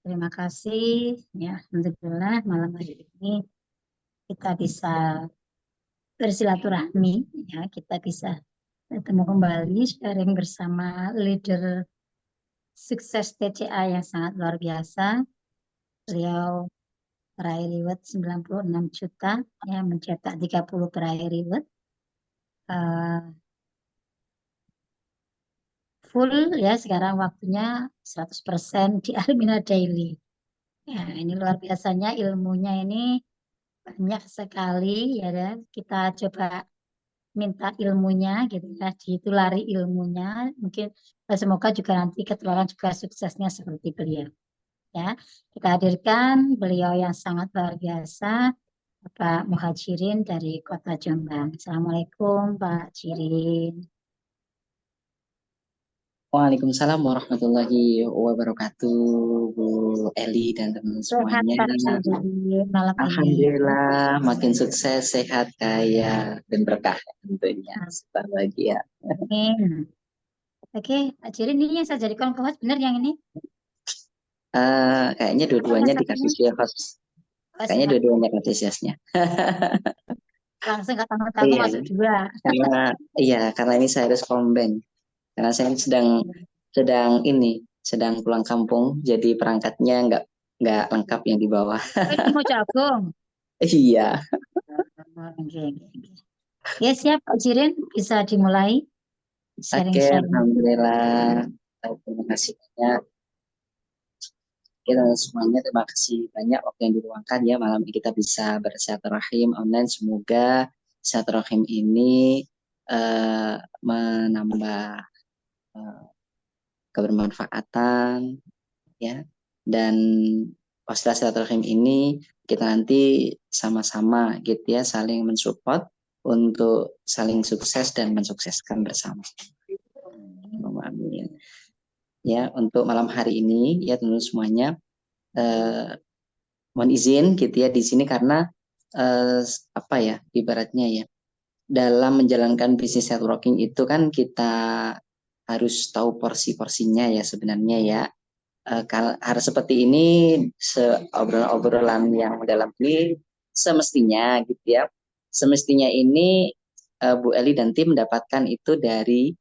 Terima kasih. Ya, alhamdulillah malam hari ini kita bisa bersilaturahmi. Ya, kita bisa bertemu kembali sharing bersama leader sukses TCA yang sangat luar biasa. Beliau peraih reward 96 juta, ya, mencetak 30 peraih reward. Full ya, sekarang waktunya 100% di Almina Daily. Ya, ini luar biasanya ilmunya ini banyak sekali ya. Kita coba minta ilmunya gitu ya, ditulari ilmunya. Mungkin semoga juga nanti ketularan juga suksesnya seperti beliau. Ya, kita hadirkan beliau yang sangat luar biasa, Pak Muhajirin dari Kota Jombang. Assalamualaikum Pak Jirin. Waalaikumsalam warahmatullahi wabarakatuh, Bu Eli dan teman Sehat semuanya. Pak Jirin malam ini. Alhamdulillah makin sukses, sehat, kaya, dan berkah tentunya. Bahagia. Amin. Oke, Pak Jirin ini yang saya jadi co-host benar yang ini? Kayaknya Oh, dua-duanya yang dikasih satunya? share host. Oh, Kayaknya siap. dua-duanya antusiasnya. Langsung nggak tanggung-tanggung Iya, masuk dua. karena karena ini saya harus combine. Karena saya sedang sedang ini sedang pulang kampung, jadi perangkatnya nggak lengkap yang di bawah. Oh, ini mau jagung. Iya. Oh, oke, oke, oke. Ya, siap Pak Jirin, bisa dimulai Oke, sharing-sharing. alhamdulillah. Terima kasih banyak. Kita semuanya terima kasih banyak waktu yang diluangkan ya malam ini kita bisa bersilaturahim online. Semoga silaturahim ini menambah eh, kebermanfaatan ya, dan setelah silaturahim ini kita nanti sama-sama gitu ya saling mensupport untuk saling sukses dan mensukseskan bersama. Amin. Ya, untuk malam hari ini ya tentu semuanya mohon izin gitu ya di sini karena apa ya ibaratnya ya, dalam menjalankan bisnis networking itu kan kita harus tahu porsi-porsinya ya sebenarnya ya. Harus seperti ini, obrolan-obrolan yang dalam ini semestinya gitu ya. Semestinya ini Bu Eli dan tim mendapatkan itu dari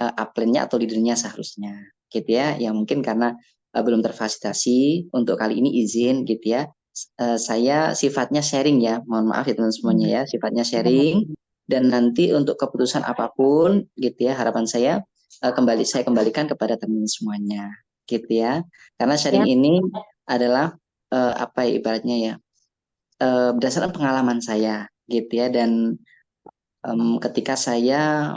upline-nya atau leadernya seharusnya gitu ya. Yang mungkin karena belum terfasilitasi untuk kali ini izin gitu ya. Saya sifatnya sharing ya. Mohon maaf ya teman semuanya ya, sifatnya sharing dan nanti untuk keputusan apapun gitu ya, harapan saya saya kembalikan kepada teman semuanya gitu ya. Karena sharing Siap. ini adalah apa ya ibaratnya ya, berdasarkan pengalaman saya gitu ya, dan ketika saya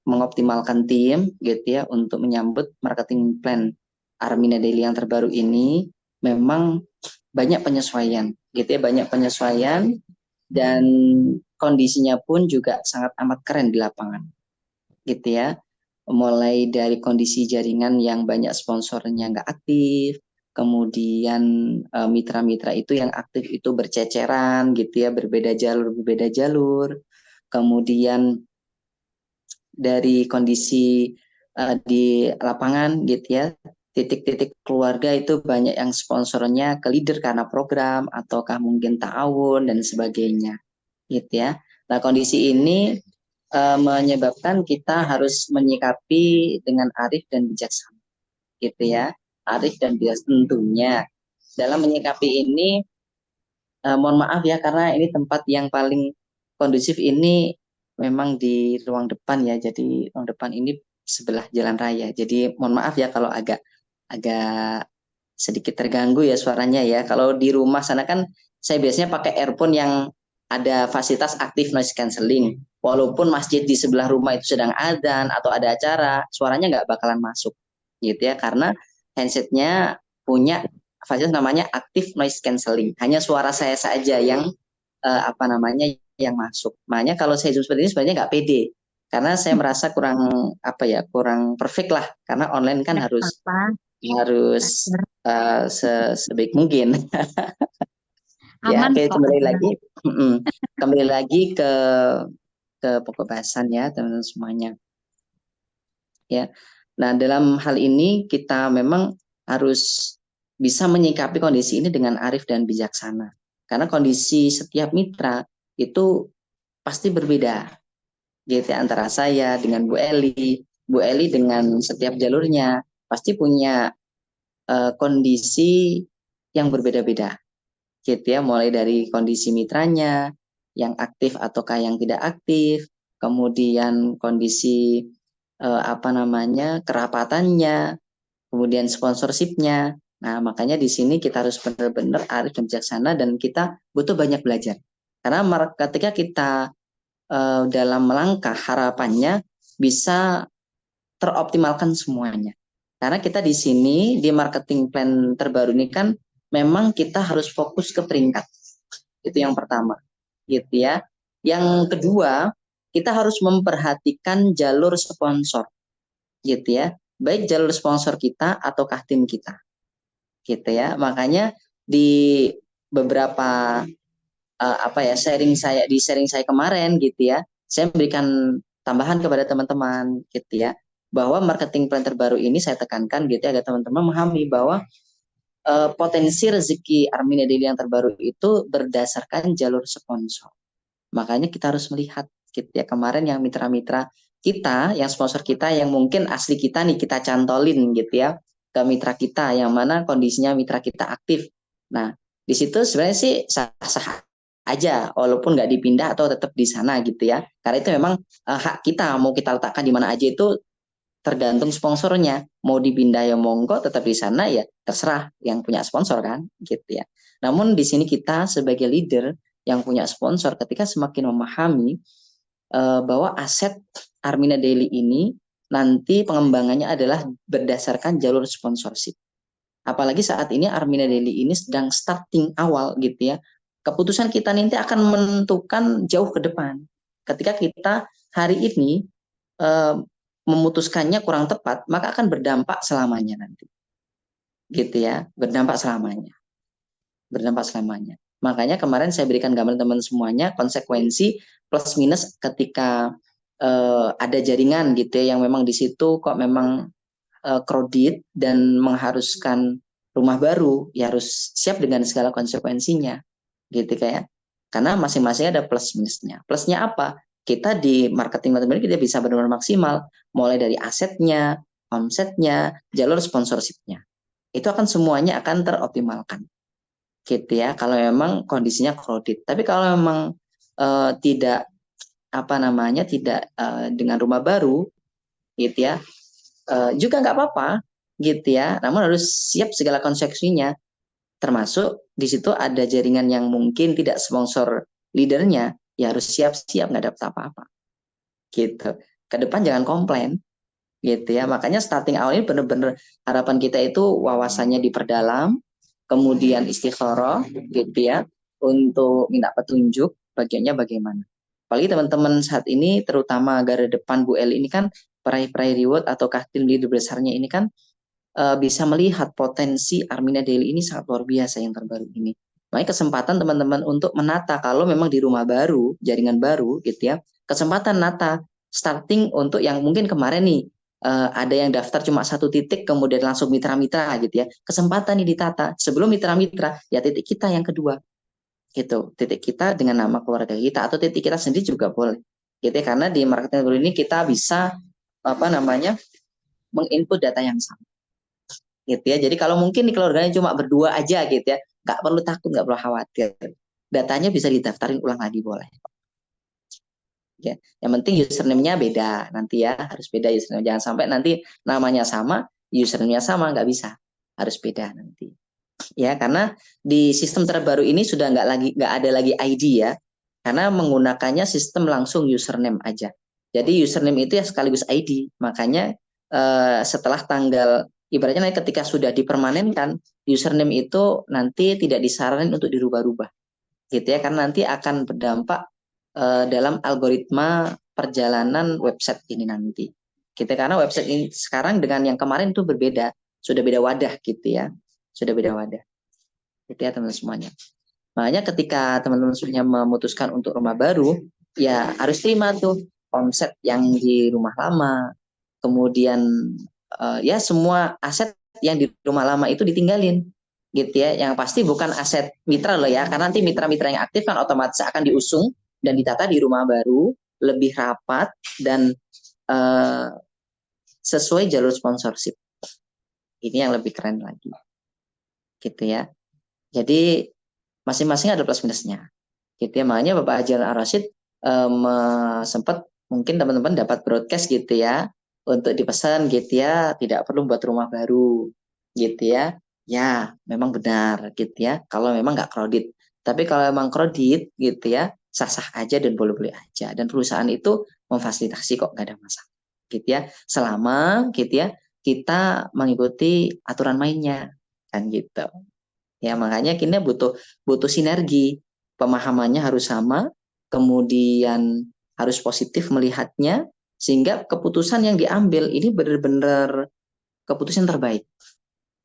mengoptimalkan tim gitu ya untuk menyambut marketing plan Armina Daily yang terbaru ini, memang banyak penyesuaian gitu ya, banyak penyesuaian dan kondisinya pun juga sangat amat keren di lapangan gitu ya. Mulai dari kondisi jaringan yang banyak sponsornya nggak aktif, kemudian mitra-mitra itu yang aktif itu berceceran gitu ya, berbeda jalur, kemudian dari kondisi di lapangan gitu ya, titik-titik keluarga itu banyak yang sponsornya ke leader karena program ataukah mungkin ta'awun dan sebagainya gitu ya. Nah, kondisi ini menyebabkan kita harus menyikapi dengan arif dan bijaksana gitu ya. Arif dan bijaksana tentunya dalam menyikapi ini, mohon maaf ya karena ini tempat yang paling kondusif ini memang di ruang depan ya. Jadi ruang depan ini sebelah jalan raya. Jadi mohon maaf ya kalau agak agak sedikit terganggu ya suaranya ya. Kalau di rumah sana kan saya biasanya pakai earphone yang ada fasilitas aktif noise cancelling. Walaupun masjid di sebelah rumah itu sedang adzan atau ada acara, suaranya nggak bakalan masuk gitu ya, karena handsetnya punya fasilitas namanya active noise cancelling. Hanya suara saya saja yang apa namanya yang masuk. Makanya kalau saya zoom seperti ini sebenarnya nggak pede karena saya merasa kurang apa ya, kurang perfect lah karena online kan Nggak harus apa-apa. harus sebaik mungkin. Ya, Aman oke, kok. kembali Aman. lagi. Kembali lagi ke pokok bahasan ya, teman-teman semuanya. Ya. Nah, dalam hal ini kita memang harus bisa menyikapi kondisi ini dengan arif dan bijaksana. Karena kondisi setiap mitra itu pasti berbeda, gitu ya, antara saya dengan Bu Eli dengan setiap jalurnya pasti punya kondisi yang berbeda-beda, gitu ya, mulai dari kondisi mitranya yang aktif ataukah yang tidak aktif, kemudian kondisi apa namanya kerapatannya, kemudian sponsorshipnya. Nah, makanya di sini kita harus benar-benar arif dan bijaksana dan kita butuh banyak belajar. Karena ketika kita dalam melangkah harapannya bisa teroptimalkan semuanya. Karena kita di sini di marketing plan terbaru ini kan memang kita harus fokus ke peringkat. Itu yang pertama, gitu ya. Yang kedua, kita harus memperhatikan jalur sponsor, gitu ya. Baik jalur sponsor kita ataukah tim kita, gitu ya. Makanya di beberapa apa ya sharing saya kemarin gitu ya, saya memberikan tambahan kepada teman-teman gitu ya, bahwa marketing plan terbaru ini saya tekankan gitu ya, agar teman-teman memahami bahwa potensi rezeki Armina Daily yang terbaru itu berdasarkan jalur sponsor. Makanya kita harus melihat gitu ya, kemarin yang mitra-mitra kita, yang sponsor kita yang mungkin asli kita nih kita cantolin gitu ya ke mitra kita yang mana kondisinya mitra kita aktif. Nah, di situ sebenarnya sih sah-sah aja walaupun nggak dipindah atau tetap di sana gitu ya. Karena itu memang hak kita mau kita letakkan di mana aja itu tergantung sponsornya. Mau dipindah ya monggo, tetap di sana ya terserah yang punya sponsor kan gitu ya. Namun di sini kita sebagai leader yang punya sponsor ketika semakin memahami bahwa aset Armina Daily ini nanti pengembangannya adalah berdasarkan jalur sponsorship. Apalagi saat ini Armina Daily ini sedang starting awal gitu ya. Keputusan kita nanti akan menentukan jauh ke depan. Ketika kita hari ini eh, memutuskannya kurang tepat, maka akan berdampak selamanya nanti. Gitu ya, berdampak selamanya. Berdampak selamanya. Makanya kemarin saya berikan gambaran teman semuanya konsekuensi plus minus ketika ada jaringan gitu ya yang memang di situ kok memang kredit dan mengharuskan rumah baru, ya harus siap dengan segala konsekuensinya gitu kayak. Karena masing-masing ada plus minusnya. Plusnya apa? Kita di marketing matematik kita bisa benar-benar maksimal mulai dari asetnya, omsetnya, jalur sponsorshipnya. Itu akan semuanya akan teroptimalkan gitu ya kalau memang kondisinya kredit. Tapi kalau memang tidak apa namanya tidak dengan rumah baru gitu ya, juga nggak apa-apa gitu ya. Namun harus siap segala konsekuensinya. Termasuk di situ ada jaringan yang mungkin tidak sponsor leadernya, ya harus siap-siap nggak dapat apa-apa. Gitu. Ke depan jangan komplain gitu ya. Makanya starting awal ini benar-benar harapan kita itu wawasannya diperdalam, kemudian istikharah gitu ya untuk minta petunjuk bagiannya bagaimana. Apalagi teman-teman saat ini terutama garda depan Bu Eli ini kan peraih-peraih reward ataukah tim leader besarnya ini kan bisa melihat potensi Armina Daily ini sangat luar biasa yang terbaru ini. Makanya kesempatan teman-teman untuk menata kalau memang di rumah baru, jaringan baru gitu ya, kesempatan nata starting untuk yang mungkin kemarin nih ada yang daftar cuma satu titik kemudian langsung mitra-mitra gitu ya. Kesempatan ini ditata sebelum mitra-mitra ya titik kita yang kedua gitu. Titik kita dengan nama keluarga kita atau titik kita sendiri juga boleh. Gitu ya, karena di marketing ini kita bisa apa namanya menginput data yang sama gitu ya. Jadi kalau mungkin di keluarganya cuma berdua aja gitu ya, nggak perlu takut, nggak perlu khawatir. Datanya bisa didaftarin ulang lagi boleh. Ya, yang penting username-nya beda nanti ya, harus beda username. Jangan sampai nanti namanya sama, username-nya sama, nggak bisa, harus beda nanti. Ya, karena di sistem terbaru ini sudah nggak ada lagi ID ya, karena menggunakannya sistem langsung username aja. Jadi username itu ya sekaligus ID. Makanya setelah tanggal ibaratnya ketika sudah dipermanenkan username itu nanti tidak disarankan untuk dirubah-rubah, gitu ya, karena nanti akan berdampak dalam algoritma perjalanan website ini nanti. Kita karena website ini sekarang dengan yang kemarin itu berbeda, sudah beda wadah gitu ya, sudah beda wadah. Gitu ya teman-teman semuanya. Makanya ketika teman-teman semuanya memutuskan untuk rumah baru, ya harus terima tuh omset yang di rumah lama, kemudian ya semua aset yang di rumah lama itu ditinggalin gitu ya. Yang pasti bukan aset mitra loh ya, karena nanti mitra-mitra yang aktif kan otomatis akan diusung dan ditata di rumah baru lebih rapat dan uh, sesuai jalur sponsorship. Ini yang lebih keren lagi, gitu ya. Jadi masing-masing ada plus minusnya, gitu ya. Makanya Bapak Haji Ar-Rasyid sempat mungkin teman-teman dapat broadcast gitu ya untuk dipesan gitu ya, tidak perlu buat rumah baru, gitu ya. Ya, memang benar gitu ya. Kalau memang nggak kredit, tapi kalau memang kredit gitu ya, sah-sah aja dan boleh-boleh aja. Dan perusahaan itu memfasilitasi kok, nggak ada masalah, gitu ya. Selama gitu ya kita mengikuti aturan mainnya, kan gitu. Ya, makanya kita butuh butuh sinergi. Pemahamannya harus sama, kemudian harus positif melihatnya sehingga keputusan yang diambil ini benar-benar keputusan terbaik,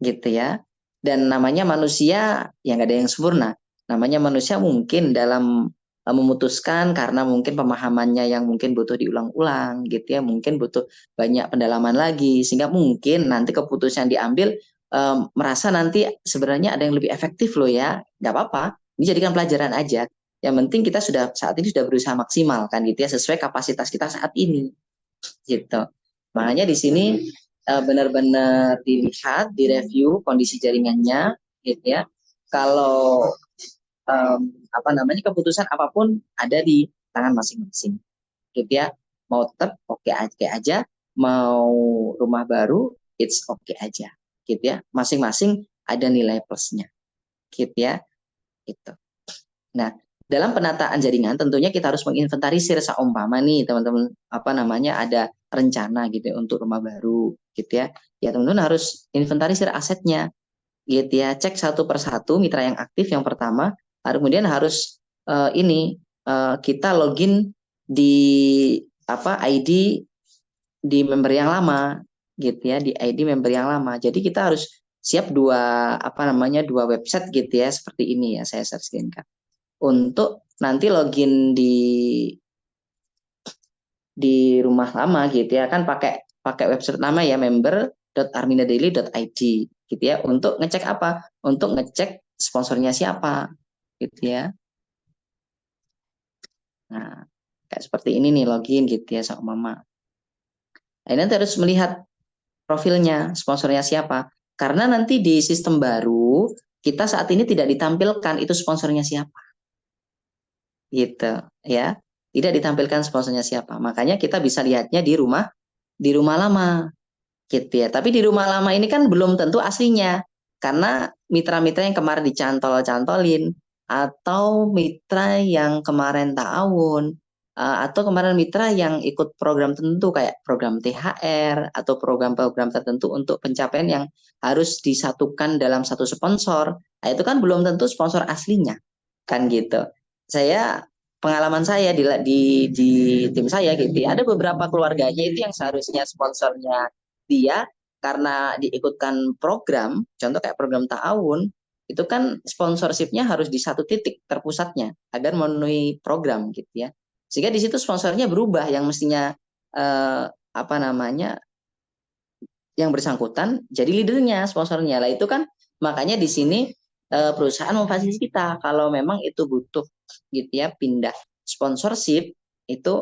gitu ya. Dan namanya manusia yang nggak ada yang sempurna. Namanya manusia mungkin dalam memutuskan karena mungkin pemahamannya yang mungkin butuh diulang-ulang gitu ya, mungkin butuh banyak pendalaman lagi sehingga mungkin nanti keputusan diambil merasa nanti sebenarnya ada yang lebih efektif loh ya, nggak apa-apa, ini jadikan pelajaran aja. Yang penting kita sudah saat ini sudah berusaha maksimal kan gitu ya, sesuai kapasitas kita saat ini gitu. Makanya di sini benar-benar dilihat, direview kondisi jaringannya, gitu ya. Kalau apa namanya keputusan apapun ada di tangan masing-masing, gitu ya. Mau tetap oke aja, mau rumah baru it's oke aja, gitu ya. Masing-masing ada nilai plusnya, gitu ya. Gitu. Nah, dalam penataan jaringan tentunya kita harus menginventarisir seumpama nih teman-teman apa namanya ada rencana gitu ya, untuk rumah baru gitu ya. Ya teman-teman harus inventarisir asetnya gitu ya. Cek satu persatu mitra yang aktif yang pertama, kemudian harus kita login di apa ID di member yang lama gitu ya, di ID member yang lama. Jadi kita harus siap dua apa namanya dua website gitu ya seperti ini ya saya share screen kan untuk nanti login di rumah lama gitu ya kan pakai pakai website nama ya member.arminadaily.id gitu ya untuk ngecek apa? Untuk ngecek sponsornya siapa gitu ya. Nah, kayak seperti ini nih login gitu ya sama Mama. Nah, ini nanti harus melihat profilnya, sponsornya siapa. Karena nanti di sistem baru kita saat ini tidak ditampilkan itu sponsornya siapa. Gitu ya. Tidak ditampilkan sponsornya siapa. Makanya kita bisa lihatnya di rumah lama gitu ya. Tapi di rumah lama ini kan belum tentu aslinya. Karena mitra-mitra yang kemarin dicantol-cantolin atau mitra yang kemarin tahun atau kemarin mitra yang ikut program tertentu kayak program THR atau program-program tertentu untuk pencapaian yang harus disatukan dalam satu sponsor. Nah, itu kan belum tentu sponsor aslinya kan gitu. Saya pengalaman saya di tim saya gitu ya, ada beberapa keluarganya itu yang seharusnya sponsornya dia karena diikutkan program, contoh kayak program tahun, itu kan sponsorshipnya harus di satu titik terpusatnya agar memenuhi program gitu ya. Sehingga di situ sponsornya berubah yang mestinya apa namanya yang bersangkutan jadi leadernya sponsornya lah itu kan makanya di sini perusahaan memfasilitasi kita kalau memang itu butuh gitu ya pindah sponsorship itu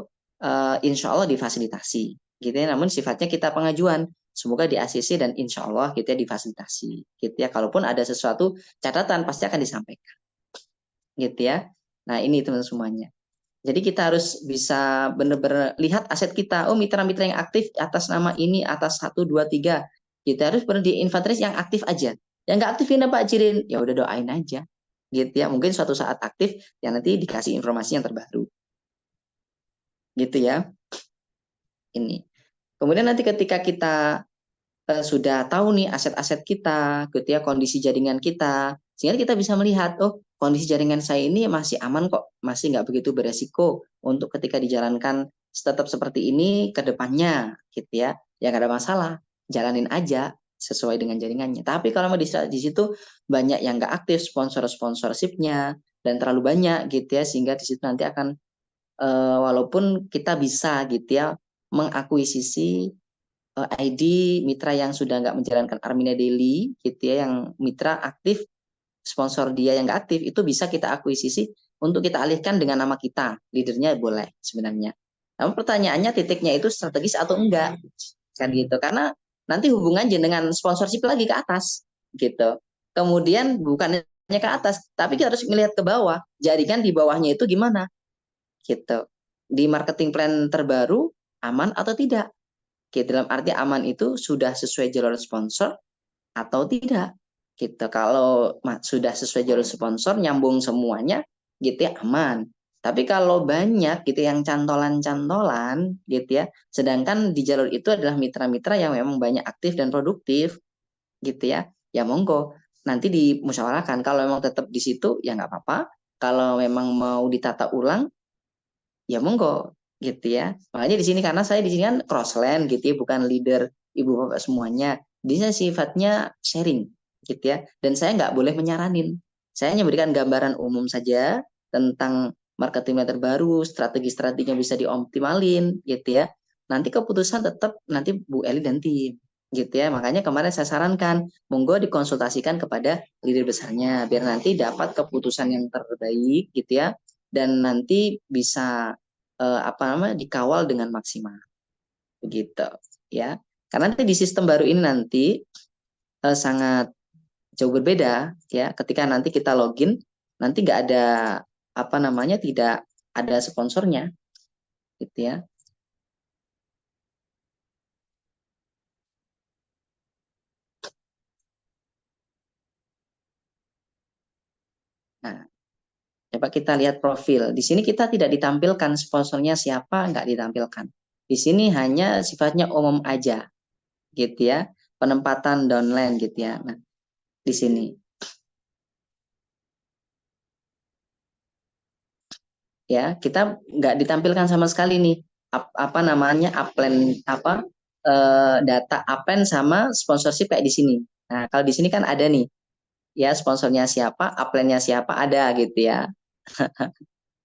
insya Allah difasilitasi gitu ya namun sifatnya kita pengajuan semoga di ACC dan insya Allah kita difasilitasi gitu ya kalaupun ada sesuatu catatan pasti akan disampaikan gitu ya. Nah ini teman-teman semuanya jadi kita harus bisa benar-benar lihat aset kita. Oh, mitra-mitra yang aktif atas nama ini, atas 1, 2, 3. Kita harus benar di inventaris yang aktif aja. Yang nggak aktifin Pak Cirin, ya udah doain aja. Gitu ya. Mungkin suatu saat aktif, ya nanti dikasih informasi yang terbaru. Gitu ya. Ini. Kemudian nanti ketika kita sudah tahu nih aset-aset kita, gitu ya, kondisi jaringan kita, sehingga kita bisa melihat, oh kondisi jaringan saya ini masih aman kok, masih nggak begitu beresiko untuk ketika dijalankan tetap seperti ini ke depannya, gitu ya, ya nggak ada masalah, jalanin aja sesuai dengan jaringannya. Tapi kalau mau di situ banyak yang nggak aktif sponsorshipnya dan terlalu banyak gitu ya, sehingga di situ nanti akan walaupun kita bisa gitu ya mengakuisisi ID mitra yang sudah nggak menjalankan Armina Daily gitu ya, yang mitra aktif, sponsor dia yang nggak aktif, itu bisa kita akuisisi untuk kita alihkan dengan nama kita, leadernya boleh sebenarnya. Namun pertanyaannya titiknya itu strategis atau enggak, kan gitu. Karena nanti hubungannya dengan sponsorship lagi ke atas, gitu. Kemudian bukannya ke atas, tapi kita harus melihat ke bawah. Jadikan di bawahnya itu gimana, gitu. Di marketing plan terbaru aman atau tidak? Gitu. Dalam arti aman itu sudah sesuai jalur sponsor atau tidak, gitu. Kalau sudah sesuai jalur sponsor, nyambung semuanya, gitu ya, aman. Tapi kalau banyak gitu yang cantolan-cantolan gitu ya, sedangkan di jalur itu adalah mitra-mitra yang memang banyak aktif dan produktif gitu ya monggo nanti dimusyawarahkan. Kalau memang tetap di situ ya nggak apa-apa. Kalau memang mau ditata ulang ya monggo gitu ya. Makanya di sini karena saya di sini kan crossland gitu ya, bukan leader ibu bapak semuanya. Di sini sifatnya sharing gitu ya. Dan saya nggak boleh menyaranin. Saya hanya memberikan gambaran umum saja tentang marketing terbaru, strategi-strategi yang bisa dioptimalin gitu ya. Nanti keputusan tetap nanti Bu Eli dan tim gitu ya. Makanya kemarin saya sarankan monggo dikonsultasikan kepada leader besarnya biar nanti dapat keputusan yang terbaik gitu ya, dan nanti bisa apa namanya dikawal dengan maksimal begitu ya. Karena nanti di sistem baru ini nanti sangat jauh berbeda ya, ketika nanti kita login nanti nggak ada apa namanya, tidak ada sponsornya gitu ya. Nah, coba kita lihat profil di sini, kita tidak ditampilkan sponsornya siapa, nggak ditampilkan di sini, hanya sifatnya umum aja gitu ya, penempatan downline gitu ya. Nah, di sini ya kita nggak ditampilkan sama sekali nih apa namanya upline, apa data upline sama sponsorship kayak di sini. Nah kalau di sini kan ada nih ya, sponsornya siapa, upline-nya siapa, ada gitu ya.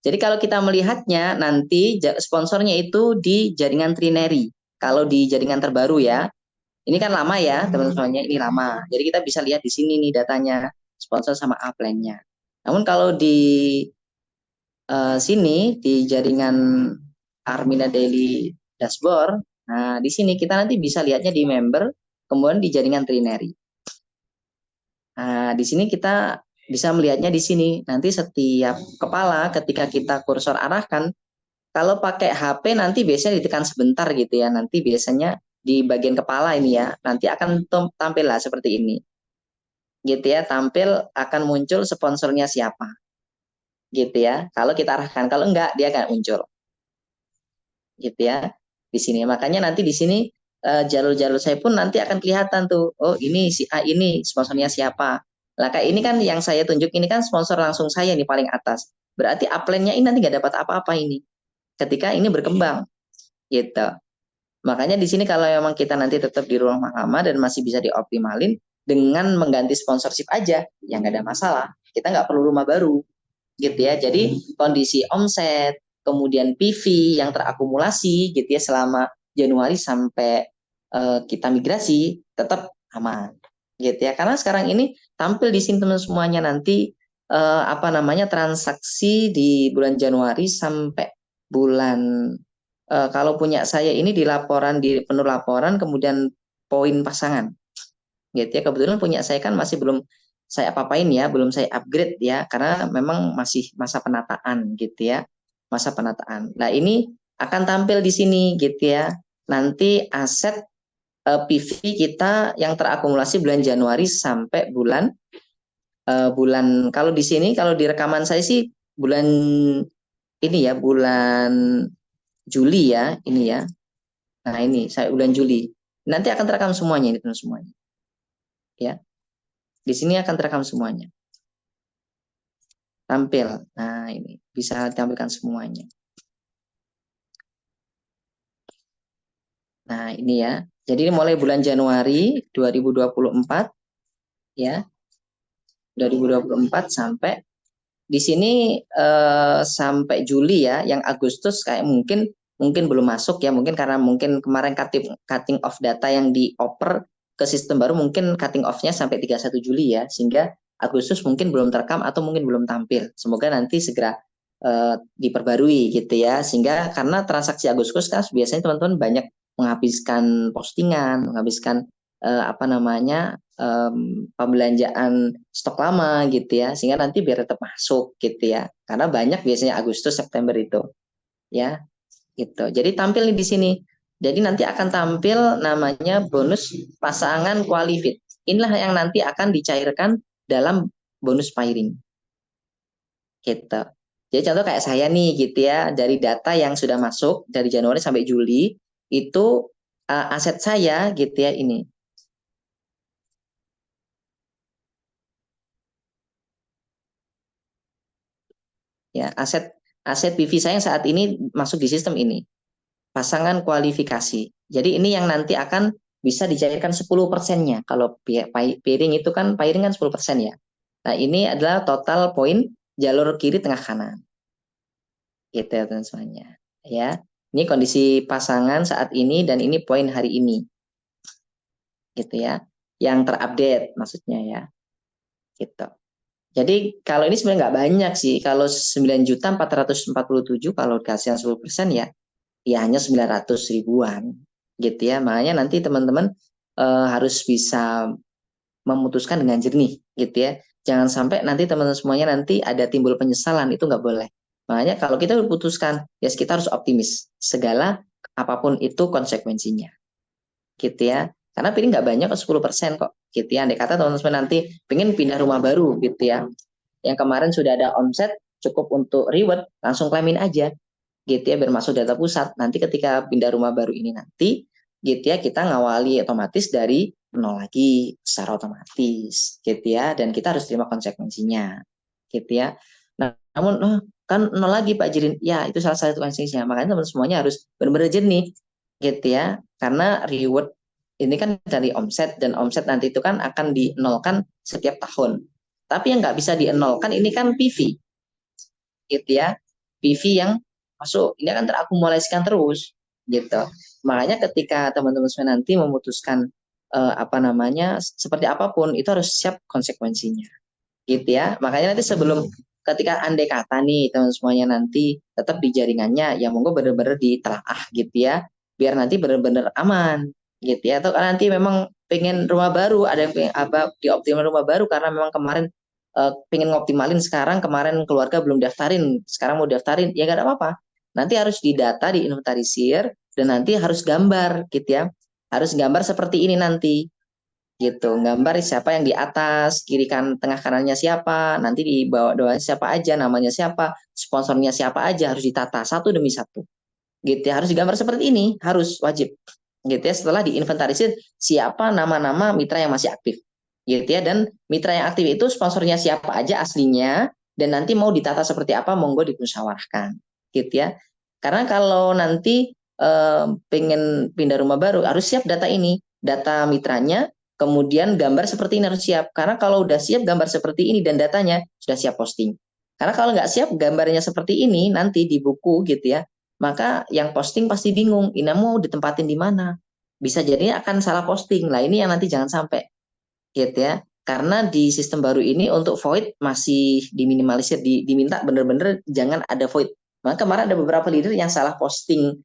Jadi kalau kita melihatnya nanti sponsornya itu di jaringan Trinary. Kalau di jaringan terbaru ya, ini kan lama ya teman-temannya, ini lama. Jadi kita bisa lihat di sini nih datanya sponsor sama upline-nya. Namun kalau di sini di jaringan Armina Daily Dashboard. Nah, di sini kita nanti bisa lihatnya di member, kemudian di jaringan Trinary. Nah, di sini kita bisa melihatnya di sini. Nanti setiap kepala ketika kita kursor arahkan, kalau pakai HP nanti biasanya ditekan sebentar gitu ya. Nanti biasanya di bagian kepala ini ya, nanti akan tampil lah seperti ini. Gitu ya, tampil akan muncul sponsornya siapa. Gitu ya. Kalau kita arahkan, kalau enggak dia akan muncul. Gitu ya, di sini. Makanya nanti di sini jalur-jalur saya pun nanti akan kelihatan tuh, oh ini si A ini sponsornya siapa. Lah kayak ini kan yang saya tunjuk ini kan sponsor langsung saya nih paling atas. Berarti upline-nya ini nanti nggak dapat apa-apa ini ketika ini berkembang gitu. Makanya di sini kalau memang kita nanti tetap di ruang lama dan masih bisa dioptimalin dengan mengganti sponsorship aja, yang nggak ada masalah. Kita nggak perlu rumah baru gitu ya. Jadi kondisi omset, kemudian PV yang terakumulasi gitu ya selama Januari sampai kita migrasi tetap aman gitu ya. Karena sekarang ini tampil di sini teman semuanya nanti apa namanya transaksi di bulan Januari sampai bulan kalau punya saya ini di laporan, di penuh laporan, kemudian poin pasangan gitu ya. Kebetulan punya saya kan masih belum saya apa-apain ya, belum saya upgrade ya, karena memang masih masa penataan gitu ya, masa penataan. Nah ini akan tampil di sini gitu ya, nanti aset PV kita yang terakumulasi bulan Januari sampai bulan kalau di sini, kalau di rekaman saya sih bulan ini ya, bulan Juli ya, ini ya. Nah ini saya bulan Juli. Nanti akan terekam semuanya ini teman semuanya ya. Di sini akan terekam semuanya. Tampil. Nah, ini bisa ditampilkan semuanya. Nah, ini ya. Jadi ini mulai bulan Januari 2024 ya. 2024 sampai di sini sampai Juli ya, yang Agustus kayak mungkin mungkin belum masuk ya, mungkin karena mungkin kemarin cutting off data yang dioper ke sistem baru mungkin cutting off-nya sampai 31 Juli ya, sehingga Agustus mungkin belum terekam atau mungkin belum tampil. Semoga nanti segera diperbarui gitu ya, sehingga karena transaksi Agustus kan biasanya teman-teman banyak menghabiskan postingan, menghabiskan apa namanya pembelanjaan stok lama gitu ya, sehingga nanti biar tetap masuk gitu ya, karena banyak biasanya Agustus September itu ya gitu. Jadi tampil nih di sini. Jadi nanti akan tampil namanya bonus pasangan qualified. Inilah yang nanti akan dicairkan dalam bonus pairing. Gitu. Jadi contoh kayak saya nih gitu ya, dari data yang sudah masuk dari Januari sampai Juli itu aset saya gitu ya ini. Ya, aset PV saya yang saat ini masuk di sistem ini. Pasangan kualifikasi. Jadi ini yang nanti akan bisa dicairkan 10%-nya. Kalau pairing itu kan pairing kan 10% ya. Nah, ini adalah total poin jalur kiri tengah kanan. Gitu ya teman semuanya. Ya. Ini kondisi pasangan saat ini dan ini poin hari ini. Gitu ya. Yang terupdate maksudnya ya. Gitu. Jadi kalau ini sebenarnya nggak banyak sih. Kalau 9.447 kalau dikasih 10% ya hanya 900 ribuan gitu ya. Makanya nanti teman-teman harus bisa memutuskan dengan jernih gitu ya. Jangan sampai nanti teman-teman semuanya nanti ada timbul penyesalan, itu nggak boleh. Makanya kalau kita memutuskan, ya kita harus optimis. Segala apapun itu konsekuensinya gitu ya. Karena pilih nggak banyak kok 10% kok gitu ya. Andai kata teman-teman nanti pengen pindah rumah baru gitu ya. Yang kemarin sudah ada omset cukup untuk reward, langsung claimin aja gitu ya, biar masuk data pusat. Nanti ketika pindah rumah baru ini nanti gitu ya, kita ngawali otomatis dari nol lagi secara otomatis gitu ya, dan kita harus terima konsekuensinya gitu ya. Nah, namun kan nol lagi Pak Jirin, ya itu salah satu konsekuensinya. Makanya teman semuanya harus benar-benar jernih gitu ya, karena reward ini kan dari omset, dan omset nanti itu kan akan dinolkan setiap tahun. Tapi yang nggak bisa dienolkan ini kan PV gitu ya, PV yang masuk ini akan terakumulasikan terus gitu. Makanya ketika teman-teman semua nanti memutuskan apa namanya seperti apapun itu harus siap konsekuensinya gitu ya. Makanya nanti sebelum ketika andai kata nih teman semuanya nanti tetap di jaringannya, ya monggo benar-benar ditelaah gitu ya, biar nanti benar-benar aman gitu ya. Atau nanti memang pengen rumah baru, ada yang pengen apa dioptimal rumah baru karena memang kemarin pengen ngoptimalin, sekarang kemarin keluarga belum daftarin, sekarang mau daftarin, ya nggak ada apa-apa. Nanti harus didata, diinventarisir, dan nanti harus gambar gitu ya. Harus gambar seperti ini nanti gitu, gambar siapa yang di atas, kiri kan tengah kanannya siapa, nanti di bawah doanya siapa aja, namanya siapa, sponsornya siapa aja, harus ditata satu demi satu gitu ya. Harus digambar seperti ini, harus wajib gitu ya. Setelah diinventarisir siapa nama-nama mitra yang masih aktif gitu ya, dan mitra yang aktif itu sponsornya siapa aja aslinya, dan nanti mau ditata seperti apa monggo dimusyawarahkan gitu ya. Karena kalau nanti pengen pindah rumah baru harus siap data ini, data mitranya, kemudian gambar seperti ini harus siap. Karena kalau udah siap gambar seperti ini dan datanya sudah siap posting. Karena kalau nggak siap gambarnya seperti ini nanti di buku gitu ya, maka yang posting pasti bingung, ini mau ditempatin di mana. Bisa jadi akan salah posting. Lah ini yang nanti jangan sampai gitu ya. Karena di sistem baru ini untuk void masih diminimalisir, diminta benar-benar jangan ada void. Maka kemarin ada beberapa leader yang salah posting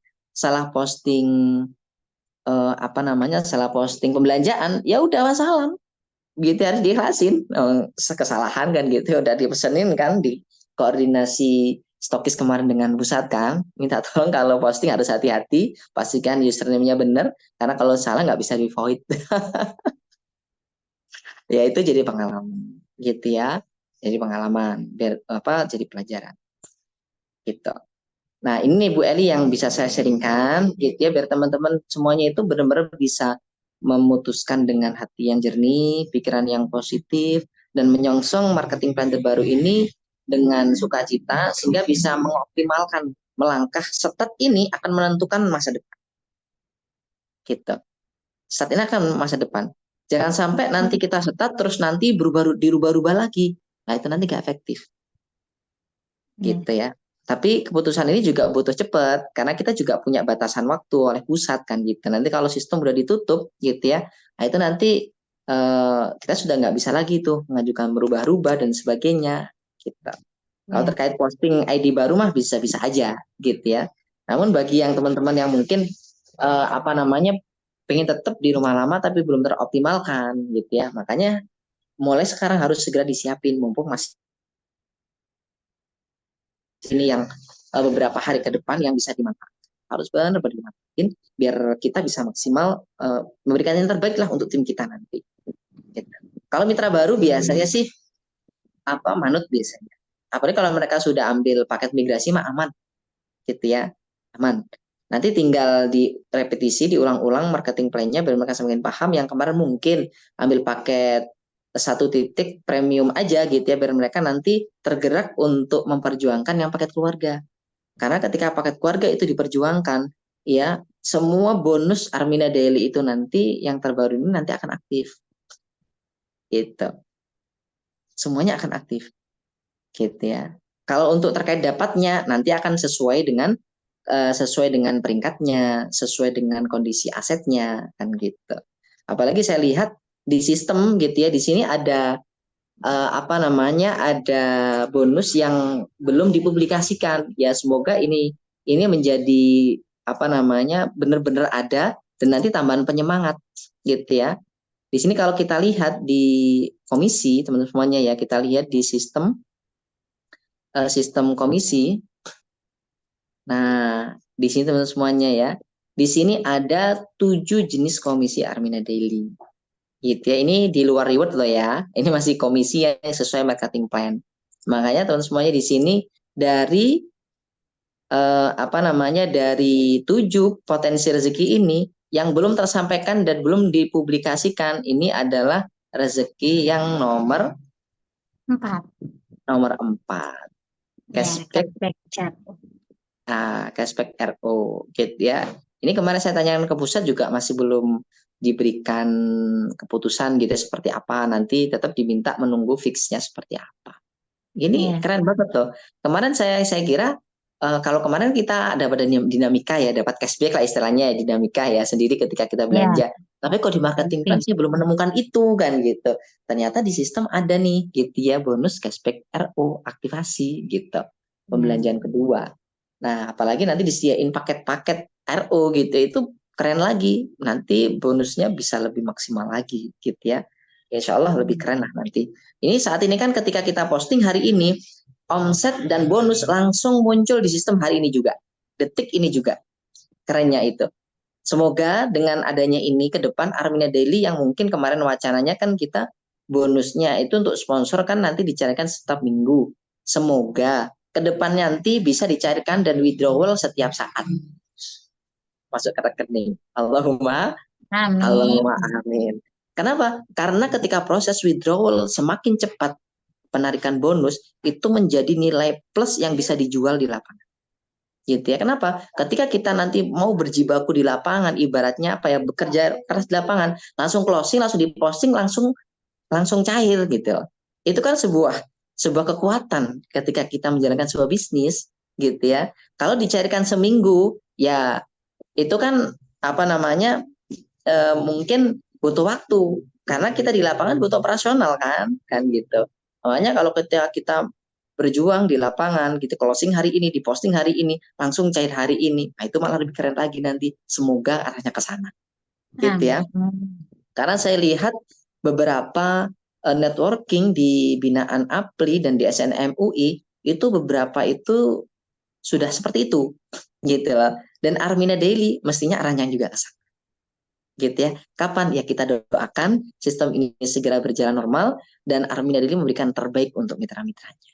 apa namanya, salah posting pembelanjaan, ya udah wassalam. Gitu harus diikhlasin. Kesalahan kan gitu, udah dipesenin kan di koordinasi stokis kemarin dengan pusat kan, minta tolong kalau posting harus hati-hati, pastikan username-nya benar, karena kalau salah nggak bisa di void. Ya itu jadi pengalaman gitu ya, jadi pengalaman biar apa, jadi pelajaran gitu. Nah ini nih Bu Eli yang bisa saya sharingkan gitu ya, biar teman-teman semuanya itu benar-benar bisa memutuskan dengan hati yang jernih, pikiran yang positif, dan menyongsong marketing plan terbaru ini dengan sukacita, sehingga bisa mengoptimalkan melangkah step ini akan menentukan masa depan gitu. Saat ini akan masa depan. Jangan sampai nanti kita start terus nanti dirubah-rubah lagi. Nah itu nanti gak efektif Ya. gitu ya. Tapi keputusan ini juga butuh cepat karena kita juga punya batasan waktu oleh pusat kan gitu. Nanti kalau sistem udah ditutup gitu ya, nah itu nanti kita sudah nggak bisa lagi tuh mengajukan berubah-ubah dan sebagainya gitu. Kalau Ya. terkait posting ID baru mah bisa-bisa aja gitu ya. Namun bagi yang teman-teman yang mungkin apa namanya pengen tetap di rumah lama tapi belum teroptimalkan gitu ya, makanya mulai sekarang harus segera disiapin mumpung masih ini yang beberapa hari ke depan yang bisa dimanfaatkan. Harus benar-benar dimanfaatin biar kita bisa maksimal memberikan yang terbaik lah untuk tim kita nanti. Gitu. Kalau mitra baru biasanya sih apa manut biasanya. Apalagi kalau mereka sudah ambil paket migrasi mah aman gitu ya, aman. Nanti tinggal direpetisi, diulang-ulang marketing plan-nya biar mereka semakin paham. Yang kemarin mungkin ambil paket 1 titik premium aja gitu ya, biar mereka nanti tergerak untuk memperjuangkan yang paket keluarga. Karena ketika paket keluarga itu diperjuangkan, ya semua bonus Armina Daily itu nanti yang terbaru ini nanti akan aktif. Gitu. Semuanya akan aktif. Gitu ya. Kalau untuk terkait dapatnya nanti akan sesuai dengan peringkatnya, sesuai dengan kondisi asetnya kan gitu. Apalagi saya lihat di sistem gitu ya, di sini ada apa namanya ada bonus yang belum dipublikasikan. Ya semoga ini menjadi apa namanya benar-benar ada dan nanti tambahan penyemangat gitu ya. Di sini kalau kita lihat di komisi teman-teman semuanya ya, kita lihat di sistem komisi. Nah, di sini teman-teman semuanya ya. Di sini ada 7 jenis komisi Armina Daily. Gitu ya. Ini di luar reward loh ya. Ini masih komisi yang sesuai marketing plan. Makanya teman-teman semuanya di sini dari apa namanya dari 7 potensi rezeki ini yang belum tersampaikan dan belum dipublikasikan ini adalah rezeki yang nomor 4. nomor 4. Ya, Cashback cashback chat. cashback RO gitu ya. Ini kemarin saya tanyakan ke pusat juga masih belum diberikan keputusan gitu ya, seperti apa. Nanti tetap diminta menunggu fixnya seperti apa. Ini Iya. keren banget tuh. Kemarin saya kira kalau kemarin kita dapat dinamika ya, dapat cashback lah istilahnya ya, dinamika ya sendiri ketika kita Ya, belanja. Tapi kok di marketing plan lebih. sih belum menemukan itu kan gitu. Ternyata di sistem ada nih gitu ya bonus cashback RO aktivasi gitu. Ya. Pembelanjaan kedua. Nah, apalagi nanti disediain paket-paket RO gitu, itu keren lagi. Nanti bonusnya bisa lebih maksimal lagi gitu ya. Insya Allah lebih keren lah nanti. Ini saat ini kan ketika kita posting hari ini, omset dan bonus langsung muncul di sistem hari ini juga. Detik ini juga. Kerennya itu. Semoga dengan adanya ini ke depan Armina Daily yang mungkin kemarin wacananya kan kita bonusnya itu untuk sponsor kan nanti dicarikan setiap minggu. Semoga ke depan nanti bisa dicarikan dan withdrawal setiap saat masuk ke rekening. Allahumma Amin. Allahumma amin. Kenapa? Karena ketika proses withdrawal semakin cepat penarikan bonus itu menjadi nilai plus yang bisa dijual di lapangan. Gitu ya. Kenapa? Ketika kita nanti mau berjibaku di lapangan, ibaratnya apa ya bekerja keras di lapangan, langsung closing, langsung diposting, langsung langsung cair gitu. Itu kan sebuah kekuatan ketika kita menjalankan sebuah bisnis gitu ya. Kalau dicarikan seminggu, ya itu kan apa namanya mungkin butuh waktu karena kita di lapangan butuh operasional kan gitu. Makanya kalau ketika kita berjuang di lapangan gitu closing hari ini diposting hari ini langsung cair hari ini nah itu malah lebih keren lagi nanti semoga arahnya ke sana gitu ya Amin. karena saya lihat beberapa networking di binaan APLI dan di SNM UI itu beberapa itu sudah seperti itu gitu loh dan Armina Daily mestinya arahnya juga ke sana gitu ya. Kapan ya kita doakan sistem ini segera berjalan normal dan Armina Daily memberikan terbaik untuk mitra-mitranya.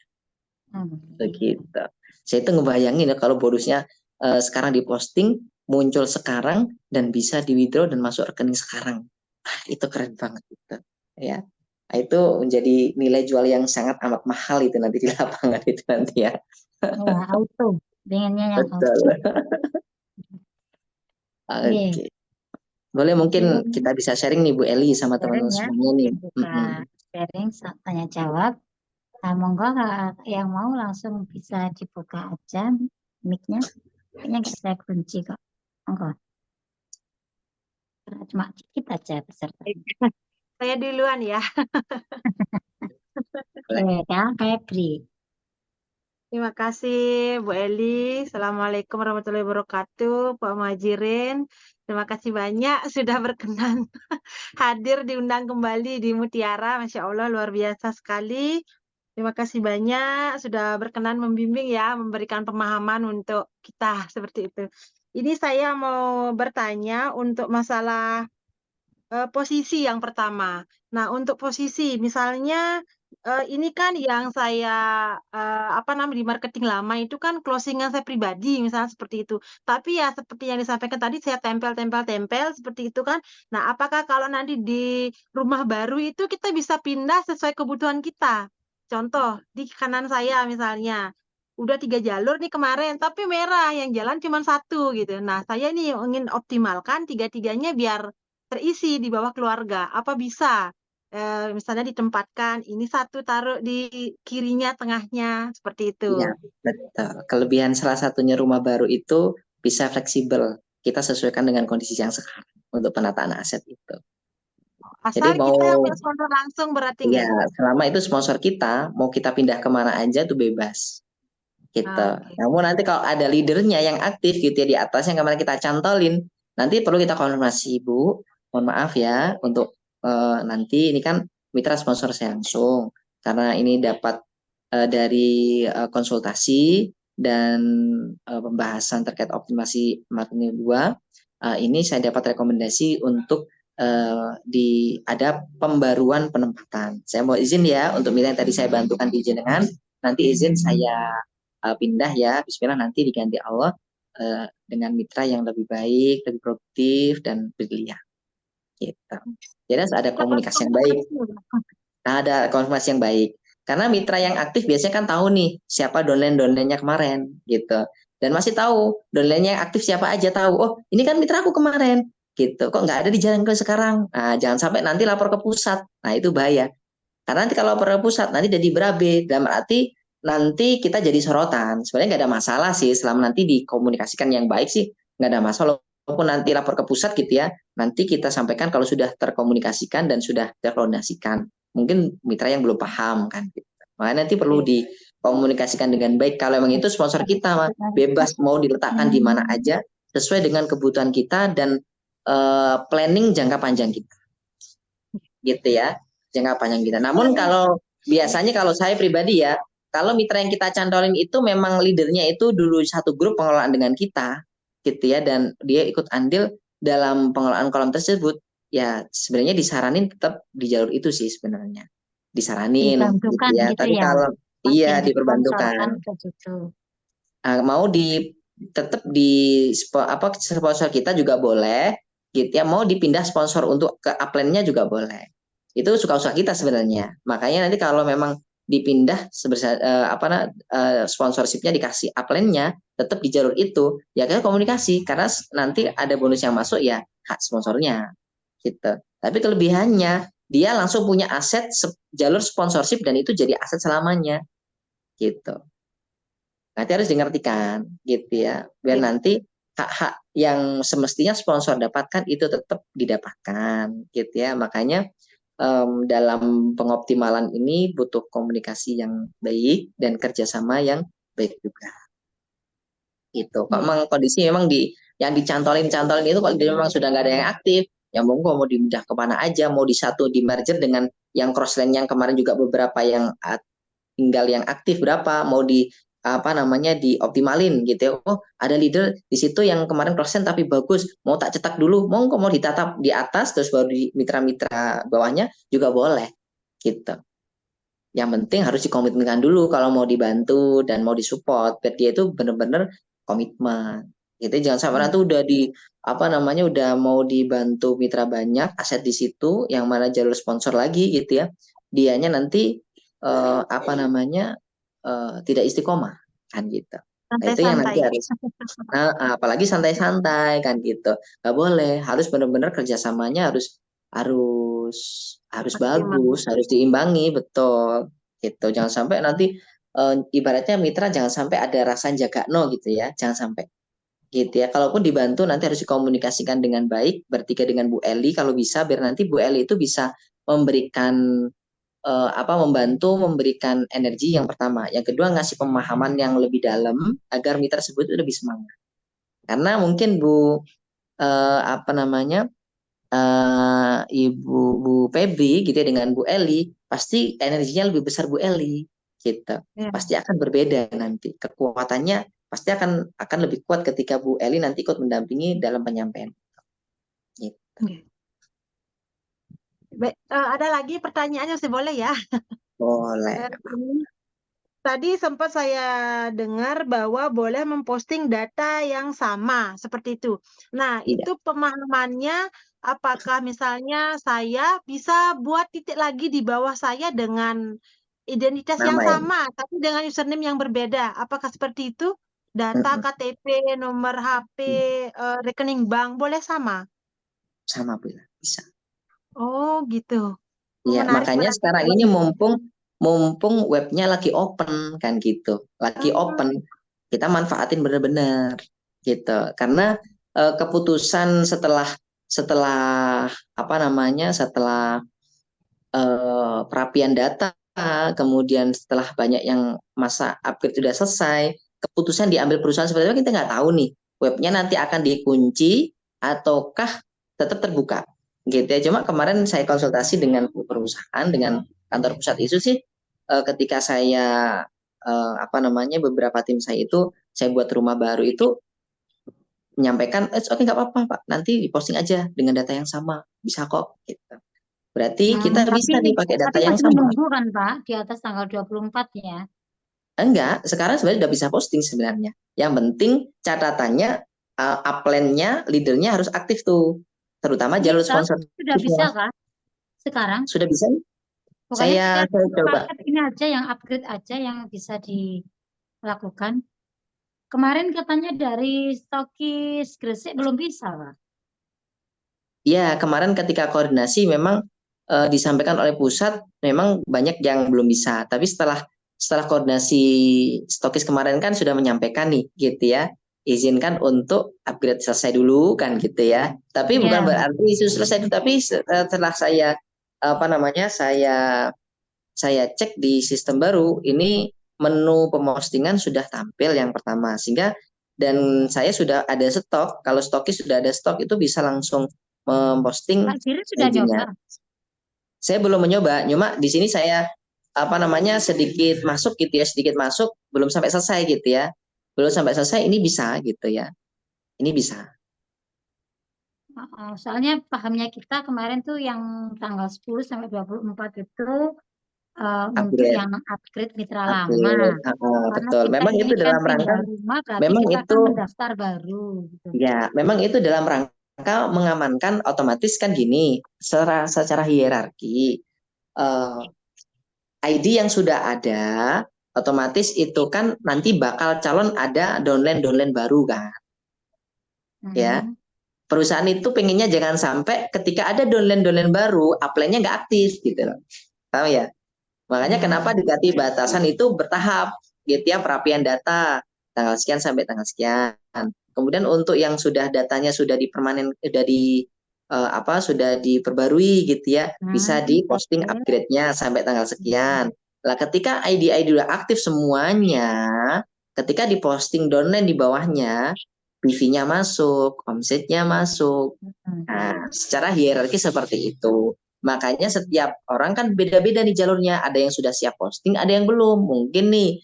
Amin. Begitu. Saya itu ngebayangin ya kalau bonusnya sekarang diposting muncul sekarang dan bisa di withdraw dan masuk rekening sekarang. Itu keren banget gitu. Ya. Nah, itu menjadi nilai jual yang sangat amat mahal itu nanti di lapangan itu nanti ya. Ya, auto. Pengennya yang auto. Betul. Oke. Oke. Boleh mungkin Jadi kita bisa sharing nih Bu Eli sama sharing teman-teman ya. semuanya nih. Mungkin kita sharing tanya jawab. Nah, monggo yang mau langsung bisa dibuka aja mic-nya. Kayaknya nggak saya kunci kok. Monggo. Karena cuma dikit aja pesertanya. Saya duluan ya. Oke, Kak Febri. Terima kasih Bu Eli. Assalamualaikum warahmatullahi wabarakatuh. Pak Majirin. Terima kasih banyak sudah berkenan hadir diundang kembali di Mutiara. Masya Allah luar biasa sekali. Terima kasih banyak sudah berkenan membimbing ya, memberikan pemahaman untuk kita seperti itu. Ini saya mau bertanya untuk masalah posisi yang pertama. Nah, untuk posisi misalnya ini kan yang saya apa namanya di marketing lama itu kan closingan saya pribadi misalnya seperti itu. Tapi ya seperti yang disampaikan tadi saya tempel seperti itu kan. Nah, apakah kalau nanti di rumah baru itu kita bisa pindah sesuai kebutuhan kita? Contoh di kanan saya misalnya udah 3 jalur nih kemarin, tapi merah yang jalan cuma satu gitu. Nah, saya ini ingin optimalkan tiga-tiganya biar terisi di bawah keluarga. Apa bisa misalnya ditempatkan ini satu taruh di kirinya, tengahnya, seperti itu. Iya, betul. Kelebihan salah satunya rumah baru itu bisa fleksibel. Kita sesuaikan dengan kondisi yang sekarang untuk penataan aset itu. Jadi Asal kita yang punya sponsor langsung berarti ya nggak? selama itu sponsor kita, mau kita pindah kemana aja itu bebas. Gitu. Oke. Namun nanti kalau ada leadernya yang aktif gitu ya di atas yang kemarin kita cantolin, nanti perlu kita konfirmasi, Bu, mohon maaf ya untuk nanti ini kan mitra sponsor saya langsung karena ini dapat dari konsultasi dan pembahasan terkait optimasi marketing 2, ini saya dapat rekomendasi untuk ada pembaruan penempatan. Saya mau izin ya untuk mitra yang tadi saya bantukan di jenengan, nanti izin saya pindah ya, bismillah nanti diganti Allah dengan mitra yang lebih baik, lebih produktif dan brilian. Gitu. Jadi ada komunikasi yang baik. Ada konfirmasi yang baik. Karena mitra yang aktif biasanya kan tahu nih siapa downline-downline-nya kemarin gitu. Dan masih tahu downline-nya yang aktif siapa aja tahu. Oh, ini kan mitra aku kemarin gitu. Kok nggak ada di jalan gue sekarang? Nah, jangan sampai nanti lapor ke pusat. Nah, itu bahaya. Karena nanti kalau lapor ke pusat nanti jadi berabe. Dalam arti nanti kita jadi sorotan. Sebenarnya nggak ada masalah sih selama nanti dikomunikasikan yang baik sih nggak ada masalah. Walaupun nanti lapor ke pusat gitu ya, nanti kita sampaikan kalau sudah terkomunikasikan dan sudah terkoordinasikan. Mungkin mitra yang belum paham kan. Gitu. Makanya nanti perlu dikomunikasikan dengan baik. Kalau memang itu sponsor kita, bebas mau diletakkan di mana aja sesuai dengan kebutuhan kita dan planning jangka panjang kita. Gitu ya, jangka panjang kita. Namun kalau biasanya kalau saya pribadi ya, kalau mitra yang kita cantolin itu memang leadernya itu dulu satu grup pengelolaan dengan kita, gitu ya, dan dia ikut andil dalam pengelolaan kolam tersebut, ya sebenarnya disaranin tetap di jalur itu sih sebenarnya, disaranin, gitu Dibantukan ya. gitu Tapi ya. kalau Pas iya yang diperbantukan, disponsorkan ke situ. mau tetap di sponsor kita juga boleh, gitu ya. Mau dipindah sponsor untuk ke upline-nya juga boleh. Itu suka-suka kita sebenarnya. Makanya nanti kalau memang dipindah sponsorshipnya dikasih upline-nya tetap di jalur itu, ya kita komunikasi karena nanti ada bonus yang masuk ya hak sponsornya gitu. Tapi kelebihannya dia langsung punya aset jalur sponsorship dan itu jadi aset selamanya gitu. Nanti harus dimengertikan gitu ya. Biar nanti hak-hak yang semestinya sponsor dapatkan itu tetap didapatkan gitu ya. Makanya dalam pengoptimalan ini butuh komunikasi yang baik dan kerjasama yang baik juga. Itu. Kok memang kondisi memang yang dicantolin-cantolin itu kalau dia memang sudah nggak ada yang aktif, ya monggo mau dipindah kemana aja, mau di satu di merger dengan yang crossline yang kemarin juga beberapa yang tinggal yang aktif berapa, mau dioptimalin gitu ya. Oh, ada leader di situ yang kemarin crossline tapi bagus, mau tak cetak dulu, monggo mau ditatap di atas terus baru di mitra-mitra bawahnya juga boleh gitu. Yang penting harus dikomitmenkan dulu kalau mau dibantu dan mau disupport biar dia itu benar-benar komitmen. Gitu jangan sampai nanti udah mau dibantu mitra banyak aset di situ yang mana jalur sponsor lagi gitu ya. Dianya nanti tidak istiqomah kan gitu. Nah, itu yang nanti harus apalagi santai-santai kan gitu. Gak boleh, harus benar-benar kerjasamanya harus bagus, harus diimbangi betul. gitu. Jangan sampai nanti ibaratnya mitra jangan sampai ada rasa jaga no gitu ya, jangan sampai gitu ya. Kalaupun dibantu nanti harus dikomunikasikan dengan baik bertiga dengan Bu Eli kalau bisa, biar nanti Bu Eli itu bisa memberikan membantu memberikan energi yang pertama, yang kedua ngasih pemahaman yang lebih dalam agar mitra tersebut lebih semangat. Karena mungkin Bu Ibu Bu Febri gitu ya dengan Bu Eli pasti energinya lebih besar Bu Eli gitu. Ya. Pasti akan berbeda nanti kekuatannya, pasti akan lebih kuat ketika Bu Eli nanti ikut mendampingi dalam penyampaian gitu. Baik, ada lagi pertanyaannya sih boleh ya? Boleh. Tadi sempat saya dengar bahwa boleh memposting data yang sama seperti itu. Nah, Tidak. itu pemahamannya apakah misalnya saya bisa buat titik lagi di bawah saya dengan identitas yang Nama ya. sama, tapi dengan username yang berbeda. Apakah seperti itu? Data KTP, nomor HP, rekening bank boleh sama? Sama Bu, bisa. Oh, gitu. Oh, Ya, menarik, makanya menarik. sekarang ini mumpung webnya lagi open kan gitu. Lagi open. Kita manfaatin benar-benar gitu. Karena keputusan setelah perapian data, kemudian setelah banyak yang masa upgrade sudah selesai, keputusan diambil perusahaan seperti itu kita nggak tahu nih webnya nanti akan dikunci ataukah tetap terbuka gitu ya. Cuma kemarin saya konsultasi dengan perusahaan, dengan kantor pusat isu sih, ketika saya beberapa tim saya itu saya buat rumah baru itu menyampaikan, oke nggak apa-apa Pak, nanti diposting aja dengan data yang sama, bisa kok gitu. Berarti kita bisa nih pakai data Tapi yang masih sama. menunggu kan Pak di atas tanggal 24 ya? Enggak, sekarang sebenarnya udah bisa posting sebenarnya. Yang penting catatannya upline-nya, leader-nya harus aktif tuh. Terutama jalur sponsor. Sudah bisa kah sekarang? Sudah bisa nih? Pokoknya Saya coba. paket ini aja yang upgrade aja yang bisa dilakukan. Kemarin katanya dari stokis Gresik belum bisa, Pak. Ya, kemarin ketika koordinasi memang disampaikan oleh pusat memang banyak yang belum bisa. Tapi setelah koordinasi stokis kemarin kan sudah menyampaikan nih gitu ya. Izinkan untuk upgrade selesai dulu kan gitu ya. Tapi bukan berarti isu selesai, tapi setelah saya saya cek di sistem baru, ini menu pemostingan sudah tampil yang pertama, sehingga dan saya sudah ada stok. Kalau stokis sudah ada stok itu bisa langsung memposting Pak Jirin sudah izinnya. nyoba. Saya belum mencoba, cuma di sini saya sedikit masuk gitu ya, sedikit masuk, belum sampai selesai gitu ya, belum sampai selesai ini bisa gitu ya, ini bisa. Soalnya pahamnya kita kemarin tuh yang tanggal 10 sampai 24 itu untuk Upgrade, yang upgrade mitra lama. Karena betul. kita Memang ini itu kan dalam rangka, pindah rumah, berarti memang kita itu kan mendaftar baru. Gitu. ya, memang itu dalam rangka mengamankan. Otomatis kan gini, secara hierarki ID yang sudah ada, otomatis itu kan nanti bakal calon ada downline baru kan, ya. Perusahaan itu pengennya jangan sampai ketika ada downline baru, upline-nya nggak aktif gitu loh. Tahu ya? Makanya kenapa dikasih batasan itu bertahap, gitu ya, perapian data tanggal sekian sampai tanggal sekian. Kemudian untuk yang sudah datanya sudah dipermanen, sudah diperbarui gitu ya, bisa diposting upgrade-nya sampai tanggal sekian. Lah ketika ID udah aktif semuanya, ketika diposting downline di bawahnya, PV-nya masuk, omsetnya masuk. Nah, secara hierarki seperti itu. Makanya setiap orang kan beda-beda nih jalurnya. Ada yang sudah siap posting, ada yang belum. Mungkin nih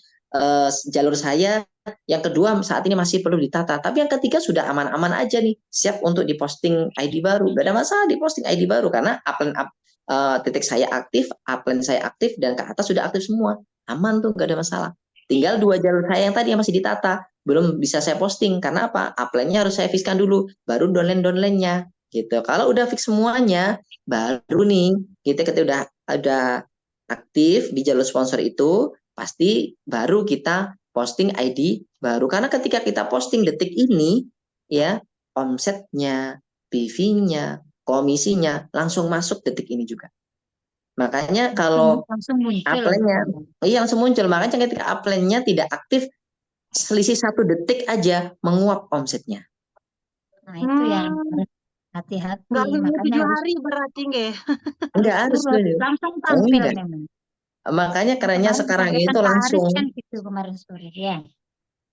jalur saya yang kedua saat ini masih perlu ditata. Tapi yang ketiga sudah aman-aman aja nih. Siap untuk diposting ID baru. Gak ada masalah diposting ID baru. Karena titik saya aktif, upline saya aktif, dan ke atas sudah aktif semua. Aman tuh, gak ada masalah. Tinggal 2 jalur saya yang tadi yang masih ditata. Belum bisa saya posting. Karena apa? Upline-nya harus saya fixkan dulu. Baru downline-nya. Gitu. Kalau udah fix semuanya, baru nih kita udah aktif di jalur sponsor itu, pasti baru kita posting ID baru. Karena ketika kita posting detik ini, ya omsetnya, PV-nya, komisinya langsung masuk detik ini juga. Makanya kalau langsung muncul. upline-nya, iya langsung muncul. Makanya ketika upline-nya tidak aktif, selisih 1 detik aja menguap omsetnya. Nah, itu yang Hmm, harus hati-hati. nggak nunggu Makanya 7 harus hari berarti nggak? Enggak harus dulu. langsung Oh, tampil enggak. memang. Makanya Yang kerennya kemarin sekarang disampaikan itu Pak Aris langsung. kan gitu kemarin sore ya.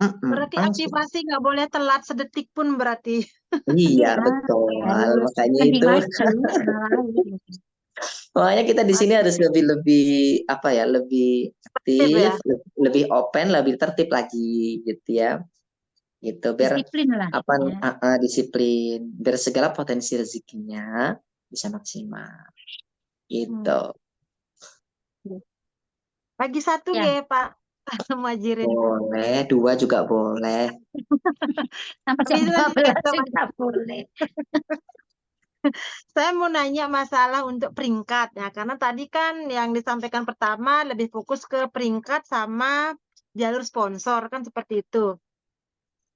Berarti Langsung. aktivasi nggak boleh telat sedetik pun berarti. Iya, Ya, betul. harus Makanya lebih itu. maju malah gitu. Makanya kita di sini harus lebih apa ya, lebih Aktif aktif, ya. lebih open, lebih tertib lagi gitu ya. Gitu biar Disiplin lah apa ya. disiplin, biar segala potensi rezekinya bisa maksimal. Gitu. Hmm. Bagi satu Ya, nggak Pak Majirin? Boleh, 2 juga boleh. sampai Tapi jam itu nanti 12 kita sudah boleh. Saya mau nanya masalah untuk peringkat ya, karena tadi kan yang disampaikan pertama lebih fokus ke peringkat sama jalur sponsor kan seperti itu.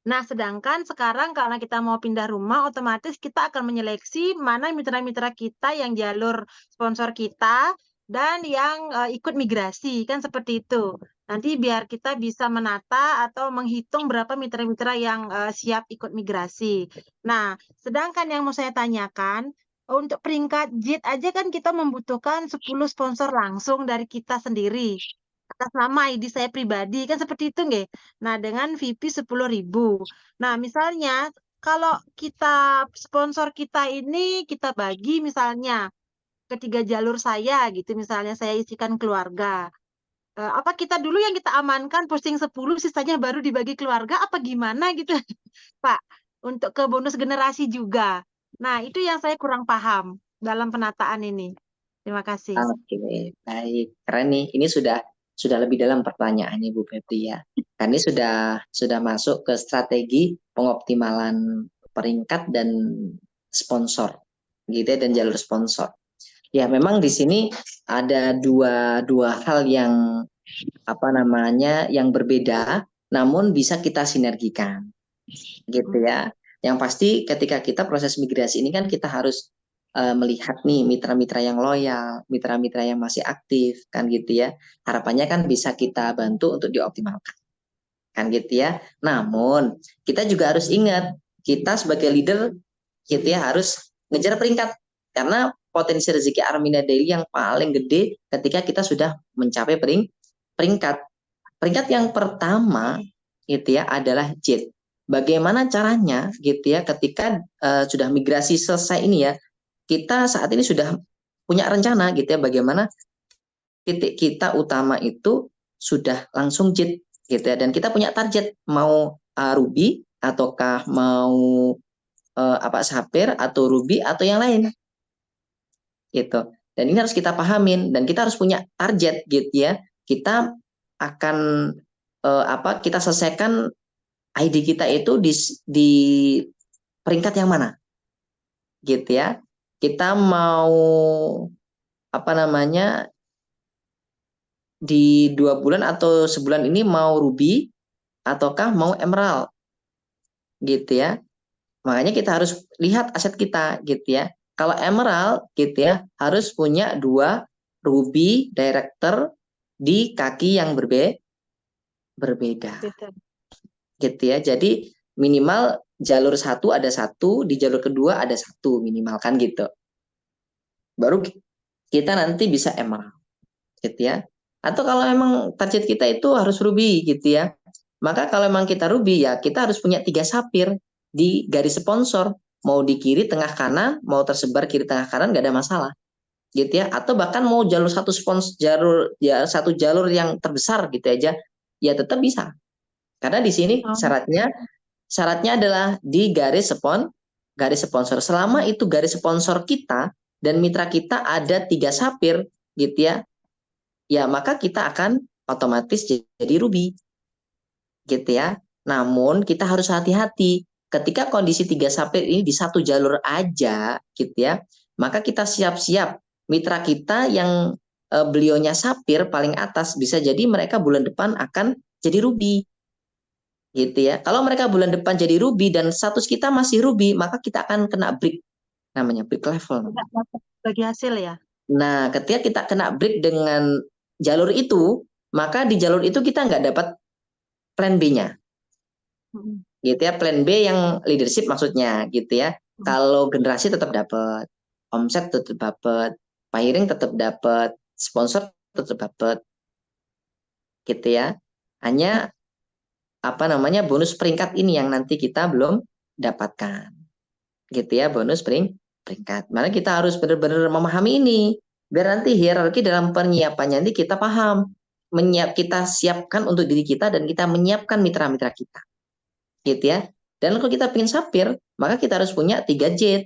Nah, sedangkan sekarang karena kita mau pindah rumah, otomatis kita akan menyeleksi mana mitra-mitra kita yang jalur sponsor kita dan yang ikut migrasi kan seperti itu. Nanti biar kita bisa menata atau menghitung berapa mitra-mitra yang siap ikut migrasi. Nah, sedangkan yang mau saya tanyakan, untuk peringkat JIT aja kan kita membutuhkan 10 sponsor langsung dari kita sendiri. Atas nama ID saya pribadi, kan seperti itu nggak? Nah, dengan VP 10.000. Nah, misalnya kalau kita sponsor kita ini kita bagi misalnya ketiga jalur saya gitu, misalnya saya isikan keluarga. Apa kita dulu yang kita amankan posting 10, sisanya baru dibagi keluarga apa gimana gitu, Pak? Untuk ke bonus generasi juga. Nah, itu yang saya kurang paham dalam penataan ini. Terima kasih. Oke, baik. Keren nih. Ini sudah lebih dalam pertanyaannya Bu Febri ya. Kan ini sudah masuk ke strategi pengoptimalan peringkat dan sponsor, gitu ya, dan jalur sponsor. Ya, memang di sini ada dua hal yang apa namanya yang berbeda, namun bisa kita sinergikan, gitu ya. Yang pasti ketika kita proses migrasi ini kan kita harus melihat nih mitra-mitra yang loyal, mitra-mitra yang masih aktif, kan gitu ya. Harapannya kan bisa kita bantu untuk dioptimalkan, kan gitu ya. Namun kita juga harus ingat, kita sebagai leader, gitu ya, harus ngejar peringkat. Karena potensi rezeki Armina Daily yang paling gede ketika kita sudah mencapai peringkat. Peringkat yang pertama gitu ya adalah JIT. Bagaimana caranya gitu ya ketika sudah migrasi selesai ini ya, kita saat ini sudah punya rencana gitu ya bagaimana titik kita utama itu sudah langsung JIT gitu ya, dan kita punya target mau Ruby ataukah mau apa Sapphire atau Ruby atau yang lain gitu. Dan ini harus kita pahamin dan kita harus punya target gitu ya. Kita akan apa kita selesaikan ID kita itu di peringkat yang mana gitu ya. Kita mau apa namanya di 2 bulan atau sebulan ini mau Ruby ataukah mau Emerald gitu ya. Makanya kita harus lihat aset kita gitu ya. Kalau Emerald gitu ya harus punya 2 Ruby Director di kaki yang berbeda Gitu. gitu ya. Jadi minimal jalur 1 ada 1, di jalur kedua ada 1 minimal kan gitu. Baru kita nanti bisa Emerald gitu ya. Atau kalau memang target kita itu harus Ruby gitu ya. Maka kalau memang kita Ruby ya kita harus punya 3 sapir di garis sponsor. Mau di kiri, tengah, kanan, mau tersebar kiri, tengah, kanan nggak ada masalah gitu ya. Atau bahkan mau jalur satu sponsor satu jalur yang terbesar gitu aja ya tetap bisa. Karena di sini Oh, syaratnya adalah di garis sponsor. Selama itu garis sponsor kita dan mitra kita ada 3 sapir gitu ya, ya maka kita akan otomatis jadi Ruby gitu ya. Namun kita harus hati-hati ketika kondisi 3 sapir ini di satu jalur aja gitu ya, maka kita siap-siap mitra kita yang beliaunya sapir paling atas bisa jadi mereka bulan depan akan jadi Ruby gitu ya. Kalau mereka bulan depan jadi Ruby dan status kita masih Ruby, maka kita akan kena break, namanya break level. tidak dapat bagi hasil ya. Nah, ketika kita kena break dengan jalur itu, maka di jalur itu kita nggak dapat plan B-nya. Gitu ya, plan B yang leadership maksudnya gitu ya. Kalau generasi tetap dapat, omset tetap dapat, pairing tetap dapat, sponsor tetap dapat, gitu ya. Hanya apa namanya bonus peringkat ini yang nanti kita belum dapatkan, gitu ya, bonus peringkat. Mana kita harus benar-benar memahami ini, biar nanti hierarki dalam penyiapannya nanti kita paham, kita siapkan untuk diri kita dan kita menyiapkan mitra-mitra kita, gitu ya. Dan kalau kita pengen sapir, maka kita harus punya 3 jet,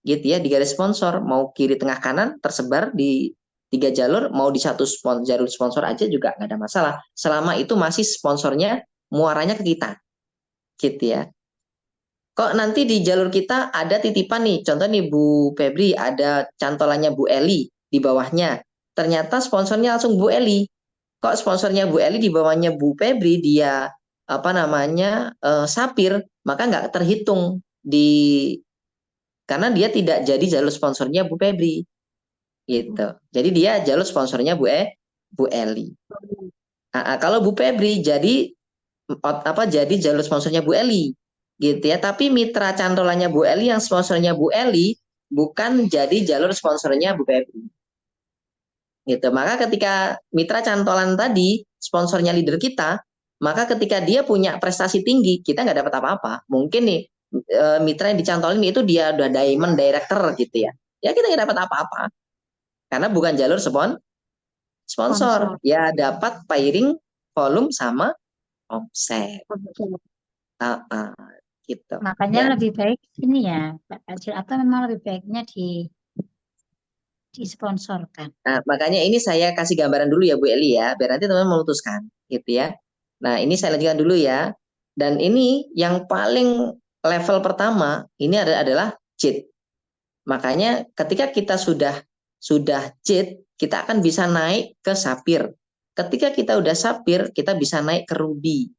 gitu ya, di garis sponsor, mau kiri tengah kanan tersebar di 3 jalur, mau di satu jalur sponsor aja juga nggak ada masalah, selama itu masih sponsornya muaranya ke kita, gitu ya. Kok nanti di jalur kita ada titipan nih, contoh nih Bu Febri, ada cantolannya Bu Eli di bawahnya, ternyata sponsornya langsung Bu Eli. Kok sponsornya Bu Eli di bawahnya Bu Febri, dia apa namanya sapir, maka nggak terhitung karena dia tidak jadi jalur sponsornya Bu Febri, gitu. Jadi dia jalur sponsornya Bu Eli. Kalau Bu Febri jadi jadi jalur sponsornya Bu Eli, gitu ya. Tapi mitra cantolannya Bu Eli yang sponsornya Bu Eli bukan jadi jalur sponsornya Bu Febri, gitu. Maka ketika mitra cantolan tadi sponsornya leader kita, maka ketika dia punya prestasi tinggi, kita nggak dapat apa-apa. Mungkin nih mitra yang dicantolin itu dia udah diamond director gitu ya, ya kita nggak dapat apa-apa karena bukan jalur sponsor. Ya dapat pairing, volume sama omset. Gitu Makanya ya. lebih baik ini ya, Pak Ajil, atau memang lebih baiknya disponsorkan. Nah, makanya ini saya kasih gambaran dulu ya Bu Eli ya, biar nanti teman-teman memutuskan, gitu ya. Nah, ini saya lanjutkan dulu ya. Dan ini yang paling level pertama ini adalah JIT. Makanya ketika kita sudah JIT, kita akan bisa naik ke sapir. Ketika kita udah sapir, kita bisa naik ke ruby,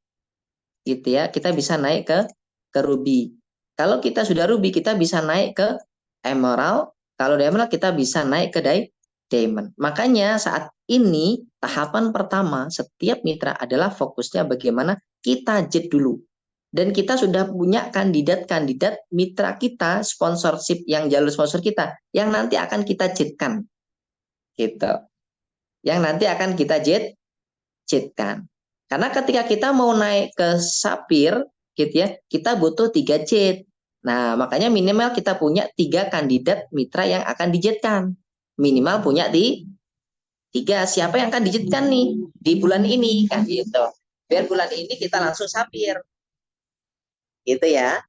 gitu ya. Kita bisa naik ke ruby. Kalau kita sudah ruby, kita bisa naik ke emerald. Kalau di emerald kita bisa naik ke diamond. Makanya saat ini tahapan pertama setiap mitra adalah fokusnya bagaimana kita JIT dulu. Dan kita sudah punya kandidat-kandidat mitra kita, sponsorship yang jalur sponsor kita, yang nanti akan kita JIT-kan. Gitu. Yang nanti akan kita JIT-kan. Karena ketika kita mau naik ke sapir, gitu ya, kita butuh 3 JIT. Nah, makanya minimal kita punya 3 kandidat mitra yang akan dijitkan. Minimal punya 3. Siapa yang akan dijitkan nih di bulan ini kan gitu. Biar bulan ini kita langsung sapir. Gitu ya.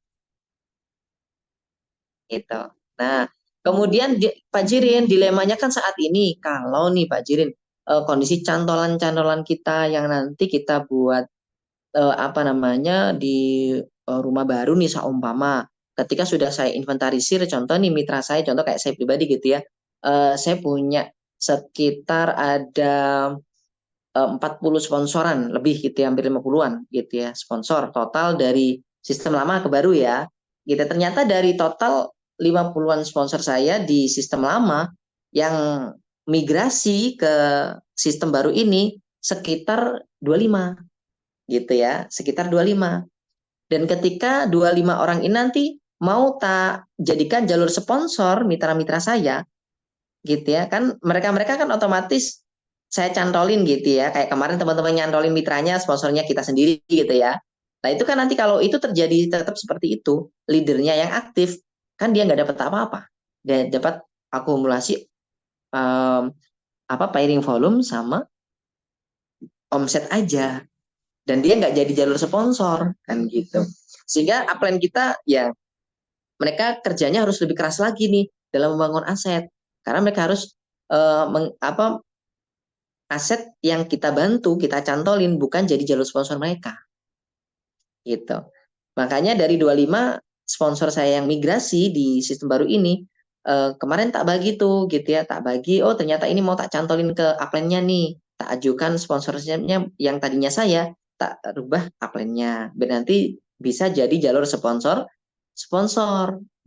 Gitu. Nah, kemudian Pak Jirin, dilemanya kan saat ini kalau nih Pak Jirin kondisi cantolan-cantolan kita yang nanti kita buat apa namanya di rumah baru nih seumpama ketika sudah saya inventarisir, contoh nih mitra saya, contoh kayak saya pribadi gitu ya, saya punya sekitar ada 40 sponsoran lebih gitu ya, hampir 50-an gitu ya, sponsor total dari sistem lama ke baru ya. Gitu. Ternyata dari total 50-an sponsor saya di sistem lama yang migrasi ke sistem baru ini sekitar 25 gitu ya, sekitar 25. Dan ketika 25 orang ini nanti mau tak jadikan jalur sponsor mitra-mitra saya, gitu ya, kan mereka-mereka kan otomatis saya cantolin gitu ya, kayak kemarin teman-teman nyantolin mitranya, sponsornya kita sendiri gitu ya. Nah itu kan nanti kalau itu terjadi tetap seperti itu, leadernya yang aktif, kan dia nggak dapat apa-apa, dia dapat akumulasi pairing volume sama omset aja, dan dia nggak jadi jalur sponsor kan gitu. Sehingga upline kita ya mereka kerjanya harus lebih keras lagi nih dalam membangun aset, karena mereka harus aset yang kita bantu, kita cantolin bukan jadi jalur sponsor mereka. Gitu. Makanya dari 25 sponsor saya yang migrasi di sistem baru ini, kemarin tak bagi tuh gitu ya, tak bagi, oh ternyata ini mau tak cantolin ke upline-nya nih, tak ajukan sponsornya yang tadinya saya, tak rubah upline-nya. Nanti bisa jadi jalur sponsor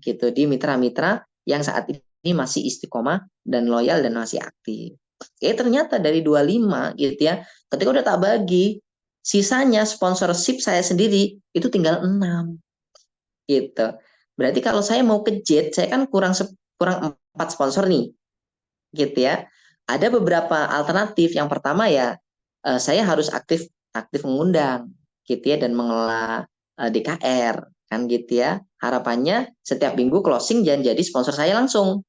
gitu di mitra-mitra yang saat ini masih istiqomah dan loyal dan masih aktif. Ternyata dari 25 gitu ya, ketika udah tak bagi, sisanya sponsorship saya sendiri itu tinggal 6 gitu. Berarti kalau saya mau ke Jet, saya kan kurang 4 sponsor nih gitu ya. Ada beberapa alternatif. Yang pertama ya saya harus aktif mengundang gitu ya dan mengelola DKR kan gitu ya. Harapannya setiap minggu closing jangan jadi sponsor saya langsung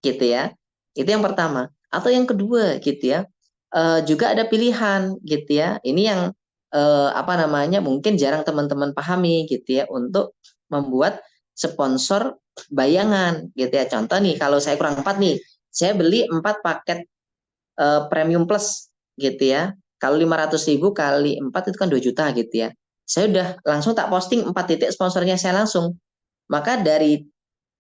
gitu ya. Itu yang pertama. Atau yang kedua gitu ya. Juga ada pilihan gitu ya. Ini yang apa namanya mungkin jarang teman-teman pahami gitu ya untuk membuat sponsor bayangan gitu ya. Contoh nih kalau saya kurang 4 nih, saya beli 4 paket premium plus gitu ya. Kalau 500.000 kali 4 itu kan 2 juta gitu ya. Saya udah langsung tak posting 4 titik sponsornya saya langsung. Maka dari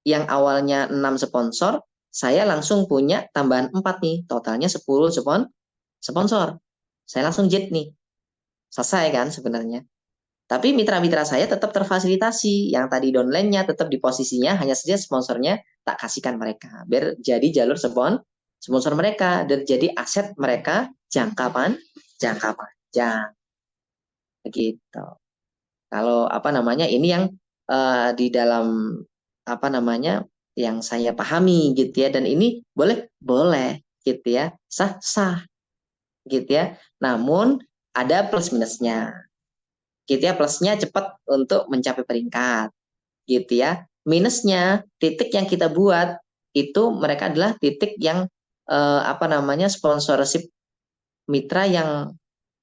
yang awalnya 6 sponsor, saya langsung punya tambahan 4 nih. Totalnya 10 sponsor. Saya langsung jet nih. Selesai kan sebenarnya. Tapi mitra-mitra saya tetap terfasilitasi. Yang tadi downline-nya tetap di posisinya, hanya saja sponsornya tak kasihkan mereka. Biar jadi jalur sponsor mereka. Dan jadi aset mereka jangka panjang. Begitu. Kalau apa namanya, ini yang di dalam apa namanya, yang saya pahami gitu ya. Dan ini boleh gitu ya. Sah gitu ya. Namun ada plus minusnya. Gitu ya, plusnya cepat untuk mencapai peringkat gitu ya. Minusnya titik yang kita buat itu mereka adalah titik yang apa namanya sponsorship mitra yang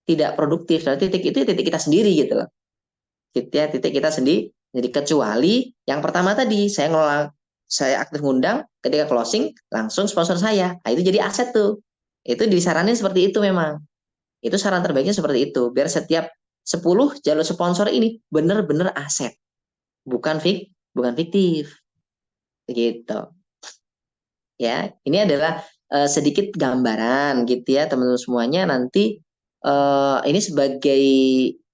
tidak produktif. Nah, titik itu titik kita sendiri gitu loh. Gitu ya, titik kita sendiri. Jadi kecuali yang pertama tadi saya aktif ngundang, ketika closing langsung sponsor saya. Nah, itu jadi aset tuh. Itu disaranin seperti itu memang. Itu saran terbaiknya seperti itu. Biar setiap 10 jalur sponsor ini benar-benar aset. Bukan fiktif. Gitu. Ya, ini adalah sedikit gambaran gitu ya teman-teman semuanya. Nanti ini sebagai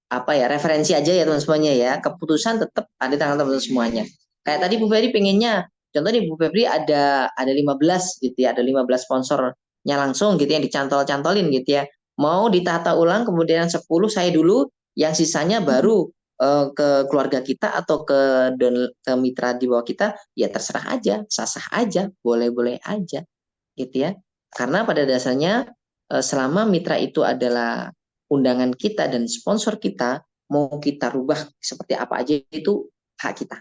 apa ya referensi aja ya teman semuanya ya. Keputusan tetap ada di tangan teman-teman semuanya. Kayak tadi Bu Febri pengennya, contoh nih Bu Febri ada 15 gitu ya, ada 15 sponsornya langsung gitu yang dicantol-cantolin gitu ya. Mau ditata ulang kemudian 10 saya dulu, yang sisanya baru ke keluarga kita atau ke mitra di bawah kita, ya terserah aja, sah-sah aja, boleh-boleh aja gitu ya. Karena pada dasarnya selama mitra itu adalah undangan kita dan sponsor kita, mau kita rubah seperti apa aja itu hak kita.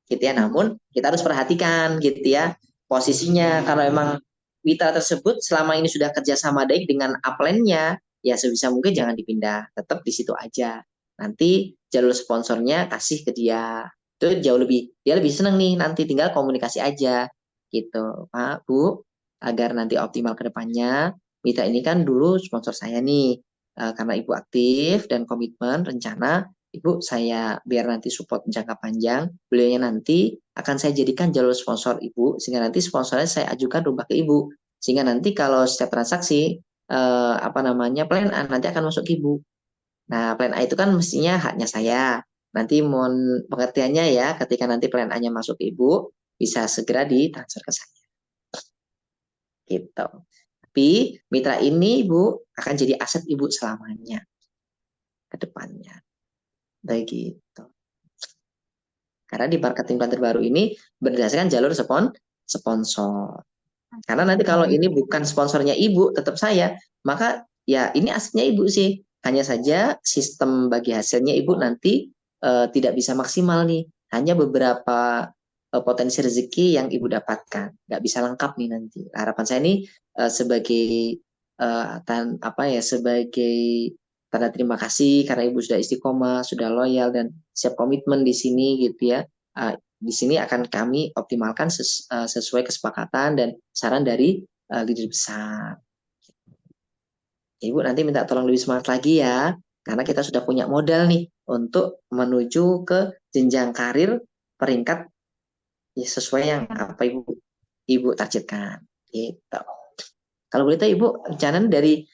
Gitu ya. Namun kita harus perhatikan gitu ya posisinya. Kalau emang mitra tersebut selama ini sudah kerjasama baik dengan upline-nya, ya sebisa mungkin jangan dipindah, tetap di situ aja. Nanti jalur sponsornya kasih ke dia. Itu jauh dia lebih seneng nih, nanti tinggal komunikasi aja gitu Pak Bu, agar nanti optimal ke depannya. Mitra ini kan dulu sponsor saya nih, karena Ibu aktif dan komitmen rencana, Ibu saya biar nanti support jangka panjang, beliaunya nanti akan saya jadikan jalur sponsor Ibu, sehingga nanti sponsornya saya ajukan rubah ke Ibu, sehingga nanti kalau setiap transaksi apa namanya plan A nanti akan masuk ke Ibu. Nah, plan A itu kan mestinya haknya saya. Nanti mohon pengertiannya ya, ketika nanti plan A-nya masuk ke Ibu, bisa segera ditransfer ke saya. Gitu. Tapi mitra ini Ibu akan jadi aset Ibu selamanya ke depannya. Begitu. Karena di marketing plan terbaru ini berdasarkan jalur sponsor. Karena nanti kalau ini bukan sponsornya Ibu, tetap saya, maka ya ini asetnya Ibu sih. Hanya saja sistem bagi hasilnya Ibu nanti tidak bisa maksimal nih. Hanya beberapa potensi rezeki yang Ibu dapatkan. Nggak bisa lengkap nih nanti. Harapan saya ini sebagai sebagai tanda terima kasih karena Ibu sudah istiqomah, sudah loyal dan siap komitmen di sini gitu ya. Di sini akan kami optimalkan sesuai kesepakatan dan saran dari leader besar. Ibu nanti minta tolong lebih semangat lagi ya, karena kita sudah punya modal nih untuk menuju ke jenjang karir peringkat ya, sesuai yang apa Ibu targetkan. Gitu. Kalau boleh tahu Ibu, rencana dari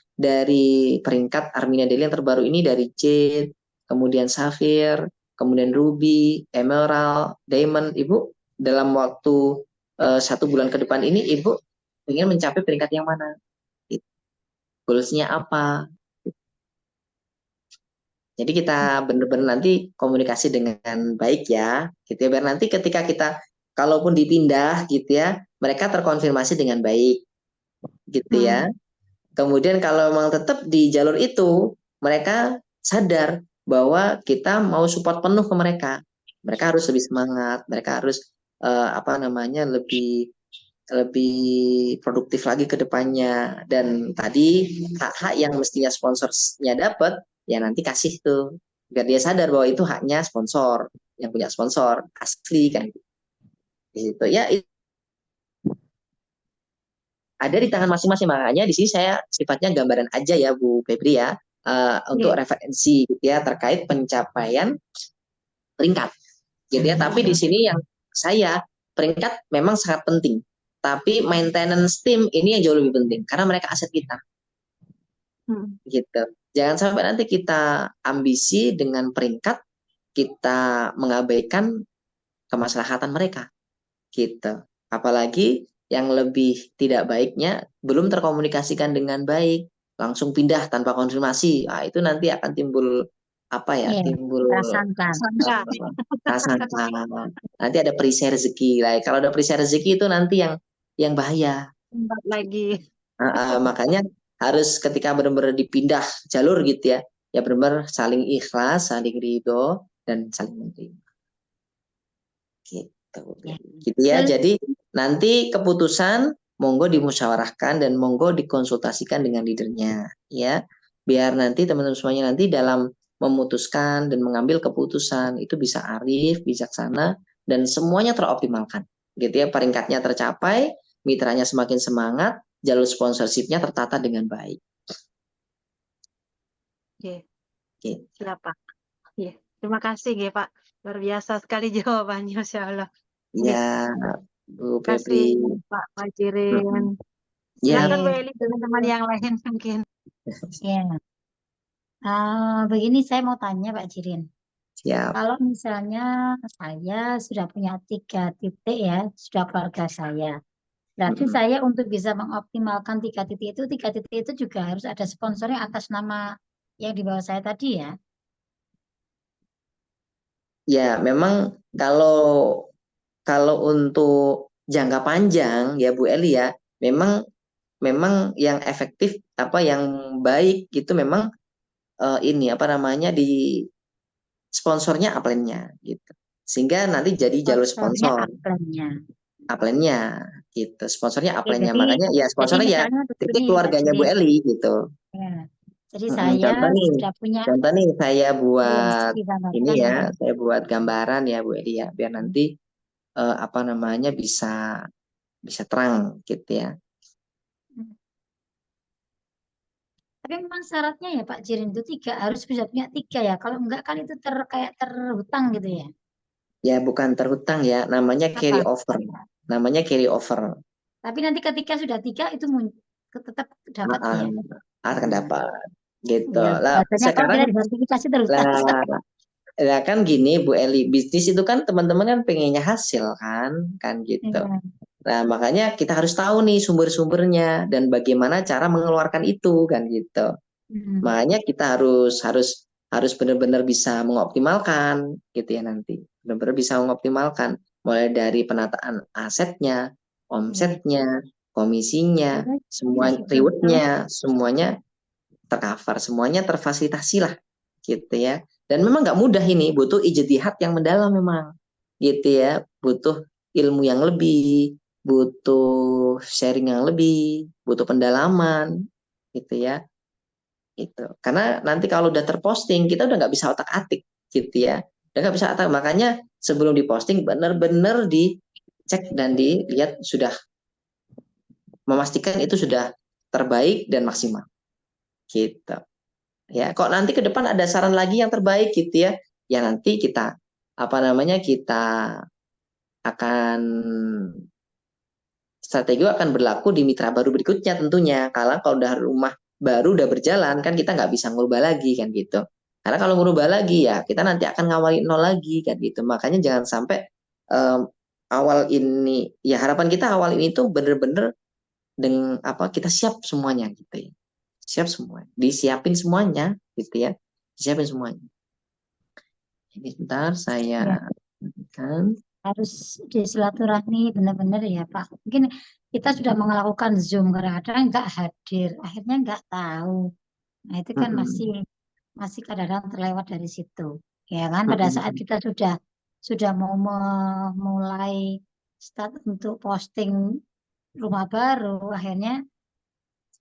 peringkat Armina Daily yang terbaru ini dari Jade, kemudian Sapphire, kemudian Ruby, Emerald, Diamond, Ibu dalam waktu 1 bulan ke depan ini Ibu ingin mencapai peringkat yang mana? Goals-nya apa? Jadi kita benar-benar nanti komunikasi dengan baik ya, gitu ya. Biar nanti ketika kita kalaupun dipindah gitu ya, mereka terkonfirmasi dengan baik, gitu ya. Kemudian kalau memang tetap di jalur itu, mereka sadar bahwa kita mau support penuh ke mereka. Mereka harus lebih semangat, mereka harus lebih produktif lagi ke depannya. Dan tadi hak-hak yang mestinya sponsornya dapat, ya nanti kasih tuh. Biar dia sadar bahwa itu haknya sponsor, yang punya sponsor asli kan. Gitu ya, ada di tangan masing-masing. Makanya di sini saya sifatnya gambaran aja ya Bu Febri ya, untuk referensi gitu ya terkait pencapaian peringkat gitu ya. Tapi di sini yang saya peringkat memang sangat penting. Tapi maintenance tim ini yang jauh lebih penting karena mereka aset kita. Gitu. Jangan sampai nanti kita ambisi dengan peringkat, kita mengabaikan kemaslahatan mereka. Gitu. Apalagi yang lebih tidak baiknya belum terkomunikasikan dengan baik, langsung pindah tanpa konfirmasi. Ah, itu nanti akan timbul timbul prasangka. prasangka. Nanti ada perisai rezeki. Lah, kalau ada perisai rezeki itu nanti yang bahaya. Tempat lagi. Makanya harus ketika benar-benar dipindah jalur gitu ya, ya benar-benar saling ikhlas, saling ridho, dan saling menerima. Gitu ya. Jadi nanti keputusan monggo dimusyawarahkan dan monggo dikonsultasikan dengan leadernya, ya. Biar nanti teman-teman semuanya nanti dalam memutuskan dan mengambil keputusan itu bisa arif, bijaksana, dan semuanya teroptimalkan. Gitu ya, peringkatnya tercapai, mitranya semakin semangat, jalur sponsorshipnya tertata dengan baik. Siap Pak. Terima kasih Pak. Luar biasa sekali jawabannya, Masya Allah. Ya, Bu Terima kasih Febri. Pak Majirin. Ya. Silakan Bu Eli teman-teman yang lain mungkin. Ya. Begini saya mau tanya Pak Jirin. Siap. Kalau misalnya saya sudah punya 3 titik ya, sudah keluarga saya. Berarti saya untuk bisa mengoptimalkan 3 titik itu juga harus ada sponsornya atas nama yang di bawah saya tadi ya. Ya, memang kalau untuk jangka panjang ya Bu Eli ya, memang yang efektif yang baik itu memang di sponsornya upline-nya gitu. Sehingga nanti jadi jalur sponsor. Upline-nya gitu. Sponsornya upline-nya. Makanya ya sponsornya ya titik keluarganya Bu Eli gitu. Ya. Jadi saya sudah punya contoh nih saya buat ini ya, ya. saya buat gambaran ya Bu Eli ya, biar nanti bisa terang gitu ya. Tapi memang syaratnya ya Pak Jirin itu harus bisa punya 3 ya. Kalau enggak kan itu kayak terhutang gitu ya. Ya bukan terhutang ya, namanya carry over. Namanya carry over. Tapi nanti ketika sudah 3 itu tetap dapat ya. Akan dapat gitu. Ya, lah sekarang sertifikasi terhutang. Lah kan gini Bu Eli, bisnis itu kan teman-teman kan pengennya hasil kan gitu. Ya. Nah, makanya kita harus tahu nih sumber-sumbernya dan bagaimana cara mengeluarkan itu kan gitu. Makanya kita harus benar-benar bisa mengoptimalkan gitu ya nanti. Benar-benar bisa mengoptimalkan mulai dari penataan asetnya, omsetnya, komisinya, semua rewardnya, semuanya tercover, semuanya terfasilitasi lah gitu ya. Dan memang nggak mudah ini, butuh ijtihad yang mendalam memang gitu ya, butuh ilmu yang lebih, butuh sharing yang lebih, butuh pendalaman gitu ya. Itu karena nanti kalau udah terposting kita udah nggak bisa otak-atik gitu ya, udah nggak bisa otak. Makanya sebelum diposting benar-benar dicek dan dilihat sudah memastikan itu sudah terbaik dan maksimal gitu ya. Kok nanti ke depan ada saran lagi yang terbaik gitu ya, ya nanti kita kita akan strategi akan berlaku di mitra baru berikutnya tentunya. Kalau udah rumah baru udah berjalan kan kita nggak bisa ngubah lagi kan gitu. Karena kalau ngubah lagi ya kita nanti akan ngawali nol lagi kan gitu. Makanya jangan sampai awal ini, ya harapan kita awal ini tuh bener-bener dengan kita siap semuanya gitu ya. Siap semua, disiapin semuanya gitu ya. Disiapin semuanya. Ini sebentar saya Ya, kan. harus disilaturahmi benar-benar ya Pak. Mungkin kita sudah melakukan Zoom kadang-kadang nggak hadir, akhirnya nggak tahu. Nah itu kan Mm-mm. masih kadang-kadang terlewat dari situ. Ya kan pada saat Mm-mm. kita sudah mau memulai start untuk posting rumah baru, akhirnya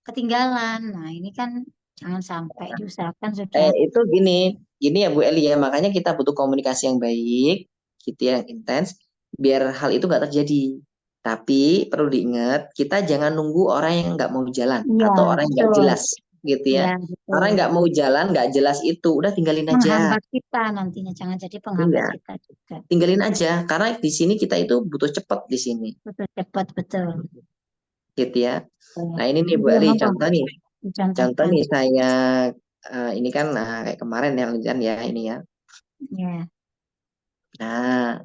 ketinggalan. Nah ini kan jangan sampai diusahakan sudah. Itu gini ya Bu Eli ya, makanya kita butuh komunikasi yang baik, gitu ya, yang intens, biar hal itu nggak terjadi. Tapi perlu diingat, kita jangan nunggu orang yang nggak mau jalan Iya atau orang yang nggak betul, jelas, gitu iya ya. betul. Orang yang nggak mau jalan, nggak jelas itu, udah tinggalin aja. Menghambat kita nantinya, jangan jadi Iya, penghambat kita juga. tinggalin aja. Karena di sini kita itu butuh cepet di sini, Betul cepat betul. gitu ya. Betul. Nah ini nih Bu Jadi Eli, memang contoh dicontohkan. nih saya ini kan kayak kemarin ya, hujan ya ini ya. Ya, Nah,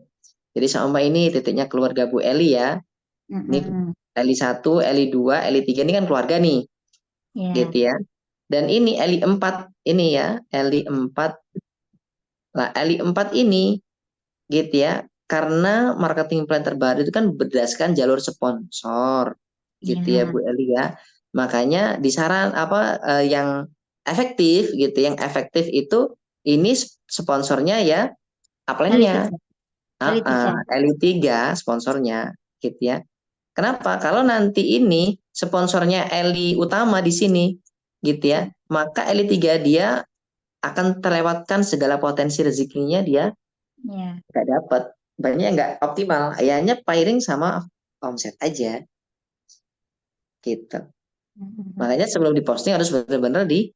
jadi sama ini titiknya keluarga Bu Eli ya. Ini mm-mm. Eli 1, Eli 2, Eli 3 ini kan keluarga nih, Ya, gitu ya. Dan ini Eli 4 ini ya, Eli 4. Nah, Eli 4 ini gitu ya. Karena marketing plan terbaru itu kan berdasarkan jalur sponsor, gitu ya ya, Bu Eli ya. Makanya disaran yang efektif gitu, yang efektif itu ini sponsornya ya Eli upline-nya. 3, Eli 3. Eli 3 sponsornya, gitu ya. Kenapa? Kalau nanti ini sponsornya Eli utama di sini, gitu ya, maka Eli 3 dia akan terlewatkan segala potensi rezekinya, dia Ya. nggak dapat, banyak nggak optimal, hanya pairing sama omset aja, gitu. Mm-mm. Makanya sebelum diposting harus benar-benar di,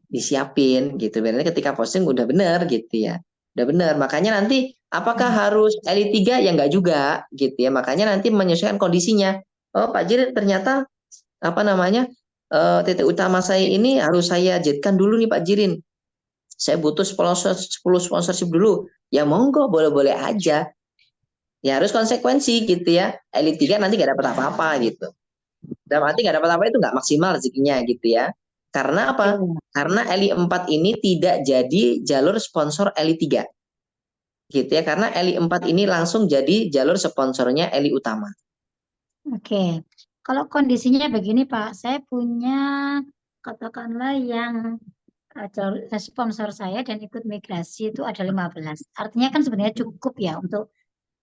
disiapin gitu. Biasanya ketika posting udah bener gitu ya. Udah bener. Makanya nanti apakah harus Eli 3 ya nggak juga gitu ya. Makanya nanti menyesuaikan kondisinya. Oh Pak Jirin ternyata titik utama saya ini harus saya jetkan dulu nih Pak Jirin. Saya butuh 10 sponsorship dulu. Ya monggo, boleh-boleh aja. Ya harus konsekuensi gitu ya. Eli 3 nanti nggak dapat apa-apa gitu. Dalam arti nggak dapat apa itu nggak maksimal rezekinya gitu ya. Karena apa? Oke. Karena Eli 4 ini tidak jadi jalur sponsor Eli 3. Gitu ya. Karena Eli 4 ini langsung jadi jalur sponsornya Eli utama. Oke. Kalau kondisinya begini Pak, saya punya katakanlah yang sponsor saya dan ikut migrasi itu ada 15. Artinya kan sebenarnya cukup ya untuk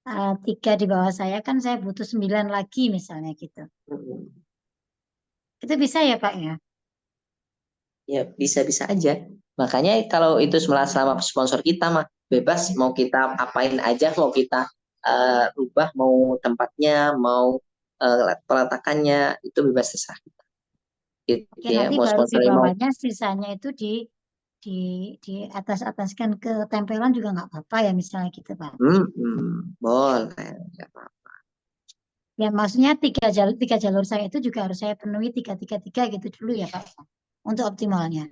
3 di bawah saya kan saya butuh 9 lagi misalnya gitu. Itu bisa ya Pak ya? Ya bisa-bisa aja. Makanya kalau itu selama sponsor kita mah bebas, mau kita apain aja, mau kita rubah, mau tempatnya, mau peletakannya, itu bebas terserah kita. Gitu Oke, ya. nanti Mau baru di sponsorin mau. bawahnya sisanya itu di di atas-ataskan ke tempelan juga nggak apa-apa ya misalnya gitu Pak. Boleh. Nggak apa-apa. Ya maksudnya tiga jalur saya itu juga harus saya penuhi tiga tiga tiga gitu dulu ya Pak untuk optimalnya.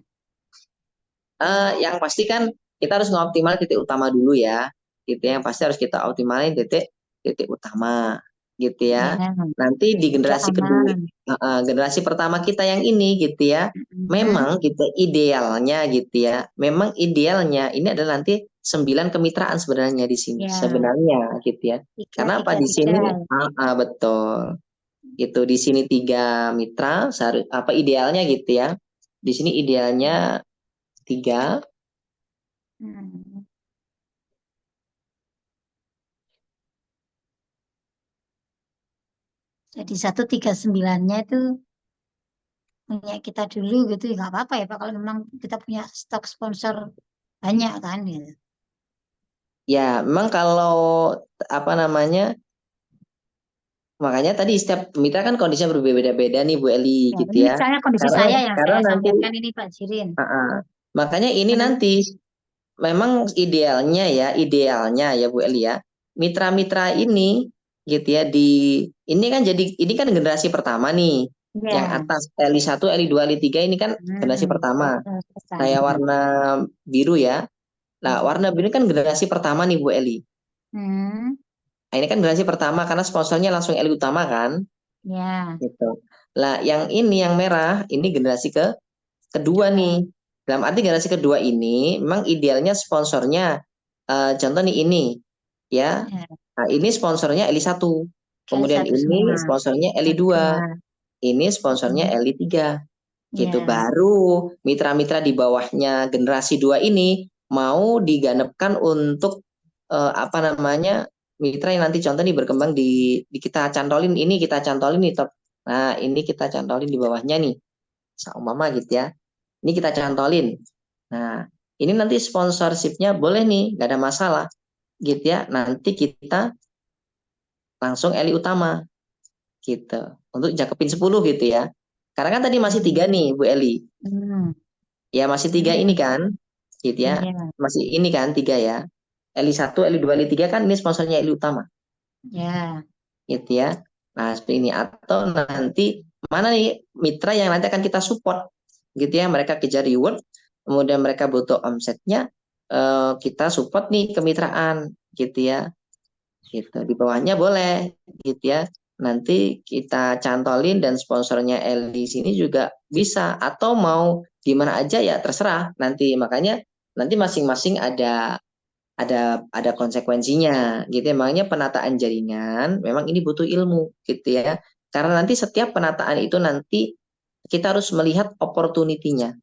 Yang pasti kan kita harus ngoptimalin titik utama dulu ya. Gitu ya. Yang pasti harus kita optimalin titik titik utama, gitu Ya, ya. Nanti di udah generasi kedua, aman. generasi pertama kita yang ini gitu ya. Mhm. Memang kita idealnya gitu ya. Memang idealnya ini adalah nanti 9 kemitraan sebenarnya di sini. Ya, Sebenarnya gitu ya. tiga Karena apa tiga di tiga. sini? Betul. Gitu di sini 3 mitra, idealnya gitu ya. Di sini idealnya 3. Hmm. Jadi 139-nya itu punya kita dulu gitu ya nggak apa-apa ya Pak kalau memang kita punya stok sponsor banyak kan gitu. Ya, memang kalau apa namanya, makanya tadi setiap mitra kan kondisinya berbeda-beda nih Bu Eli Ya, gitu ini ya. misalnya kondisi Karena saya yang karena saya nanti sampaikan ini Pak Jirin. makanya ini Menurut nanti memang idealnya ya Bu Eli ya. Mitra-mitra ini gitu ya, ini kan generasi pertama nih. Yang ya, atas Eli 1, Eli 2, Eli 3 ini kan generasi pertama. Saya pertama. warna biru ya. Nah, Ya, warna biru kan generasi pertama nih Bu Eli. Hmm, Nah, ini kan generasi pertama karena sponsornya langsung LI Utama kan, ya, gitu. Lah, yang ini yang merah ini generasi kedua kedua. nih. Dalam arti generasi kedua ini memang idealnya sponsornya contoh nih ini ya. Ya, Nah, ini sponsornya LI 1. kali Kemudian satu ini semua. sponsornya LI Satu 2. dua. Ini sponsornya Hmm, LI 3. Gitu. ya, Baru mitra-mitra di bawahnya generasi 2 ini mau diganapkan untuk apa namanya? Mitra yang nanti contoh nih berkembang di kita cantolin ini kita cantolin nih top. Nah, ini kita cantolin di bawahnya nih. Mama gitu ya. Ini kita cantolin. Nah, ini nanti sponsorshipnya boleh nih, nggak ada masalah. Gitu ya. Nanti kita langsung LI utama gitu. Untuk jakepin 10 gitu ya. Karena kan tadi masih 3 hmm, nih Bu Eli. hmm, Ya masih 3 ini hmm, kan. Gitu ya. ya, Masih ini kan 3 ya. LI 1, LI 2, LI 3 kan ini sponsornya LI utama. ya, Gitu ya. Nah, seperti ini. Atau nanti mana nih mitra yang nanti akan kita support. Gitu ya. Mereka kejar reward. Kemudian mereka butuh omsetnya. Kita support nih kemitraan. Gitu ya. Gitu. Di bawahnya boleh. Gitu ya. Nanti kita cantolin dan sponsornya Eli sini juga bisa. Atau mau gimana aja ya terserah. Nanti makanya nanti masing-masing ada konsekuensinya gitu ya. Makanya penataan jaringan memang ini butuh ilmu gitu ya. Karena nanti setiap penataan itu nanti kita harus melihat opportunity-nya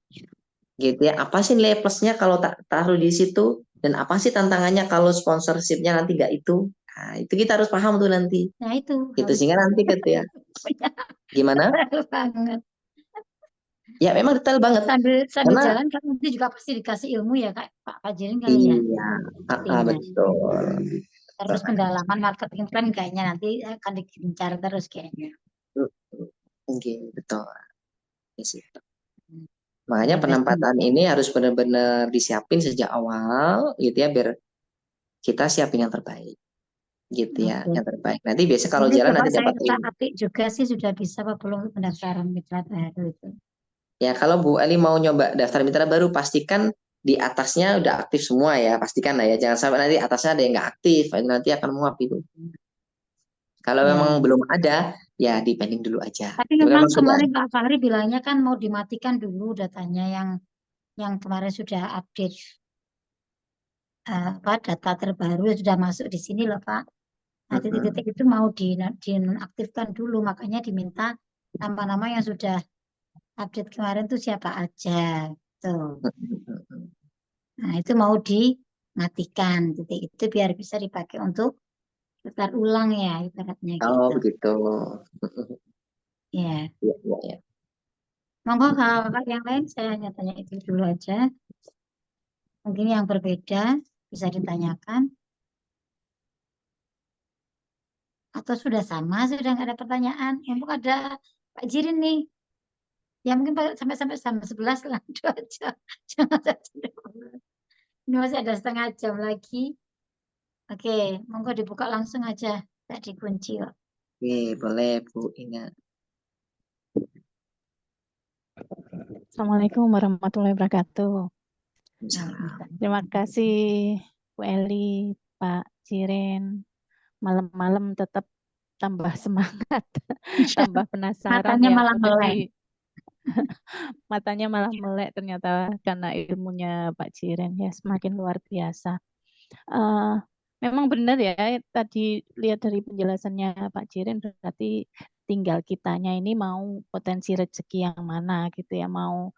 gitu ya. Apa sih nilai plusnya kalau taruh di situ dan apa sih tantangannya kalau sponsorship-nya nanti nggak itu. Nah, itu kita harus paham tuh nanti. nah itu Gitu harus sehingga nanti gitu ya. Gimana? tahu banget. Ya memang detail banget Sambil sambil karena jalan kan nanti juga pasti dikasih ilmu ya Kak Pak Fajirin kali ya, iya, sepertinya. betul. Terus pendalaman marketing plan kayaknya nanti akan digencar terus kayaknya. Oke, betul. Di situ. Hmm. Makanya The best. penempatan ini harus benar-benar disiapin sejak awal gitu ya biar kita siapin yang terbaik gitu ya, Oke. yang terbaik. Nanti biasanya kalau Ini jalan coba nanti saya dapat tak ini. atik juga sih sudah bisa apa belum pendaftaran mitra baru itu. Ya kalau Bu Ali mau nyoba daftar mitra baru pastikan di atasnya udah aktif semua ya, pastikan lah ya. Jangan sampai nanti atasnya ada yang nggak aktif, itu nanti akan muap itu. Kalau memang Ya. belum ada, ya dipending dulu aja. Tapi Tapi memang memang sudah kemarin ada. Pak Fahri bilangnya kan mau dimatikan dulu datanya yang kemarin sudah update apa data terbaru yang sudah masuk di sini loh Pak. Nah, Mm-mm. titik-titik itu mau dinonaktifkan dulu, makanya diminta nama-nama yang sudah update kemarin tuh siapa aja. Tuh. Mm-mm. Nah, itu mau dimatikan titik itu biar bisa dipakai untuk putar ulang ya, ibaratnya Oh gitu. begitu. Ya, Ya, ya, ya. monggo kalau yang lain saya hanya tanya itu dulu aja. Mungkin yang berbeda bisa ditanyakan atau sudah sama, sudah nggak ada pertanyaan. Yang mungkin ada Pak Jirin nih. Ya mungkin sampai sampai sampai 11 lah, 2 jam. Jangan sampai 12. Ini masih ada setengah jam lagi. Oke, monggo dibuka langsung aja. Tak dikunci kok. Oke, boleh Bu ingat. Assalamualaikum warahmatullahi wabarakatuh. Salam. Terima kasih Bu Eli, Pak Jiren. Malam-malam tetap tambah semangat, tambah penasaran Matanya ya. malah melek. Tadi matanya malah melek ternyata karena ilmunya Pak Jiren ya semakin luar biasa. Eh, memang benar ya tadi lihat dari penjelasannya Pak Jiren berarti tinggal kitanya ini mau potensi rezeki yang mana gitu ya, mau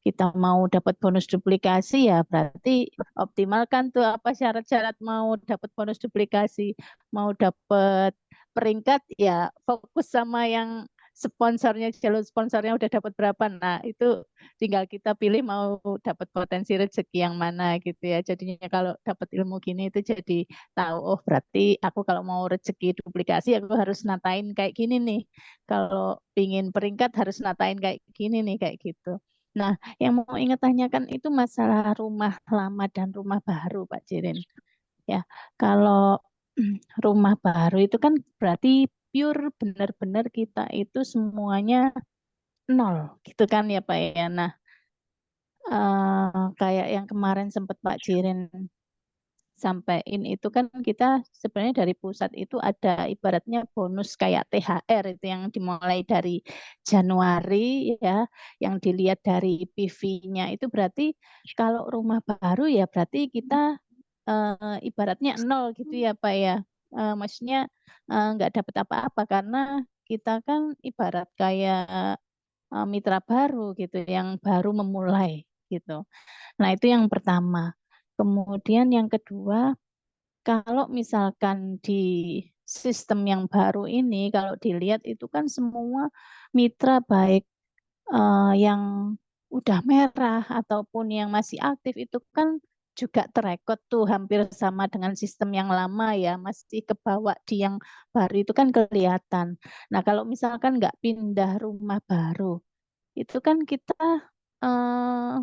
kita mau dapat bonus duplikasi ya berarti optimalkan tuh apa syarat-syarat mau dapat bonus duplikasi, mau dapat peringkat ya fokus sama yang sponsornya, jalur sponsornya udah dapat berapa. Nah, itu tinggal kita pilih mau dapat potensi rezeki yang mana gitu ya. Jadinya kalau dapat ilmu gini itu jadi tahu oh berarti aku kalau mau rezeki duplikasi aku harus natain kayak gini nih. Kalau pingin peringkat harus natain kayak gini nih kayak gitu. Nah, yang mau ingat tanyakan itu masalah rumah lama dan rumah baru, Pak Jirin. Ya, kalau rumah baru itu kan berarti pure benar-benar kita itu semuanya nol, gitu kan ya Pak ya. Nah, kayak yang kemarin sempat Pak Jirin sampein itu kan kita sebenarnya dari pusat itu ada ibaratnya bonus kayak THR itu yang dimulai dari Januari ya, yang dilihat dari PV-nya itu berarti kalau rumah baru ya berarti kita ibaratnya nol gitu ya Pak ya. Maksudnya nggak dapat apa-apa karena kita kan ibarat kayak mitra baru gitu yang baru memulai gitu. Nah, itu yang pertama. Kemudian yang kedua, kalau misalkan di sistem yang baru ini, kalau dilihat itu kan semua mitra baik yang udah merah ataupun yang masih aktif itu kan juga terekod tuh hampir sama dengan sistem yang lama ya, masih kebawa di yang baru itu kan kelihatan. Nah, kalau misalkan nggak pindah rumah baru, itu kan kita eh,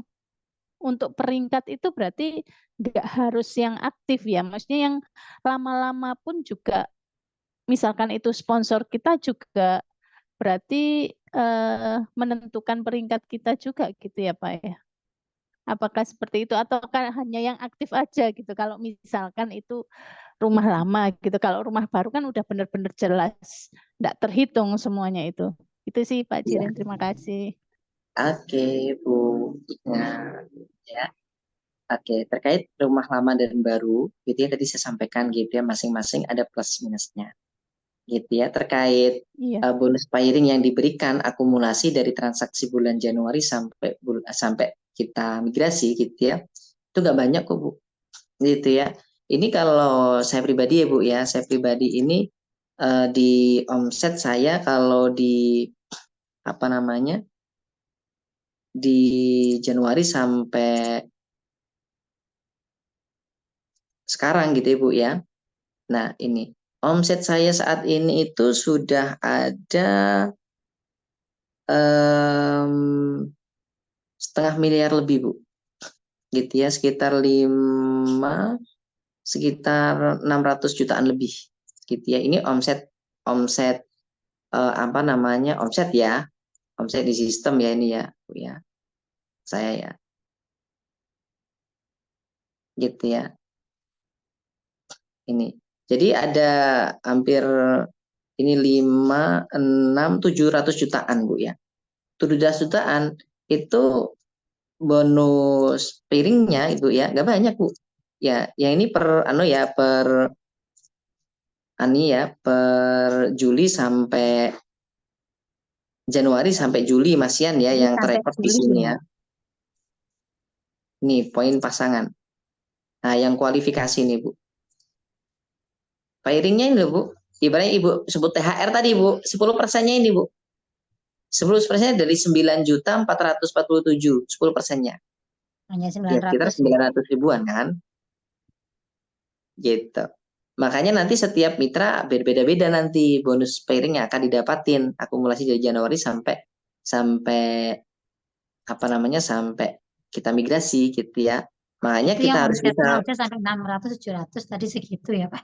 untuk peringkat itu berarti nggak harus yang aktif ya, maksudnya yang lama-lama pun juga, misalkan itu sponsor kita juga berarti menentukan peringkat kita juga gitu ya Pak ya. Apakah seperti itu atau kan hanya yang aktif aja gitu? Kalau misalkan itu rumah lama gitu, kalau rumah baru kan udah benar-benar jelas, nggak terhitung semuanya itu. Itu sih Pak Iya. Jirin, terima kasih. Oke, Bu. Nah, ya. Oke, terkait rumah lama dan baru, gitu ya tadi saya sampaikan gitu ya masing-masing ada plus minusnya. Gitu ya, terkait Iya. bonus pairing yang diberikan akumulasi dari transaksi bulan Januari sampai kita migrasi gitu ya. Itu nggak banyak kok, Bu. Gitu ya. Ini kalau saya pribadi ya, Bu ya, saya pribadi ini di omset saya kalau di apa namanya? Di Januari sampai sekarang gitu ya, Bu ya. Nah, ini omset saya saat ini itu sudah ada 500 miliar lebih, Bu. Gitu ya, sekitar 600 jutaan lebih. Gitu ya. Ini omset omset apa namanya? Omset ya. Omset di sistem ya ini ya, Bu ya. Saya ya. Gitu ya. Ini. Jadi ada hampir ini 5, 6, 700 jutaan, Bu ya. 700 jutaan itu bonus piringnya Ibu ya, nggak banyak Bu. Ya, yang ini per per Juli sampai Januari sampai Juli masian ya Jadi yang sampai terekod di Juli sini ya. ya. Nih poin pasangan. Nah, yang kualifikasi nih Bu. Pairingnya ini loh Bu. Ibaratnya Ibu sebut THR tadi Bu, 10%-nya ini Bu. 10% dari 9.447.000, 10%-nya. Hanya Ya, sekitar 900 ya. 900 ribuan kan. Gitu. Makanya nanti setiap mitra berbeda-beda nanti bonus pairing yang akan didapatin akumulasi dari Januari sampai sampai apa namanya sampai kita migrasi gitu ya. Makanya Itu kita yang harus bisa omset sampai 600 700 tadi segitu ya Pak.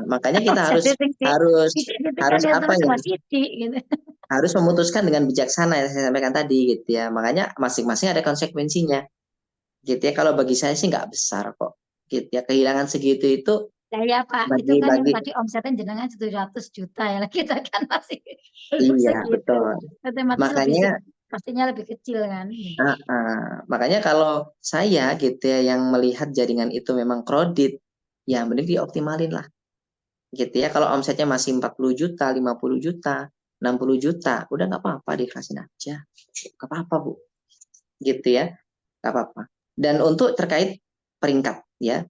makanya kita Omset harus titik harus titik kan harus ya apa terus ya? sama titik gitu. Harus memutuskan dengan bijaksana yang saya sampaikan tadi gitu ya. Makanya masing-masing ada konsekuensinya. Gitu ya. Kalau bagi saya sih nggak besar kok. Gitu ya. Kehilangan segitu itu Nah, ya Pak, itu kan yang bagi tadi omsetnya jenengan 700 juta ya. Lah kita kan masih belum iya segitu. betul. Otomatis Makanya pastinya lebih kecil kan. makanya kalau saya gitu ya yang melihat jaringan itu memang kredit, ya mending dioptimalin lah. Gitu ya. Kalau omsetnya masih 40 juta, 50 juta, 60 juta, udah nggak apa-apa diikhlasin aja. Nggak apa-apa, Bu. Gitu ya. Nggak apa-apa. Dan untuk terkait peringkat ya,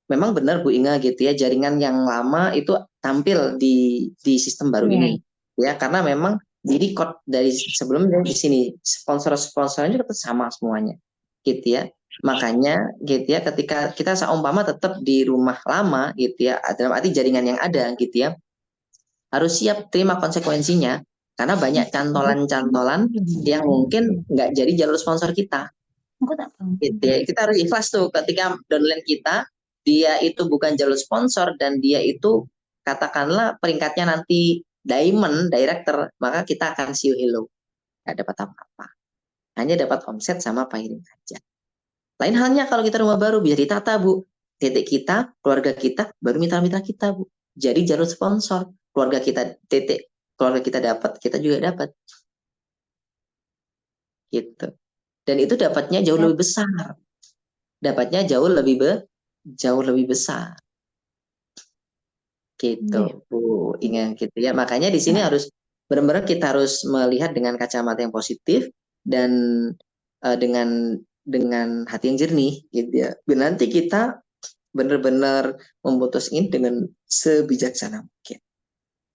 memang benar Bu Inga gitu ya, jaringan yang lama itu tampil di sistem baru Iya. ini. Ya, karena memang di record dari sebelumnya di sini sponsor-sponsornya tetap sama semuanya. Gitu ya. Makanya gitu ya ketika kita seumpama tetap di rumah lama gitu ya, dalam arti jaringan yang ada gitu ya, harus siap terima konsekuensinya karena banyak cantolan-cantolan yang mungkin nggak jadi jalur sponsor kita. Aku tak tahu. Gitu ya. Kita harus ikhlas tuh ketika downline kita dia itu bukan jalur sponsor dan dia itu katakanlah peringkatnya nanti diamond director, maka kita akan see you hello, nggak dapat apa-apa, hanya dapat omset sama pairing aja. Lain halnya kalau kita rumah baru bisa ditata Bu, titik kita, keluarga kita, baru mitra-mitra kita, Bu. Jadi jalur sponsor, keluarga kita titik, keluarga kita dapat, kita juga dapat. Gitu. Dan itu dapatnya jauh Ya, lebih besar. Dapatnya jauh lebih besar. Gitu, Nggih. Bu Inge, gitu ya. Makanya di sini ya. harus benar-benar kita harus melihat dengan kacamata yang positif dan dengan hati yang jernih, gitu ya. Dan nanti kita benar-benar memutuskan dengan sebijaksana mungkin.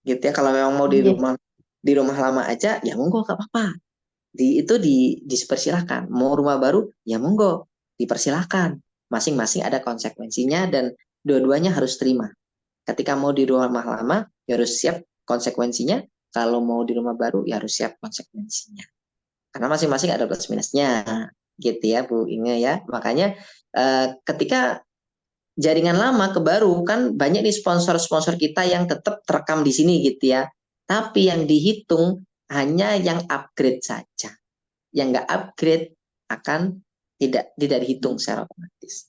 Gitu ya. Kalau memang mau Nggih. di rumah lama aja, ya monggo gak apa-apa. Dipersilahkan. Mau rumah baru, ya monggo, dipersilahkan. Masing-masing ada konsekuensinya dan dua-duanya harus terima. Ketika mau di rumah lama, ya harus siap konsekuensinya. Kalau mau di rumah baru, ya harus siap konsekuensinya. Karena masing-masing ada plus minusnya, gitu ya Bu Inge ya. Makanya ketika jaringan lama ke baru, kan banyak nih sponsor-sponsor kita yang tetap terekam di sini gitu ya. Tapi yang dihitung hanya yang upgrade saja. Yang nggak upgrade akan tidak dihitung secara otomatis.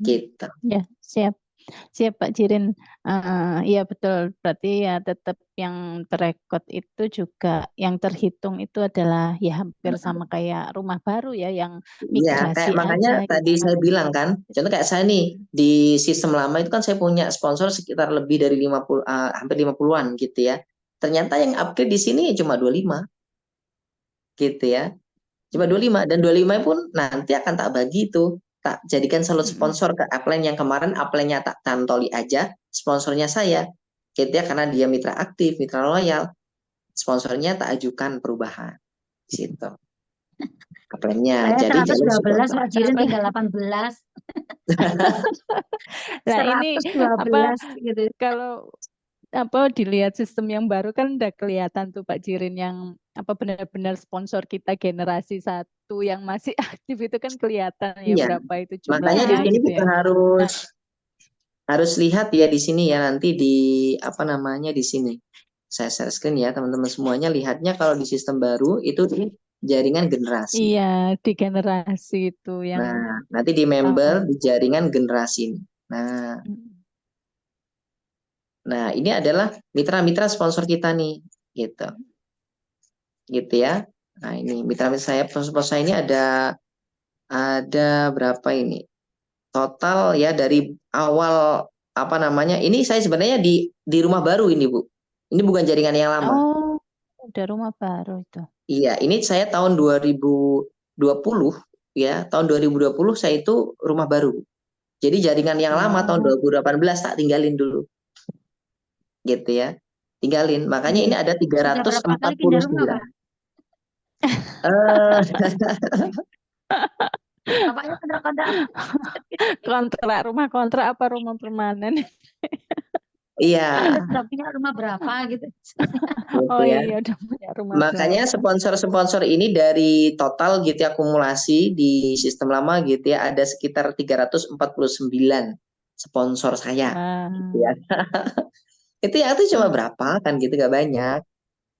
Gitu. Ya, siap. Siap Pak Jirin. Iya betul. Berarti ya tetap yang terekod itu juga yang terhitung itu adalah ya hampir sama kayak rumah baru ya yang Ya, kayak migrasi makanya aja gitu tadi kan. saya bilang kan, contoh kayak saya nih di sistem lama itu kan saya punya sponsor sekitar lebih dari 50 hampir 50-an gitu ya. Ternyata yang upgrade di sini cuma 25 gitu ya. Cuma 25 dan 25 pun nanti akan tak bagi itu. Tak jadikan salut sponsor ke upline yang kemarin upline-nya tak tantoli aja, sponsornya saya. Gitu ya, karena dia mitra aktif, mitra loyal. Sponsornya tak ajukan perubahan. Di situ. Upline-nya. Saya Jadi jalur 112, sponsor. Pak Jirin tinggal 18. Nah ini 112 gitu. kalau dilihat sistem yang baru kan udah kelihatan tuh Pak Jirin yang benar-benar sponsor kita generasi 1 yang masih aktif itu kan kelihatan ya Iya. berapa itu Makanya di jumlahnya sini gitu kita ya. harus lihat ya di sini ya nanti di di sini. Saya share screen ya teman-teman semuanya, lihatnya kalau di sistem baru itu di jaringan generasi. Iya di generasi itu yang Nah, nanti di member di jaringan generasi. Nah, ini adalah mitra-mitra sponsor kita nih, gitu. Gitu ya. Nah, ini mitra-mitra saya, sponsor saya ini ada berapa ini? Total ya dari awal ini saya sebenarnya di rumah baru ini, Bu. Ini bukan jaringan yang lama. Oh, udah rumah baru itu. Iya, ini saya tahun 2020 ya, tahun 2020 saya itu rumah baru. Jadi jaringan yang lama tahun 2018 tak tinggalin dulu. Gitu ya. Tinggalin. Makanya ini ada Sudah berapa kali pindah rumah, 349. Pak? Bapaknya kontrak-kontrak. Kontrak rumah kontrak apa rumah permanen? Iya. Sudah punya rumah berapa gitu. Gitu Oh ya. iya udah punya rumah Makanya berapa. sponsor-sponsor ini dari total gitu ya, akumulasi di sistem lama gitu ya, ada sekitar 349 sponsor saya. Gitu ya. Itu cuma berapa kan gitu, gak banyak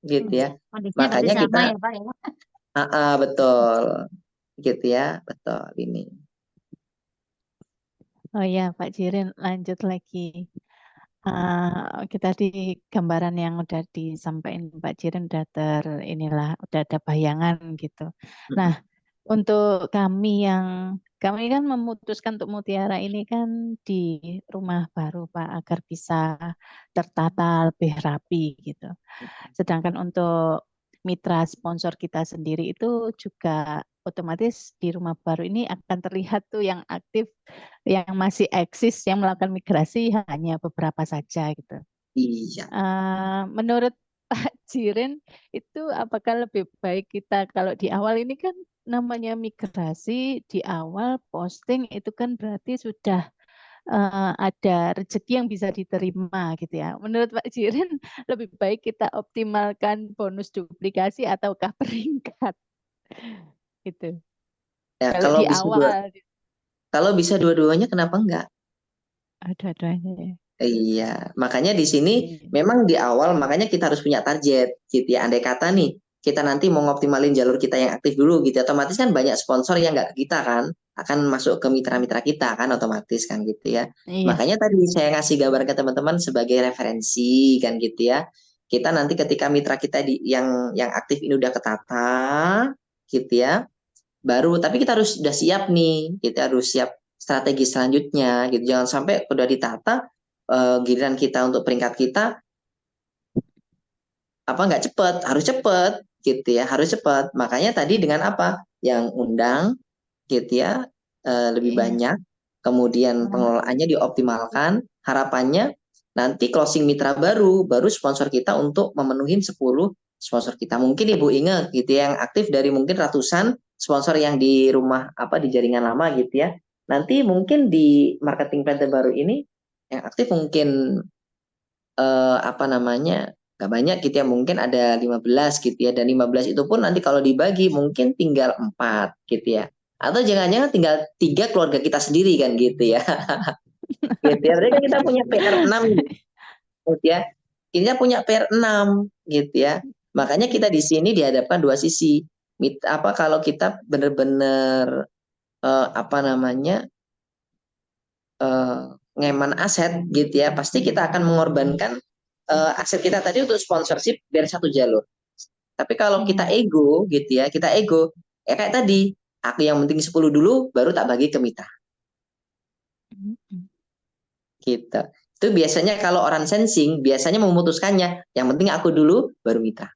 gitu ya. Kondisinya berarti Makanya sama kita ya, Pak ya. betul gitu ya, betul ini. Oh ya Pak Jirin lanjut lagi. Kita di gambaran yang udah disampaikan Pak Jirin udah udah ada bayangan gitu. Nah, untuk kami kan memutuskan untuk Mutiara ini kan di rumah baru Pak agar bisa tertata lebih rapi gitu. Sedangkan untuk mitra sponsor kita sendiri itu juga otomatis di rumah baru ini akan terlihat tuh yang aktif, yang masih eksis, yang melakukan migrasi hanya beberapa saja gitu. Iya. Menurut Pak Jirin itu apakah lebih baik kita kalau di awal ini kan namanya migrasi di awal posting itu kan berarti sudah ada rezeki yang bisa diterima gitu ya. Menurut Pak Jirin lebih baik kita optimalkan bonus duplikasi ataukah peringkat gitu. Ya, Kalau di awal kalau bisa dua-duanya kenapa enggak? Ada-adanya ya. Iya, makanya di sini memang di awal makanya kita harus punya target gitu ya. Andai kata nih kita nanti mau ngoptimalin jalur kita yang aktif dulu gitu, otomatis kan banyak sponsor yang nggak ke kita kan, akan masuk ke mitra-mitra kita kan otomatis kan gitu ya. Iya. Makanya tadi saya ngasih gambar ke teman-teman sebagai referensi kan gitu ya. Kita nanti ketika mitra kita yang aktif ini udah ketata gitu ya, baru tapi kita harus sudah siap nih, kita harus siap strategi selanjutnya gitu. Jangan sampai udah ditata giliran kita untuk peringkat kita apa nggak cepet, harus cepet gitu ya, harus cepet. Makanya tadi dengan apa? Yang undang gitu ya lebih Iya. banyak, kemudian pengelolaannya dioptimalkan, harapannya nanti closing mitra baru sponsor kita untuk memenuhi 10 sponsor kita. Mungkin Ibu Inge gitu ya, yang aktif dari mungkin ratusan sponsor yang di rumah apa di jaringan lama gitu ya. Nanti mungkin di marketing plan terbaru ini yang aktif mungkin apa namanya nggak banyak gitu ya, mungkin ada 15 gitu ya, dan 15 itu pun nanti kalau dibagi mungkin tinggal 4 gitu ya, atau jangan-jangan tinggal 3 keluarga kita sendiri kan gitu ya. Gitu ya, berarti kan kita punya PR 6 gitu ya, kita punya PR 6 gitu ya. Makanya kita di sini dihadapkan dua sisi. Apa kalau kita benar-benar apa namanya ngeman aset gitu ya, pasti kita akan mengorbankan aset kita tadi untuk sponsorship biar satu jalur. Tapi kalau kita ego gitu ya, kita ego, ya kayak tadi, aku yang penting 10 dulu, baru tak bagi ke mitra. Gitu. Itu biasanya kalau orang sensing, biasanya memutuskannya, yang penting aku dulu, baru mitra.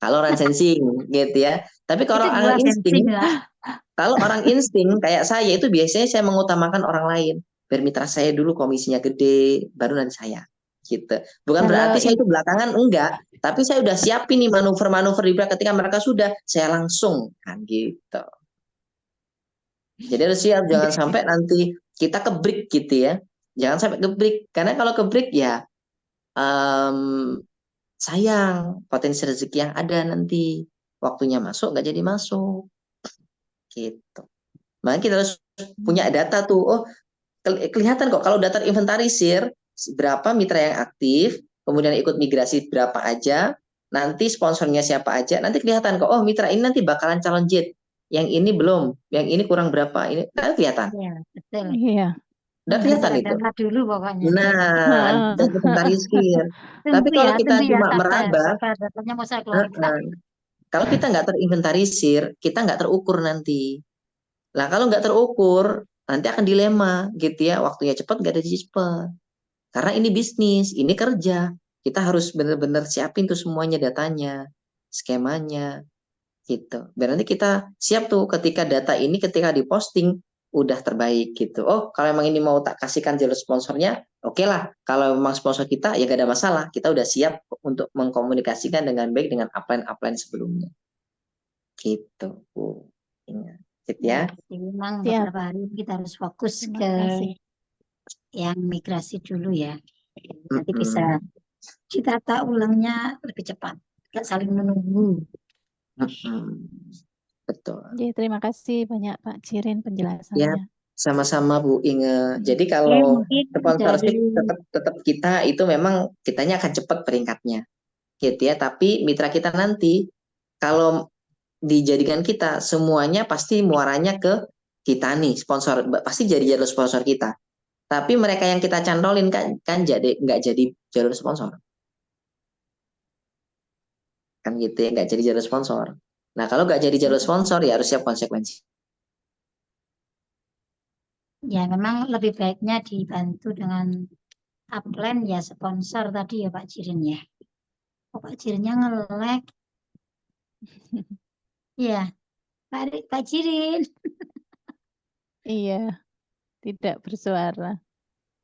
Kalau orang sensing gitu ya. Tapi kalau Itu orang gila insting, sensing ya. kalau orang insting kayak saya itu biasanya saya mengutamakan orang lain. Biar mitra saya dulu komisinya gede, baru nanti saya. Gitu. Bukan Kalau berarti saya itu belakangan enggak, tapi saya udah siapin nih manuver-manuver di belakang, ketika mereka sudah, saya langsung kan gitu. Jadi harus siap, jangan sampai nanti kita kebrik gitu ya. Jangan sampai kebrik, karena kalau kebrik ya sayang potensi rezeki yang ada nanti. Waktunya masuk nggak jadi masuk. Gitu. Makanya kita harus punya data tuh. Oh, kelihatan kok kalau data inventarisir berapa mitra yang aktif, kemudian ikut migrasi berapa aja, nanti sponsornya siapa aja, nanti kelihatan kok. Oh, mitra ini nanti bakalan calon jet, yang ini belum, yang ini kurang berapa, ini nanti kelihatan. Iya, betul. iya. Udah kelihatan Ada itu. data dulu pokoknya. Nah, itu inventarisir. Tapi Tunggu kalau ya, kita tunggu ya, cuma sabar, meraba, sabar. Datanya mau saya keluarkan. kalau kita nggak terinventarisir, kita nggak terukur nanti. Nah, kalau nggak terukur, nanti akan dilema gitu ya. Waktunya cepat, nggak ada cepat. Karena ini bisnis, ini kerja. Kita harus benar-benar siapin tuh semuanya datanya, skemanya, gitu. Biar nanti kita siap tuh ketika data ini ketika diposting udah terbaik gitu. Oh, kalau emang ini mau tak kasihkan jalur sponsornya, oke lah. Kalau memang sponsor kita ya gak ada masalah. Kita udah siap untuk mengkomunikasikan dengan baik dengan upline-upline sebelumnya. Gitu. Ingat. Gitu ya. Jadi memang Siap. beberapa hari ini kita harus fokus Terima ke kasih. yang migrasi dulu ya. Nanti bisa ditata ulangnya lebih cepat. Nggak saling menunggu. Betul. Ya, terima kasih banyak Pak Cirin Ya, penjelasannya. sama-sama Bu Inge. Jadi Oke, kalau mungkin sponsorship dari tetap kita itu memang kitanya akan cepat peringkatnya. Gitu ya, tapi mitra kita nanti kalau dijadikan kita semuanya pasti muaranya ke kita nih, sponsor pasti jadi jalur sponsor kita. Tapi mereka yang kita cantolin kan jadi nggak jadi jalur sponsor. Kan gitu ya, nggak jadi jalur sponsor. Nah, kalau nggak jadi jalur sponsor ya harus siap konsekuensi. ya memang lebih baiknya dibantu dengan upline ya sponsor tadi ya Pak Jirin ya. Oh, Pak Jirinnya nge-lag. Ya, Pak Jirin. Iya, tidak bersuara.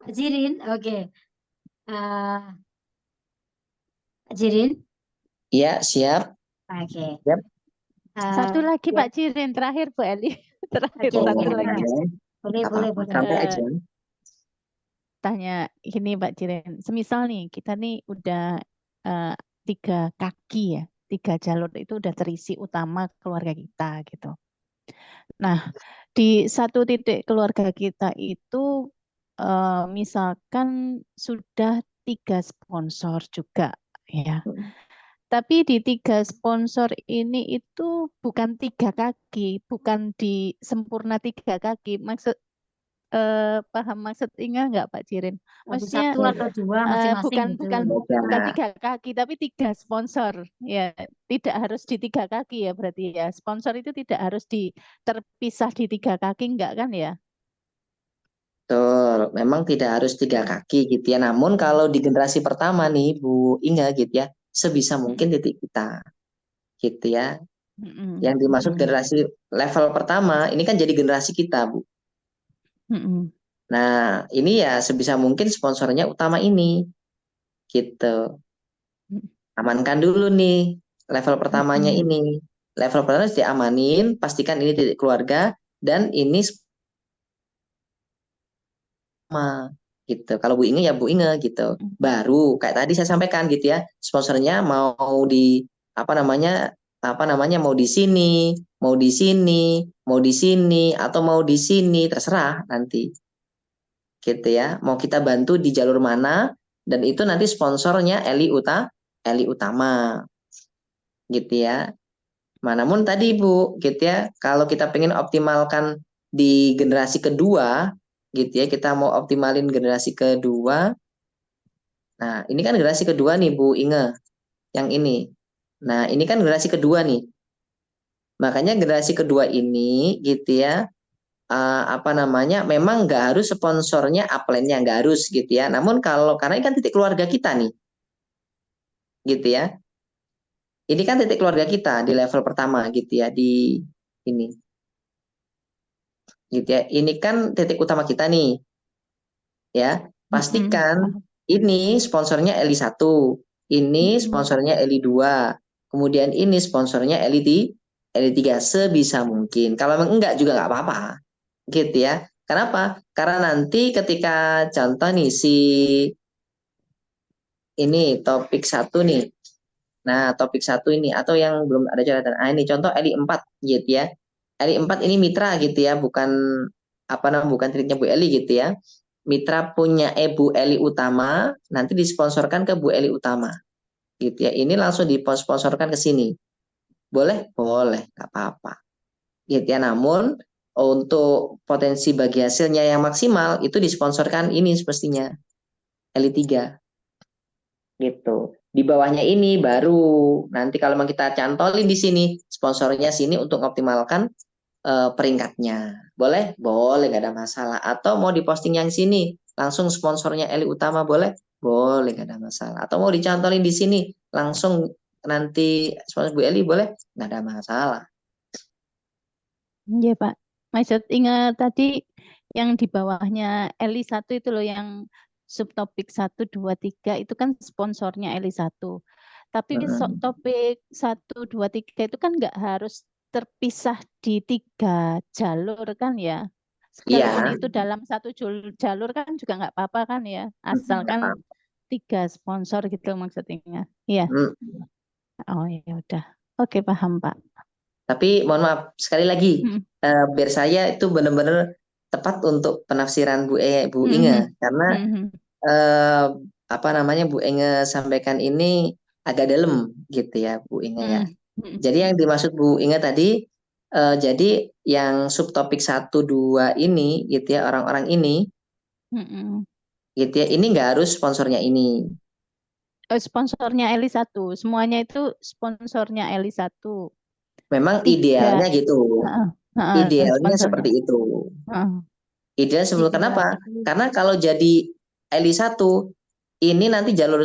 Pak Jirin, oke. Pak Jirin, Iya, siap. oke. Siap. Satu lagi Ya, Pak Cirin, terakhir Bu Eli. Terakhir oke, satu ya. lagi. Boleh, boleh, boleh. Sampai Eh, aja. Tanya ini Pak Cirin, semisal nih kita nih udah 3 kaki ya, 3 jalur itu udah terisi utama keluarga kita gitu. Nah, di satu titik keluarga kita itu misalkan sudah 3 sponsor juga ya. Tapi di 3 sponsor ini itu bukan 3 kaki, bukan di sempurna 3 kaki. Paham maksud Inga nggak Pak Jirin? Tapi Maksudnya satu atau dua masing-masing gitu. bukan Beda. 3 kaki, tapi 3 sponsor. Ya, tidak harus di 3 kaki ya berarti ya. Sponsor itu tidak harus terpisah di 3 kaki, enggak kan ya? Betul, memang tidak harus 3 kaki gitu ya. Namun kalau di generasi pertama nih Bu Inga gitu ya, sebisa mungkin titik kita gitu ya. Mm-mm. Yang dimaksud Mm-mm. generasi level pertama ini kan jadi generasi kita Bu. Mm-mm. Nah ini ya sebisa mungkin sponsornya utama ini gitu. Amankan dulu nih level pertamanya Mm-mm. ini. Level pertama harus diamanin, pastikan ini titik keluarga dan ini sama gitu. Kalau Bu Inge ya Bu Inge gitu. Baru kayak tadi saya sampaikan gitu ya, sponsornya mau di apa namanya mau di sini, mau di sini, mau di sini atau mau di sini terserah nanti gitu ya. Mau kita bantu di jalur mana dan itu nanti sponsornya Eli Utama gitu ya. Namun tadi Bu, gitu ya, kalau kita pengen optimalkan di generasi kedua, gitu ya, kita mau optimalin generasi kedua. Nah, ini kan generasi kedua nih Bu Inge, yang ini. Nah, ini kan generasi kedua nih. Makanya generasi kedua ini, gitu ya, apa namanya, memang nggak harus sponsornya upline-nya, nggak harus gitu ya. Namun karena ini kan titik keluarga kita nih, gitu ya. Ini kan titik keluarga kita di level pertama, gitu ya, di ini. Gitu ya. Ini kan titik utama kita nih, ya. Pastikan ini sponsornya Eli 1, ini sponsornya Eli 2, kemudian ini sponsornya Eli 3 sebisa mungkin. Kalau memang enggak juga nggak apa-apa, gitu ya. Kenapa? Karena nanti ketika contoh nih ini topik 1 nih. Nah, topik 1 ini atau yang belum ada catatan. Ini contoh Eli 4 gitu ya. Eli 4 ini mitra gitu ya, bukan bukan titiknya Bu Eli gitu ya. Mitra punya Bu Eli Utama, nanti disponsorkan ke Bu Eli Utama. Gitu ya. Ini langsung disponsorkan ke sini. Boleh? Boleh, nggak apa-apa. Gitu ya. Namun untuk potensi bagi hasilnya yang maksimal itu disponsorkan ini semestinya Eli 3. Gitu. Di bawahnya ini baru nanti kalau memang kita cantolin di sini sponsornya sini untuk optimalkan peringkatnya. Boleh? Boleh, nggak ada masalah. Atau mau diposting yang sini langsung sponsornya Eli Utama boleh? Boleh, nggak ada masalah. Atau mau dicantolin di sini langsung nanti sponsor Bu Eli boleh? Nggak ada masalah. Iya Pak. Maksud ingat tadi yang di bawahnya Eli 1 itu loh yang subtopik 1, 2, 3 itu kan sponsornya Eli 1. Tapi topik 1, 2, 3 itu kan nggak harus terpisah di 3 jalur kan ya. Sekalipun Iya. itu dalam 1 jalur kan juga nggak apa-apa kan ya. Asalkan 3 sponsor gitu maksudnya. Iya. Oh ya udah. Oke paham Pak. Tapi mohon maaf sekali lagi biar saya itu benar-benar tepat untuk penafsiran Bu Inge karena Bu Inge sampaikan ini agak dalam gitu ya Bu Inge ya. Jadi yang dimaksud Bu Inge tadi jadi yang subtopik 1, 2 ini gitu ya orang-orang ini gitu ya ini nggak harus sponsornya ini. Sponsornya Eli 1. Semuanya itu sponsornya Eli 1. Memang 3. idealnya gitu. Idealnya Sponsornya. seperti itu. Ideal sebelum kenapa? Karena kalau jadi Eli 1 ini nanti jalur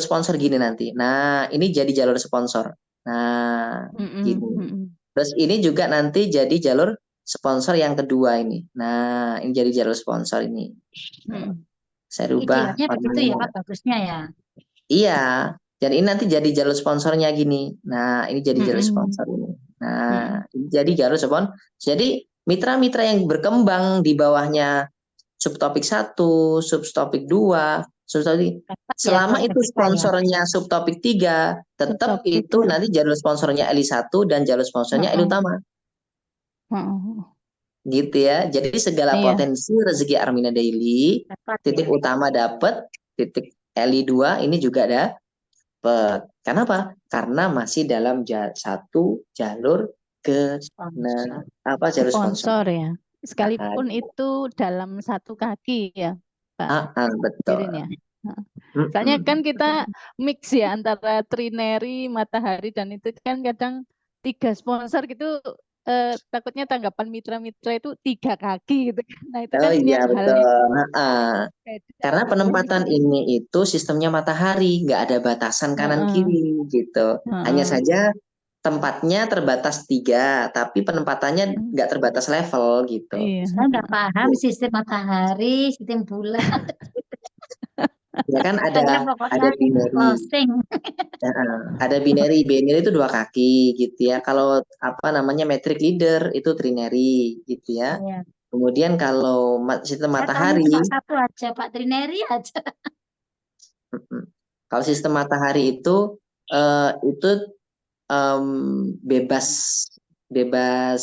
sponsor gini nanti. Nah, ini jadi jalur sponsor. Nah, gini. Terus ini juga nanti jadi jalur sponsor yang kedua ini. Nah, ini jadi jalur sponsor ini. Saya rubah. Idealnya begitu ya Pak, bagusnya ya. Iya. Dan ini nanti jadi jalur sponsornya gini. Nah, ini jadi jalur sponsor ini. Nah, ini jadi jalur sponsor. Jadi mitra-mitra yang berkembang di bawahnya subtopik 1, subtopik 2, subtopik selama itu sponsornya subtopik 3, tetap itu nanti jalur sponsornya Eli 1 dan jalur sponsornya Eli Utama. Gitu ya. Jadi segala potensi rezeki Armina Daily, titik utama dapat, titik Eli 2 ini juga dapat. Kenapa? Karena masih dalam satu jalur ke Sponsor. jalur Sponsor sponsor. ya. Sekalipun itu dalam satu kaki ya, Pak Betul. Jirin ya. Soalnya kan kita mix ya antara Trineri, Matahari, dan itu kan kadang 3 sponsor gitu, takutnya tanggapan mitra-mitra itu 3 kaki gitu. Nah itu Oh kan iya yang hal betul. yang beda Karena gitu. penempatan ini itu sistemnya matahari, nggak ada batasan kanan Heeh, kiri gitu. Hanya heeh. saja tempatnya terbatas 3, tapi penempatannya nggak terbatas level gitu. Iya. Saya nggak paham sistem matahari, sistem bulan. Ya kan Hanya ada pokoknya binary. closing. Ada binary itu 2 kaki gitu ya. Kalau metric leader itu trinary gitu ya. Ya. Kemudian kalau sistem Saya tahunya matahari, cuma satu aja, Pak Trineri aja. kalau sistem matahari itu bebas bebas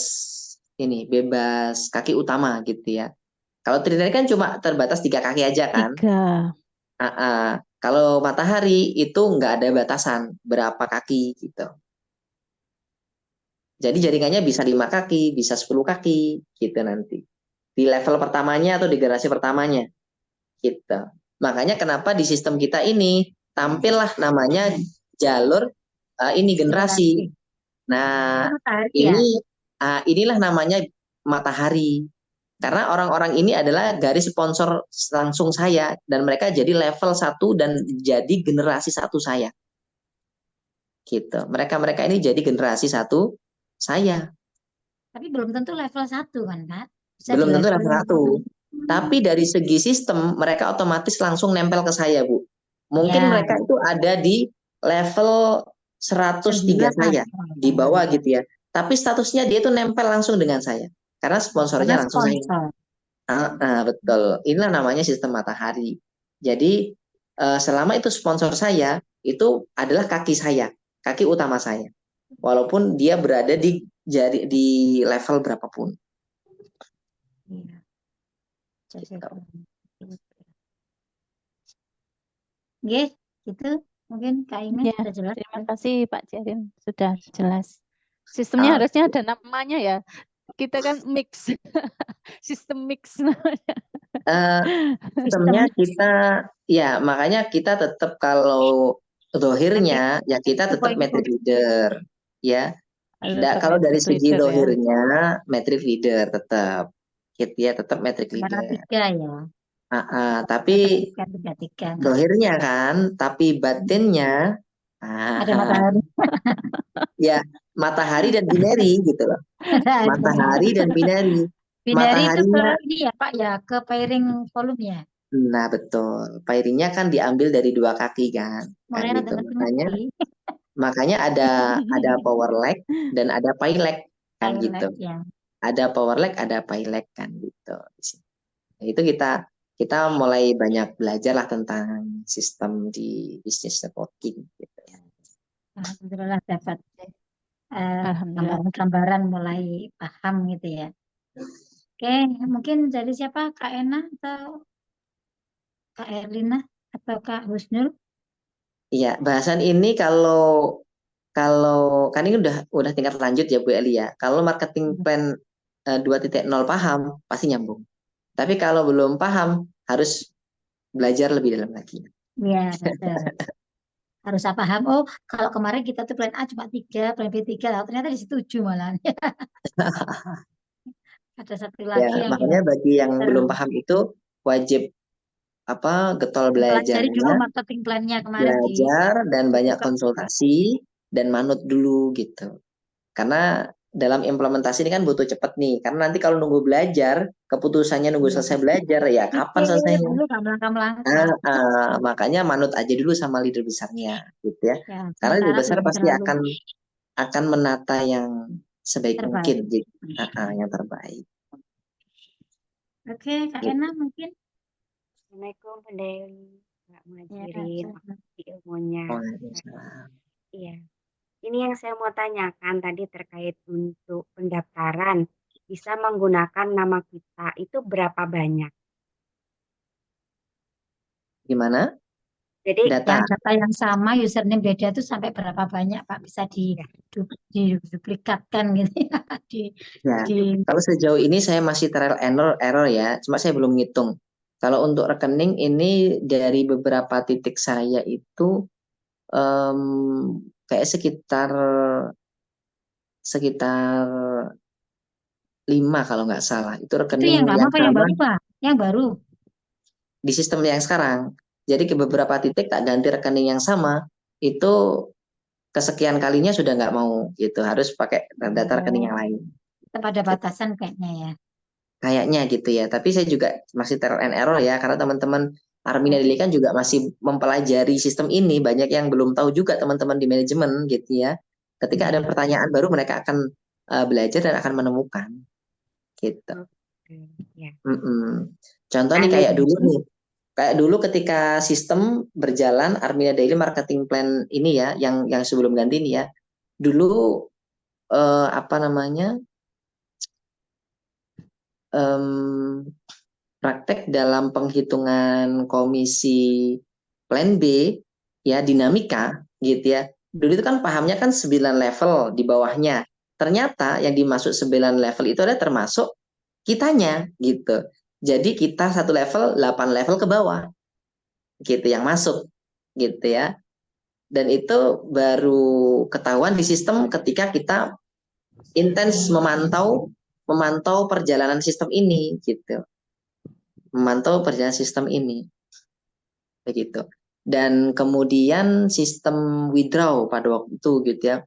kaki utama gitu ya. Kalau trinary kan cuma terbatas 3 kaki aja kan. 3. Kalau matahari itu nggak ada batasan berapa kaki gitu. Jadi jaringannya bisa 5 kaki, bisa 10 kaki gitu nanti. Di level pertamanya atau di generasi pertamanya gitu. Makanya kenapa di sistem kita ini tampillah namanya jalur generasi. Nah, Matahari ya. inilah namanya matahari. Karena orang-orang ini adalah garis sponsor langsung saya dan mereka jadi level 1 dan jadi generasi 1 saya. Gitu. Mereka ini jadi generasi 1 saya. Tapi belum tentu level 1 kan, Kak? Bisa Belum di tentu level level 1. Tapi dari segi sistem mereka otomatis langsung nempel ke saya, Bu. Mungkin Ya, mereka itu ada di level 103 saya, di bawah gitu ya. Tapi statusnya dia itu nempel langsung dengan saya. Karena sponsornya karena langsung saya. sponsor. Betul. Inilah namanya sistem matahari. Jadi selama itu sponsor saya, itu adalah kaki saya, kaki utama saya. Walaupun dia berada di level berapapun. Iya. Oke, gitu. Mungkin Kak Ine Ya, sudah jelas. terima kasih Pak Jirin, sudah jelas. Sistemnya harusnya ada namanya ya. Kita kan mix, sistem mix namanya. Sistemnya kita, ya makanya kita tetap kalau dohirnya, ya kita tetap metric leader. Ya, kalau dari segi Leader ya. dohirnya, metric leader tetap. Gitu ya, tetap metric Mana leader. 3 ya. Tapi Tiga. dohirnya kan, tapi batinnya Ada matahari. ya matahari dan binary gitu loh. Matahari dan binary. Binary itu ke Mataharinya, ini ya Pak ya, ke pairing volume ya. nah betul. Pairingnya kan diambil dari 2 kaki kan Mulai gitu. ngerti-ngerti. Makanya ada power lag dan ada pi lag kan Pilot gitu. ya. Ada power lag, ada pi lag kan gitu. Itu kita mulai banyak belajar lah tentang sistem di business networking gitu. Alhamdulillah dapat Alhamdulillah. gambaran mulai paham gitu ya. Oke, mungkin dari siapa? Kak Ena atau Kak Erlina atau Kak Husnul? Iya, bahasan ini kalau kan ini udah tingkat lanjut ya Bu Eli ya. Kalau marketing plan 2.0 paham, pasti nyambung. Tapi kalau belum paham, harus belajar lebih dalam lagi. Iya, betul. Harus paham. Oh, kalau kemarin kita tuh plan A cuma 3, plan B 3, ternyata di situ 7 malah. Ada satu Ya, lagi yang makanya bagi yang belum seru. paham itu wajib getol Pelajari dulu belajarnya, marketing plan-nya kemarin belajar dan banyak dibuka. konsultasi dan manut dulu gitu. Karena dalam implementasi ini kan butuh cepet nih. Karena nanti kalau nunggu belajar, keputusannya nunggu Iya. selesai belajar, ya kapan Mikir selesainya? dulu nggak melangkah-melangkah. Makanya manut aja dulu sama leader besarnya, gitu ya. Ya, Karena leader sementara besar belum pasti terlalu akan menata yang sebaik terbaik. mungkin, gitu. Yang terbaik. Oke, Kak Gitu. Ena mungkin. Assalamualaikum Pak Dewi, Pak Ya, Majirin, makasih ilmunya. Waalaikumsalam. Iya, ini yang saya mau tanyakan tadi terkait untuk pendaftaran. Bisa menggunakan nama kita, itu berapa banyak? Gimana? Jadi data. Yang data yang sama, username beda itu sampai berapa banyak Pak bisa ya, diduplikatkan gitu ya. Di, Ya, di kalau sejauh ini saya masih trial error ya, cuma saya belum ngitung. Kalau untuk rekening ini dari beberapa titik saya itu em, kayak sekitar sekitar 5 kalau nggak salah. Itu itu rekening yang lama yang apa yang sama baru Pak? Yang baru. di sistem yang sekarang. Jadi ke beberapa titik tak ganti rekening yang sama, itu kesekian kalinya sudah nggak mau gitu, harus pakai data rekening Oh, yang lain. tetap ada Gitu. batasan kayaknya ya. Kayaknya gitu ya. Tapi saya juga masih trial and error ya, karena teman-teman Armina Deli kan juga masih mempelajari sistem ini. Banyak yang belum tahu juga teman-teman di manajemen gitu ya. Ketika ada Iya. pertanyaan baru, mereka akan belajar dan akan menemukan gitu. oke, ya. Mm-mm. Contoh nih Anu kayak dulu nih. Kayak dulu ketika sistem berjalan Armina Daily Marketing Plan ini ya, yang sebelum ganti ini ya. Dulu apa namanya? em, praktek dalam penghitungan komisi plan B ya dinamika gitu ya. Dulu itu kan pahamnya kan 9 level di bawahnya. Ternyata yang dimaksud 9 level itu adalah termasuk kitanya gitu. Jadi kita satu level 8 level ke bawah gitu yang masuk gitu ya. Dan itu baru ketahuan di sistem ketika kita intens memantau perjalanan sistem ini gitu. Memantau perjalanan sistem ini begitu. Dan kemudian sistem withdraw pada waktu itu gitu ya.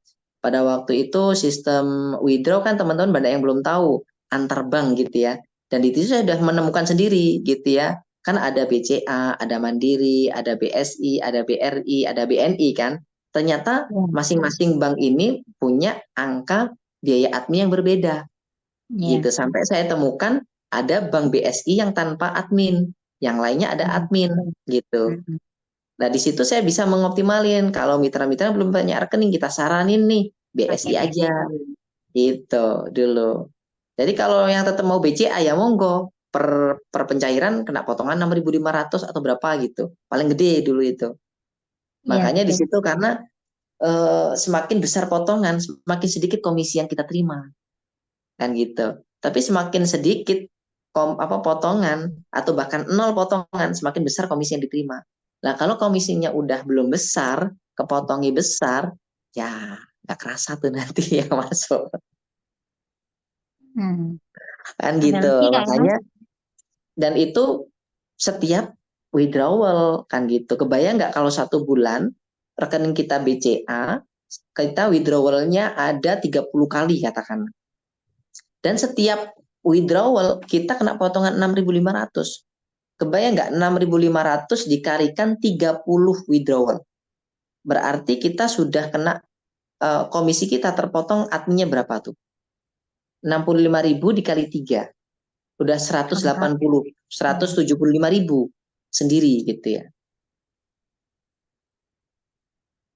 Pada waktu itu sistem withdraw kan teman-teman banyak yang belum tahu antar bank gitu ya. Dan itu saya sudah menemukan sendiri gitu ya. Kan ada BCA, ada Mandiri, ada BSI, ada BRI, ada BNI kan. Ternyata Ya. masing-masing bank ini punya angka biaya admin yang berbeda Ya. gitu. Sampai saya temukan ada bank BSI yang tanpa admin, yang lainnya ada admin gitu. mm, Nah, di situ saya bisa mengoptimalin. Kalau mitra-mitra belum banyak rekening, kita saranin nih BSI pakai aja BSI. gitu dulu. Jadi kalau yang tetap mau BCA ya monggo. Per pencairan kena potongan 6.500 atau berapa gitu. Paling gede dulu itu. Iya, Makanya di betul. situ karena semakin besar potongan, semakin sedikit komisi yang kita terima. Kan gitu. Tapi semakin sedikit potongan atau bahkan nol potongan, semakin besar komisi yang diterima. Nah, kalau komisinya udah belum besar, kepotongi besar, ya nggak kerasa tuh nanti yang masuk. Hmm. Kan gitu. Penalti ya, Mas? Makanya, dan itu setiap withdrawal, kan gitu. Kebayang nggak kalau 1 bulan rekening kita BCA, kita withdrawalnya ada 30 kali katakan. Dan setiap withdrawal kita kena potongan 6.500. Kebayang nggak 6.500 dikalikan 30 withdrawal. Berarti kita sudah kena komisi kita terpotong adminnya berapa tuh? 65.000 dikali 3. Udah 175.000 sendiri gitu ya.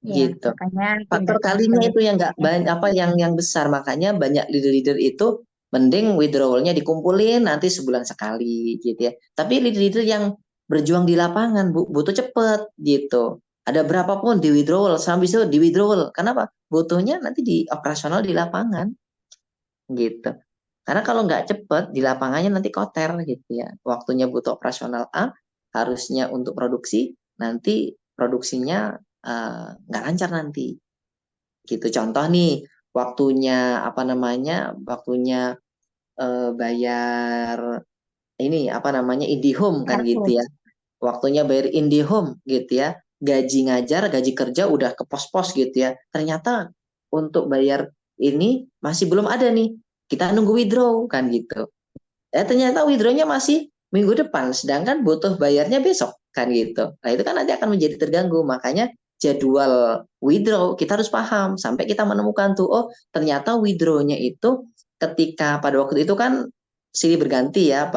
Ya, Gitu. makanya Faktor tindakan kalinya itu yang nggak selanjutnya. banyak yang besar, makanya banyak leader-leader itu mending withdrawalnya dikumpulin nanti sebulan sekali gitu ya. Tapi leader-leader yang berjuang di lapangan butuh cepet gitu. Ada berapapun di withdrawal, sampai itu di withdrawal. Kenapa? Butuhnya nanti di operasional di lapangan gitu. Karena kalau nggak cepet di lapangannya nanti koter gitu ya. Waktunya butuh operasional A, harusnya untuk produksi, nanti produksinya nggak lancar nanti gitu. Contoh nih waktunya waktunya bayar ini IndiHome kan RO. gitu ya, waktunya bayar IndiHome gitu ya, gaji ngajar gaji kerja udah ke pos-pos gitu ya, ternyata untuk bayar ini masih belum ada nih, kita nunggu withdraw kan gitu, ternyata withdrawnya masih minggu depan, sedangkan butuh bayarnya besok kan gitu. Nah itu kan nanti akan menjadi terganggu. Makanya jadwal withdraw kita harus paham sampai kita menemukan tuh, oh ternyata withdrawnya itu ketika pada waktu itu kan silih berganti ya,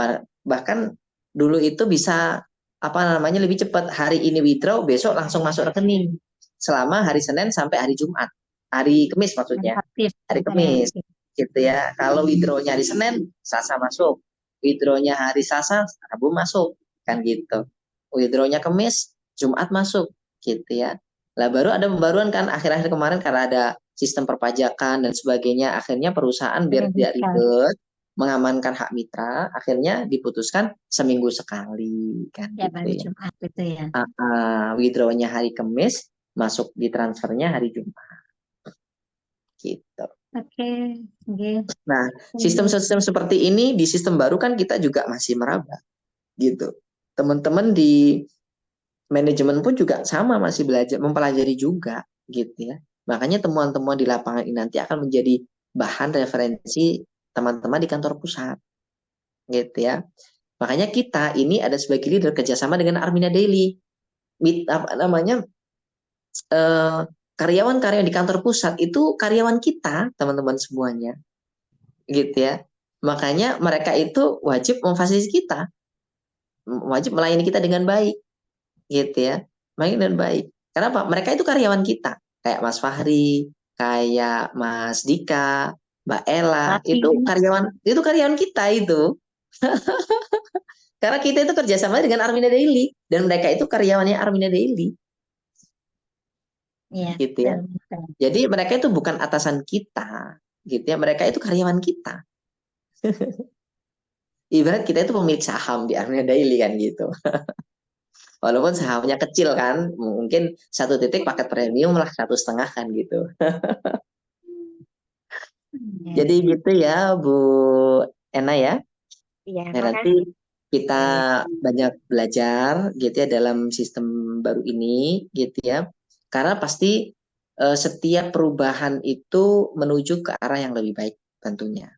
bahkan dulu itu bisa lebih cepat, hari ini withdraw besok langsung masuk rekening selama hari Senin sampai hari Kamis Yang maksudnya, aktif. hari Yang Kamis aktif. gitu ya. Kalau withdrawnya hari Senin, Selasa masuk. Withdrawnya hari Selasa, Rabu masuk, kan gitu. Withdrawnya Kamis, Jumat masuk gitu ya. Lah baru ada pembaruan kan akhir-akhir kemarin karena ada sistem perpajakan dan sebagainya, akhirnya perusahaan biar Seminggu tidak sekali. ribet mengamankan hak mitra, akhirnya diputuskan seminggu sekali kan Tiap gitu hari ya. Jumat gitu ya. Withdrawnya hari Kamis, masuk di transfernya hari Jumat gitu. Oke, oke. Nah, sistem-sistem seperti ini di sistem baru kan kita juga masih meraba gitu. Teman-teman di manajemen pun juga sama, masih belajar mempelajari juga gitu ya. Makanya temuan-temuan di lapangan ini nanti akan menjadi bahan referensi teman-teman di kantor pusat gitu ya. Makanya kita ini ada sebagai leader kerjasama dengan Armina Daily. Apa namanya, karyawan-karyawan di kantor pusat itu karyawan kita, teman-teman semuanya gitu ya. Makanya mereka itu wajib memfasilitasi kita, wajib melayani kita dengan baik gitu ya, baik dan baik. Kenapa? Mereka itu karyawan kita, kayak Mas Fahri, kayak Mas Dika, Mbak Ella, Tapi itu karyawan kita itu. Karena kita itu kerjasama dengan Armina Daily dan mereka itu karyawannya Armina Daily, ya, gitu ya. betul. Jadi mereka itu bukan atasan kita, gitu ya. Mereka itu karyawan kita. Ibarat kita itu pemilik saham di Armina Daily kan gitu. Walaupun sahamnya kecil kan, mungkin 1 titik paket premium lah 1,5 kan gitu. Ya. Jadi gitu ya Bu Ena ya. Iya, Nah, nanti makasih. kita banyak belajar gitu ya dalam sistem baru ini gitu ya. Karena pasti setiap perubahan itu menuju ke arah yang lebih baik tentunya.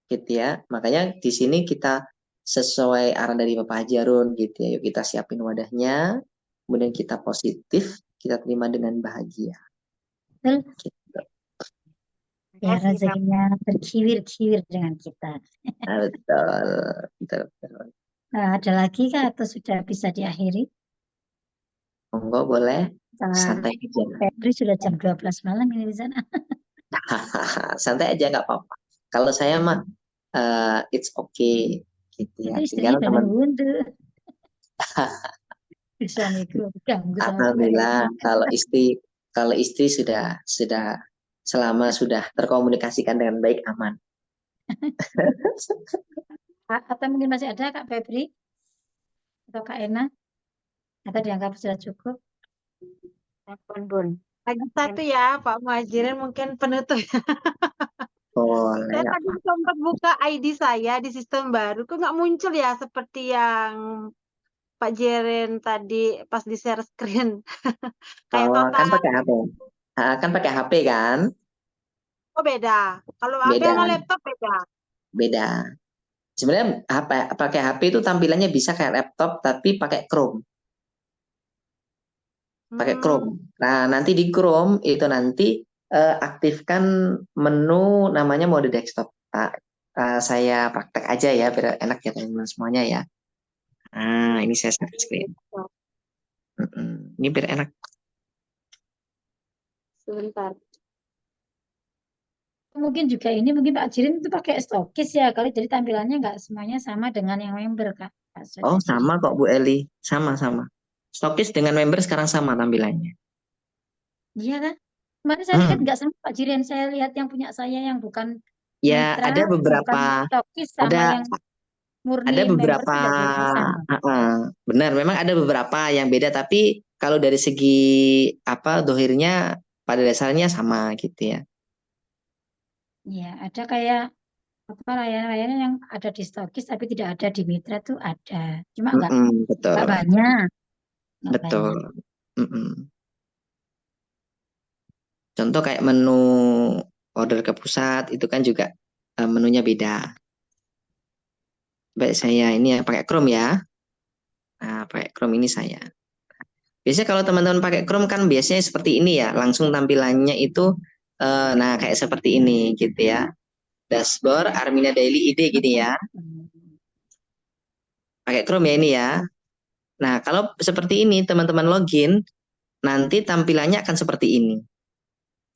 Gitu ya. Makanya di sini kita sesuai arahan dari Bapak Haji Harun gitu ya. Yuk kita siapin wadahnya, kemudian kita positif, kita terima dengan bahagia. Betul. Gitu. Ya, Makasih, Pak. rezekinya berkiwir-kiwir dengan kita. Betul, betul, betul. Ada lagi kah atau sudah bisa diakhiri? Monggo boleh, Pak santai aja. Febri sudah jam 12 malam ini di sana. Santai aja nggak apa-apa. Kalau saya mah it's okay gitu ya. Itu Tinggal istrinya udah teman. nunggu. Suamiku ganggu sama Bu Alhamdulillah Eli. kalau istri sudah selama sudah terkomunikasikan dengan baik aman. Atau mungkin masih ada Kak Febri atau Kak Ena? Atau dianggap sudah cukup? Telepon, Bun. Lagi satu ya, Pak Muhajirin mungkin penutup. Boleh Saya nggak tadi apa-apa. sempat buka ID saya di sistem baru, kok nggak muncul ya seperti yang Pak Jiren tadi pas di share screen. Kayak Oh, kan total, pakai HP. Kan pakai HP kan? oh beda. Kalau HP Beda, sama laptop beda. beda. Sebenarnya pakai HP itu tampilannya bisa kayak laptop tapi pakai Chrome. Pakai Chrome. Nah, nanti di Chrome itu nanti aktifkan menu namanya mode desktop. Saya praktek aja ya biar enak ya teman-teman semuanya ya. Nah, ini saya share screen. Ini biar enak. Sebentar. Mungkin juga ini mungkin Pak Jirin itu pakai stokis ya kali jadi tampilannya nggak semuanya sama dengan yang member Kak. Oh, Jadi sama kok Bu Eli. Sama-sama. Stokis dengan member sekarang sama tampilannya. iya kan? Kemarin saya lihat nggak sama Pak Jirin. Saya lihat yang punya saya yang bukan Ya, mitra, ada bukan beberapa stokis sama yang murni ada member beberapa itu nggak sama. benar memang ada beberapa yang beda tapi kalau dari segi apa dohirnya pada dasarnya sama gitu ya. Iya, ada kayak apa layanan-layanan yang ada di stokis tapi tidak ada di mitra tuh ada. Cuma Betul, nggak banyak. Nggak betul. banyak. Contoh kayak menu order ke pusat itu kan juga menunya beda. Baik saya ini ya pakai Chrome ya. Nah, pakai Chrome ini saya. Biasanya kalau teman-teman pakai Chrome kan biasanya seperti ini ya, langsung tampilannya itu nah kayak seperti ini gitu ya. Dashboard Armina Daily ID gini ya. Pakai Chrome ya ini ya. Nah, kalau seperti ini teman-teman login, nanti tampilannya akan seperti ini.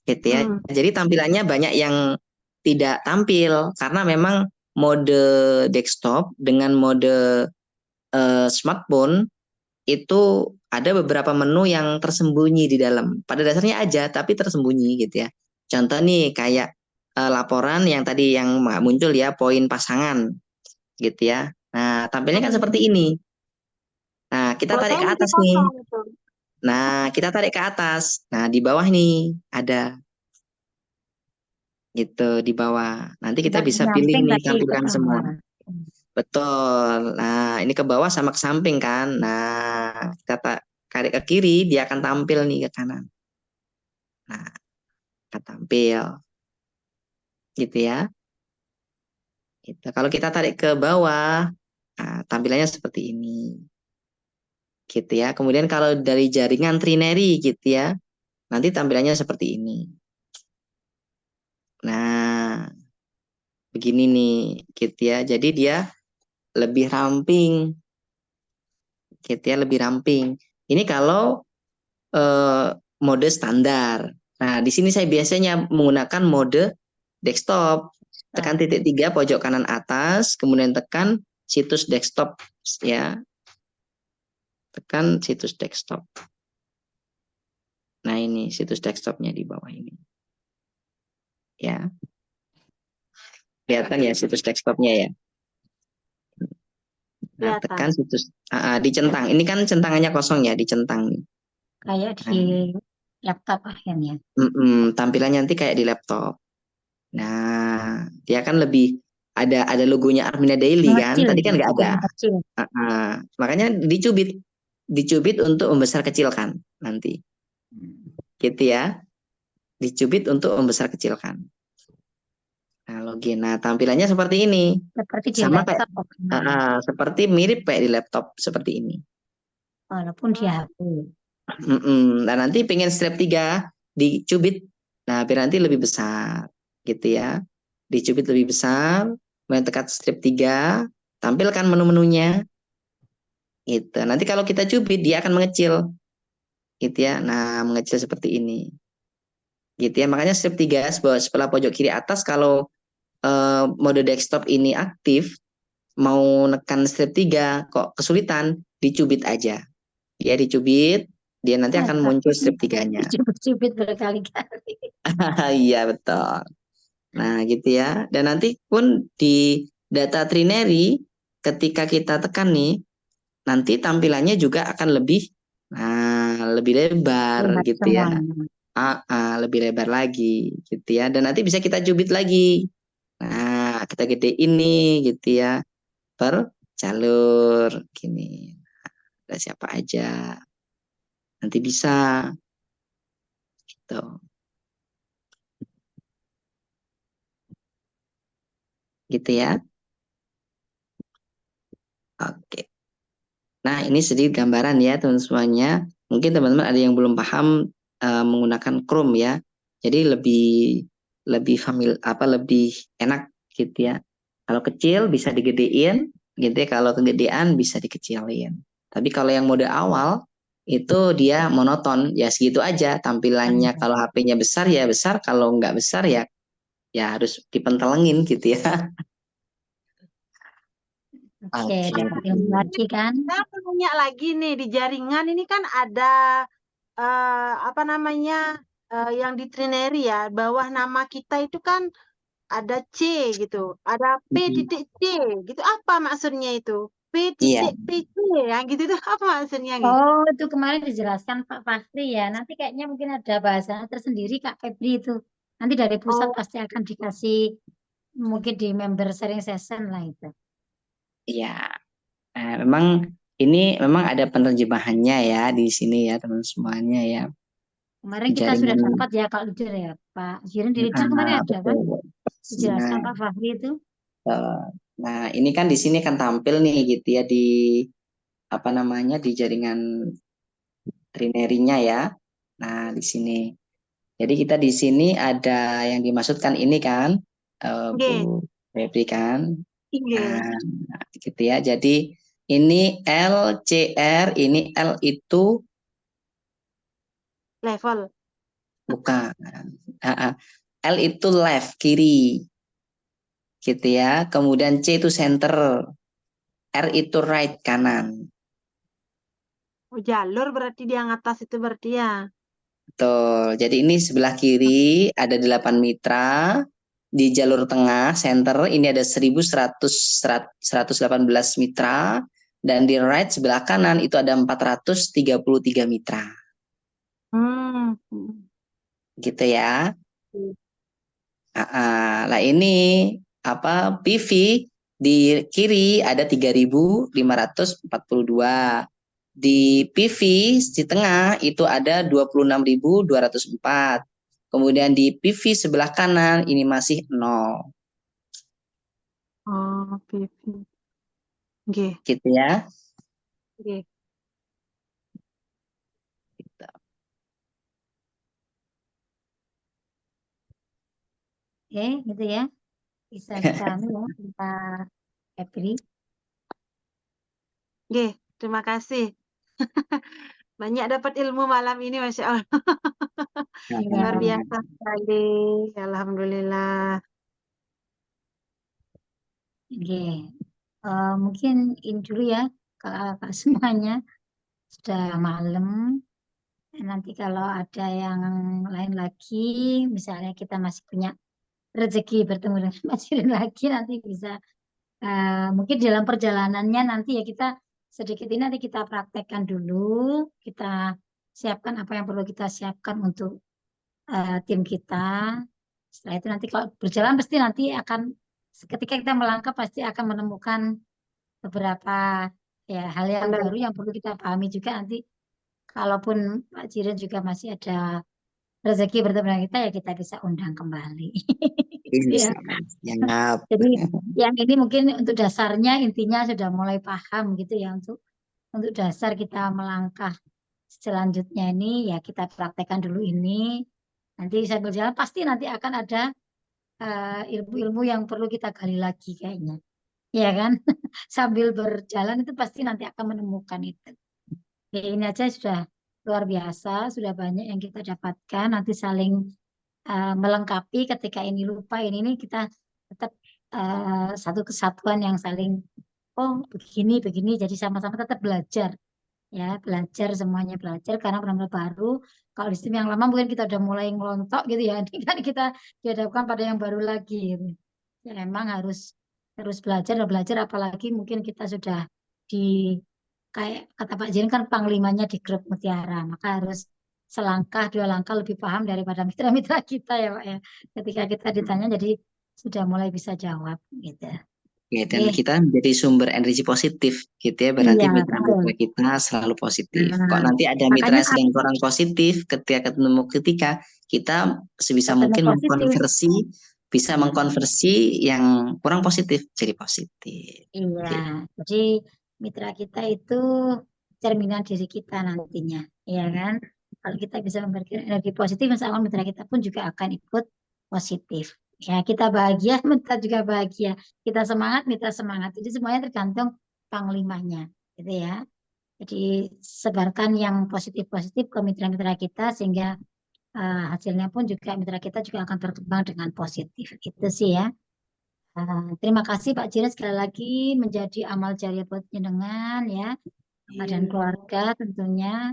Gitu ya. Jadi tampilannya banyak yang tidak tampil karena memang mode desktop dengan mode smartphone itu ada beberapa menu yang tersembunyi di dalam. Pada dasarnya aja, tapi tersembunyi gitu ya. Contoh nih kayak laporan yang tadi yang muncul ya, poin pasangan gitu ya. Nah, tampilnya kan seperti ini. Nah, kita Kalau tarik saya ke masih atas nih. kosong itu. Nah, kita tarik ke atas. Nah, di bawah nih ada gitu di bawah. Nanti kita Dari bisa pilih nyamping nih tadi ke tampilkan semua. bawah. Betul. Nah, ini ke bawah sama ke samping kan. Nah, kita tarik ke kiri, dia akan tampil nih ke kanan. Nah, akan tampil gitu ya. Gitu. Kalau kita tarik ke bawah, nah, tampilannya seperti ini. Gitu ya. Kemudian kalau dari jaringan trinary gitu ya, nanti tampilannya seperti ini. Nah, begini nih, gitu ya. Jadi dia lebih ramping, gitu ya, lebih ramping. Ini kalau mode standar. Nah, di sini saya biasanya menggunakan mode desktop. Tekan titik 3 pojok kanan atas, kemudian tekan situs desktop ya. Tekan situs desktop. Nah, ini situs desktopnya di bawah ini. Ya. Kelihatan ya situs desktopnya ya. Nah, Kelihatan. tekan situs dicentang. Ini kan centangannya kosong ya, dicentang nih. Kayak di laptop akhirnya. Tampilannya nanti kayak di laptop. Nah, dia kan lebih ada logonya Armina Daily kan. Mengecil, Tadi kan nggak ada. mengecil. Makanya dicubit untuk membesar kecilkan nanti. Gitu ya. Dicubit untuk membesar kecilkan. Nah, login. Nah, tampilannya seperti ini. Seperti di Sama kayak laptop. seperti mirip kayak di laptop seperti ini. Walaupun di HP. Nah, nanti pengen strap 3 dicubit. Nah, biar nanti lebih besar. Gitu ya. Dicubit lebih besar. Kemudian tekan strip 3. Tampilkan menu-menunya. Gitu. Nanti kalau kita cubit, dia akan mengecil. Gitu ya. Nah, mengecil seperti ini. Gitu ya. Makanya strip 3 sebelah pojok kiri atas, kalau mode desktop ini aktif, mau nekan strip 3 kok kesulitan, dicubit aja. Dia dicubit, dia nanti akan muncul strip 3-nya. Dicubit berkali-kali. Iya, betul. Nah, gitu ya. Dan nanti pun di data trinary, ketika kita tekan nih, nanti tampilannya juga akan lebih lebar Lihat gitu ya. semuanya. Lebih lebar lagi gitu ya. Dan nanti bisa kita cubit lagi. Nah, kita gedein nih gitu ya. Per jalur gini. Ada siapa aja. Nanti bisa gitu. Gitu ya. Oke. Nah, ini sedikit gambaran ya teman-teman semuanya. Mungkin teman-teman ada yang belum paham menggunakan Chrome ya. Jadi lebih lebih enak gitu ya. Kalau kecil bisa digedein gitu ya. Kalau kegedean bisa dikecilin. Tapi kalau yang mode awal itu dia monoton, ya segitu aja tampilannya. Kalau HP-nya besar ya besar, kalau nggak besar ya harus dipentelengin gitu ya. Oke, dapat ilmu lagi kan? Saya mau nanya lagi nih, di jaringan ini kan ada apa namanya yang di trinary ya, bawah nama kita itu kan ada C gitu, ada P titik C gitu. Apa maksudnya itu? P Iya. titik PC ya gitu itu apa maksudnya gitu? Oh, itu kemarin dijelaskan Pak Fahri ya. Nanti kayaknya mungkin ada bahasa tersendiri Kak Febri itu. Nanti dari pusat Oh, pasti akan dikasih mungkin di member sharing session lah itu. Iya. Memang ini memang ada penerjemahannya ya di sini ya teman semuanya ya. Kemarin kita sudah Jaringan. dapat ya Kak Leader ya. Pak Jirin di Leader kemarin ada kan? Betul. Dijelaskan Nah, Pak Fahri itu. nah, ini kan di sini kan tampil nih gitu ya di apa namanya di jaringan trinary-nya ya. Nah, di sini. Jadi kita di sini ada yang dimaksudkan ini kan, nggih, Bu Febri kan. nggih. Nah, gitu ya. Jadi ini LCR, ini L itu Level. bukan. L itu left, kiri. Gitu ya. Kemudian C itu center. R itu right, kanan. Oh, jalur berarti di yang atas itu berarti ya. Betul. Jadi ini sebelah kiri ada 8 mitra, di jalur tengah center ini ada 118 mitra, dan di right sebelah kanan itu ada 433 mitra. Hmm. Gitu ya. Lah ini apa PV di kiri ada 3.542. Di PV di tengah itu ada 26.204. Kemudian di PV sebelah kanan ini masih 0. Oh, PV. Oke. Gitu ya. Oke. Gitu. Oke, gitu ya. Bisa dipahami ya, Pak Febri. Oke, terima kasih. Banyak dapat ilmu malam ini, Masya Allah. Iya. Luar biasa sekali. Alhamdulillah. Oke. Mungkin ini dulu ya, kakak semuanya. Sudah malam. Nanti kalau ada yang lain lagi, misalnya kita masih punya rezeki bertemu dengan Mas Irin lagi, nanti bisa mungkin dalam perjalanannya nanti ya kita sedikit ini nanti kita praktekkan dulu, kita siapkan apa yang perlu kita siapkan untuk tim kita. Setelah itu nanti kalau berjalan pasti nanti akan ketika kita melangkah pasti akan menemukan beberapa ya hal yang Benar. baru yang perlu kita pahami juga nanti. Kalaupun Pak Jiren juga masih ada rezeki bertemu dengan kita ya kita bisa undang kembali. Ya. Siap. Jadi yang ini mungkin untuk dasarnya intinya sudah mulai paham gitu ya untuk dasar kita melangkah selanjutnya ini ya kita praktekkan dulu ini. Nanti sambil jalan pasti nanti akan ada ilmu-ilmu yang perlu kita gali lagi kayaknya. Ya kan? Sambil berjalan itu pasti nanti akan menemukan itu. Ya, ini aja sudah luar biasa, sudah banyak yang kita dapatkan. Nanti saling melengkapi ketika ini lupa ini kita tetap satu kesatuan yang saling oh begini begini jadi sama-sama tetap belajar ya belajar semuanya belajar karena benar-benar baru kalau di sistem yang lama mungkin kita udah mulai ngelontok gitu ya ini kan kita dihadapkan pada yang baru lagi gitu. Ya emang harus terus belajar dan belajar apalagi mungkin kita sudah di kayak kata Pak Jen kan panglimanya di grup Mutiara maka harus selangkah dua langkah lebih paham daripada mitra-mitra kita ya Pak ya ketika kita ditanya jadi sudah mulai bisa jawab gitu. Ya, dan Oke. kita menjadi sumber energi positif gitu ya, berarti Iya betul. mitra-mitra kita selalu positif. Kok Nah, nanti ada mitra makanya yang kurang positif ketika kita sebisa ketemu mungkin positif. bisa mengkonversi yang kurang positif jadi positif. Iya, Gitu. jadi mitra kita itu cerminan diri kita nantinya, ya kan? Kalau kita bisa memberikan energi positif, insya Allah mitra kita pun juga akan ikut positif. Ya, kita bahagia, mitra juga bahagia. Kita semangat, mitra semangat. Jadi semuanya tergantung panglimanya, gitu ya. Jadi sebarkan yang positif-positif ke mitra-mitra kita sehingga hasilnya pun juga mitra kita juga akan berkembang dengan positif. Itu sih ya. Terima kasih Pak Jiren sekali lagi menjadi amal jariah buat jenengan ya Bapak dan keluarga tentunya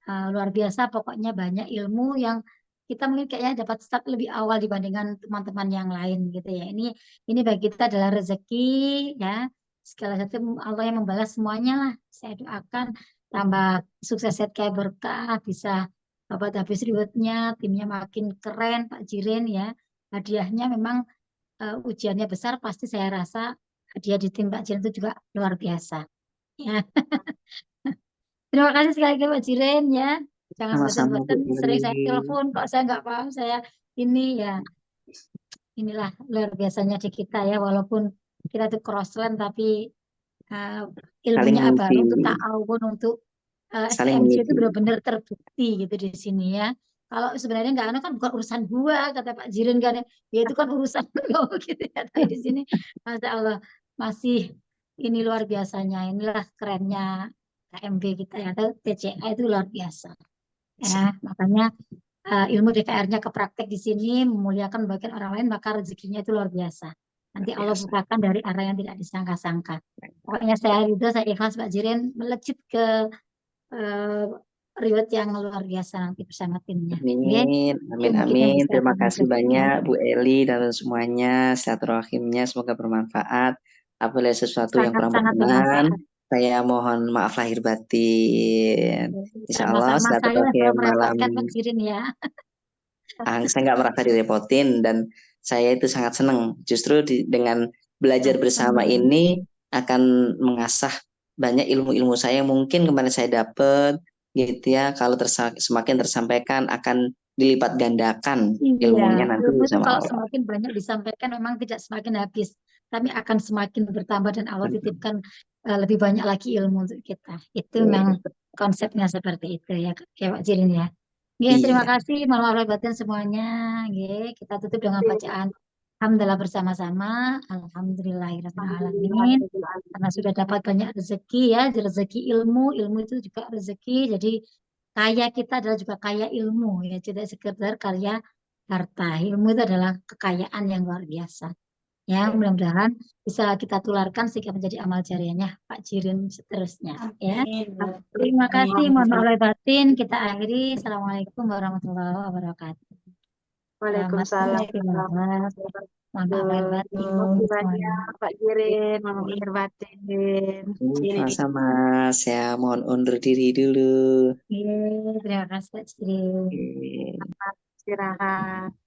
luar biasa pokoknya banyak ilmu yang kita mungkin kayaknya dapat start lebih awal dibandingkan teman-teman yang lain gitu ya ini bagi kita adalah rezeki ya segala satu Allah yang membalas semuanya lah saya doakan tambah sukses kayak berkah bisa Bapak habis ribetnya timnya makin keren Pak Jiren ya hadiahnya memang ujiannya besar, pasti saya rasa dia di tim Pak Jiren itu juga luar biasa. Ya. Terima kasih sekali lagi Pak Jiren ya. Jangan Sama-sama Bu bosan-bosan sering saya Eri. telepon kok saya nggak paham saya ini ya inilah luar biasanya di kita ya walaupun kita tuh crossland tapi uh, Saling ilmunya mengisi, baru untuk ta'awun untuk saling STMJ itu mengisi. benar-benar terbukti gitu di sini ya. Kalau sebenarnya nggak ada kan bukan urusan gua kata Pak Jiren kan ya. Ya itu kan urusan lo gitu ya. Tapi di sini Masya Allah masih ini luar biasanya. Inilah kerennya KMB kita ya atau TCA itu luar biasa. Ya, makanya ilmu DKR-nya ke praktek di sini memuliakan bagian orang lain maka rezekinya itu luar biasa. Nanti Allah Biasa. bukakan dari arah yang tidak disangka-sangka. Pokoknya saya ridho, saya ikhlas Pak Jiren melejit ke eh, reward yang luar biasa nanti bersama timnya. Oke, Amin, amin, mungkin yang amin. bisa Terima kami kasih berikan. banyak Bu Eli dan semuanya. Silaturahimnya semoga bermanfaat. Apabila sesuatu yang kurang Sangat-sangat berkenan, bermanfaat. saya mohon maaf lahir batin. Insya Allah Sama-sama, saya silaturahim selalu malam. merepotkan Pak Jirin ya. Saya nggak merasa direpotin dan saya itu sangat senang. Justru dengan belajar bersama ini akan mengasah banyak ilmu-ilmu saya yang mungkin kemarin saya dapat gitu ya. Kalau semakin tersampaikan akan dilipat gandakan ilmunya Iya, nanti ilmu itu sama kalau Allah. semakin banyak disampaikan memang tidak semakin habis, tapi akan semakin bertambah dan Allah titipkan lebih banyak lagi ilmu untuk kita. Itu memang konsepnya seperti itu ya, Pak Jirin ya. Ya, terima Iya. kasih malam lahir batin semuanya. Ya, kita tutup dengan bacaan Alhamdulillah bersama-sama. Alhamdulillahirrahmanirrahim. Karena sudah dapat banyak rezeki ya, rezeki ilmu, ilmu itu juga rezeki. Jadi kaya kita adalah juga kaya ilmu ya, tidak sekedar kaya harta. Ilmu itu adalah kekayaan yang luar biasa. Ya, mudah-mudahan bisa kita tularkan sehingga menjadi amal jariahnya Pak Jirin seterusnya ya. Terima kasih, mohon maaf lahir batin. Kita akhiri. Assalamualaikum warahmatullahi wabarakatuh. Selamat Waalaikumsalam beristirahat. Mohon maaf lahir batin Terima kasih semuanya. banyak Pak Jirin, Mama lahir batin. Sama-sama. Saya mohon undur diri dulu. Terima kasih Pak Jirin. Oke. Istirahat.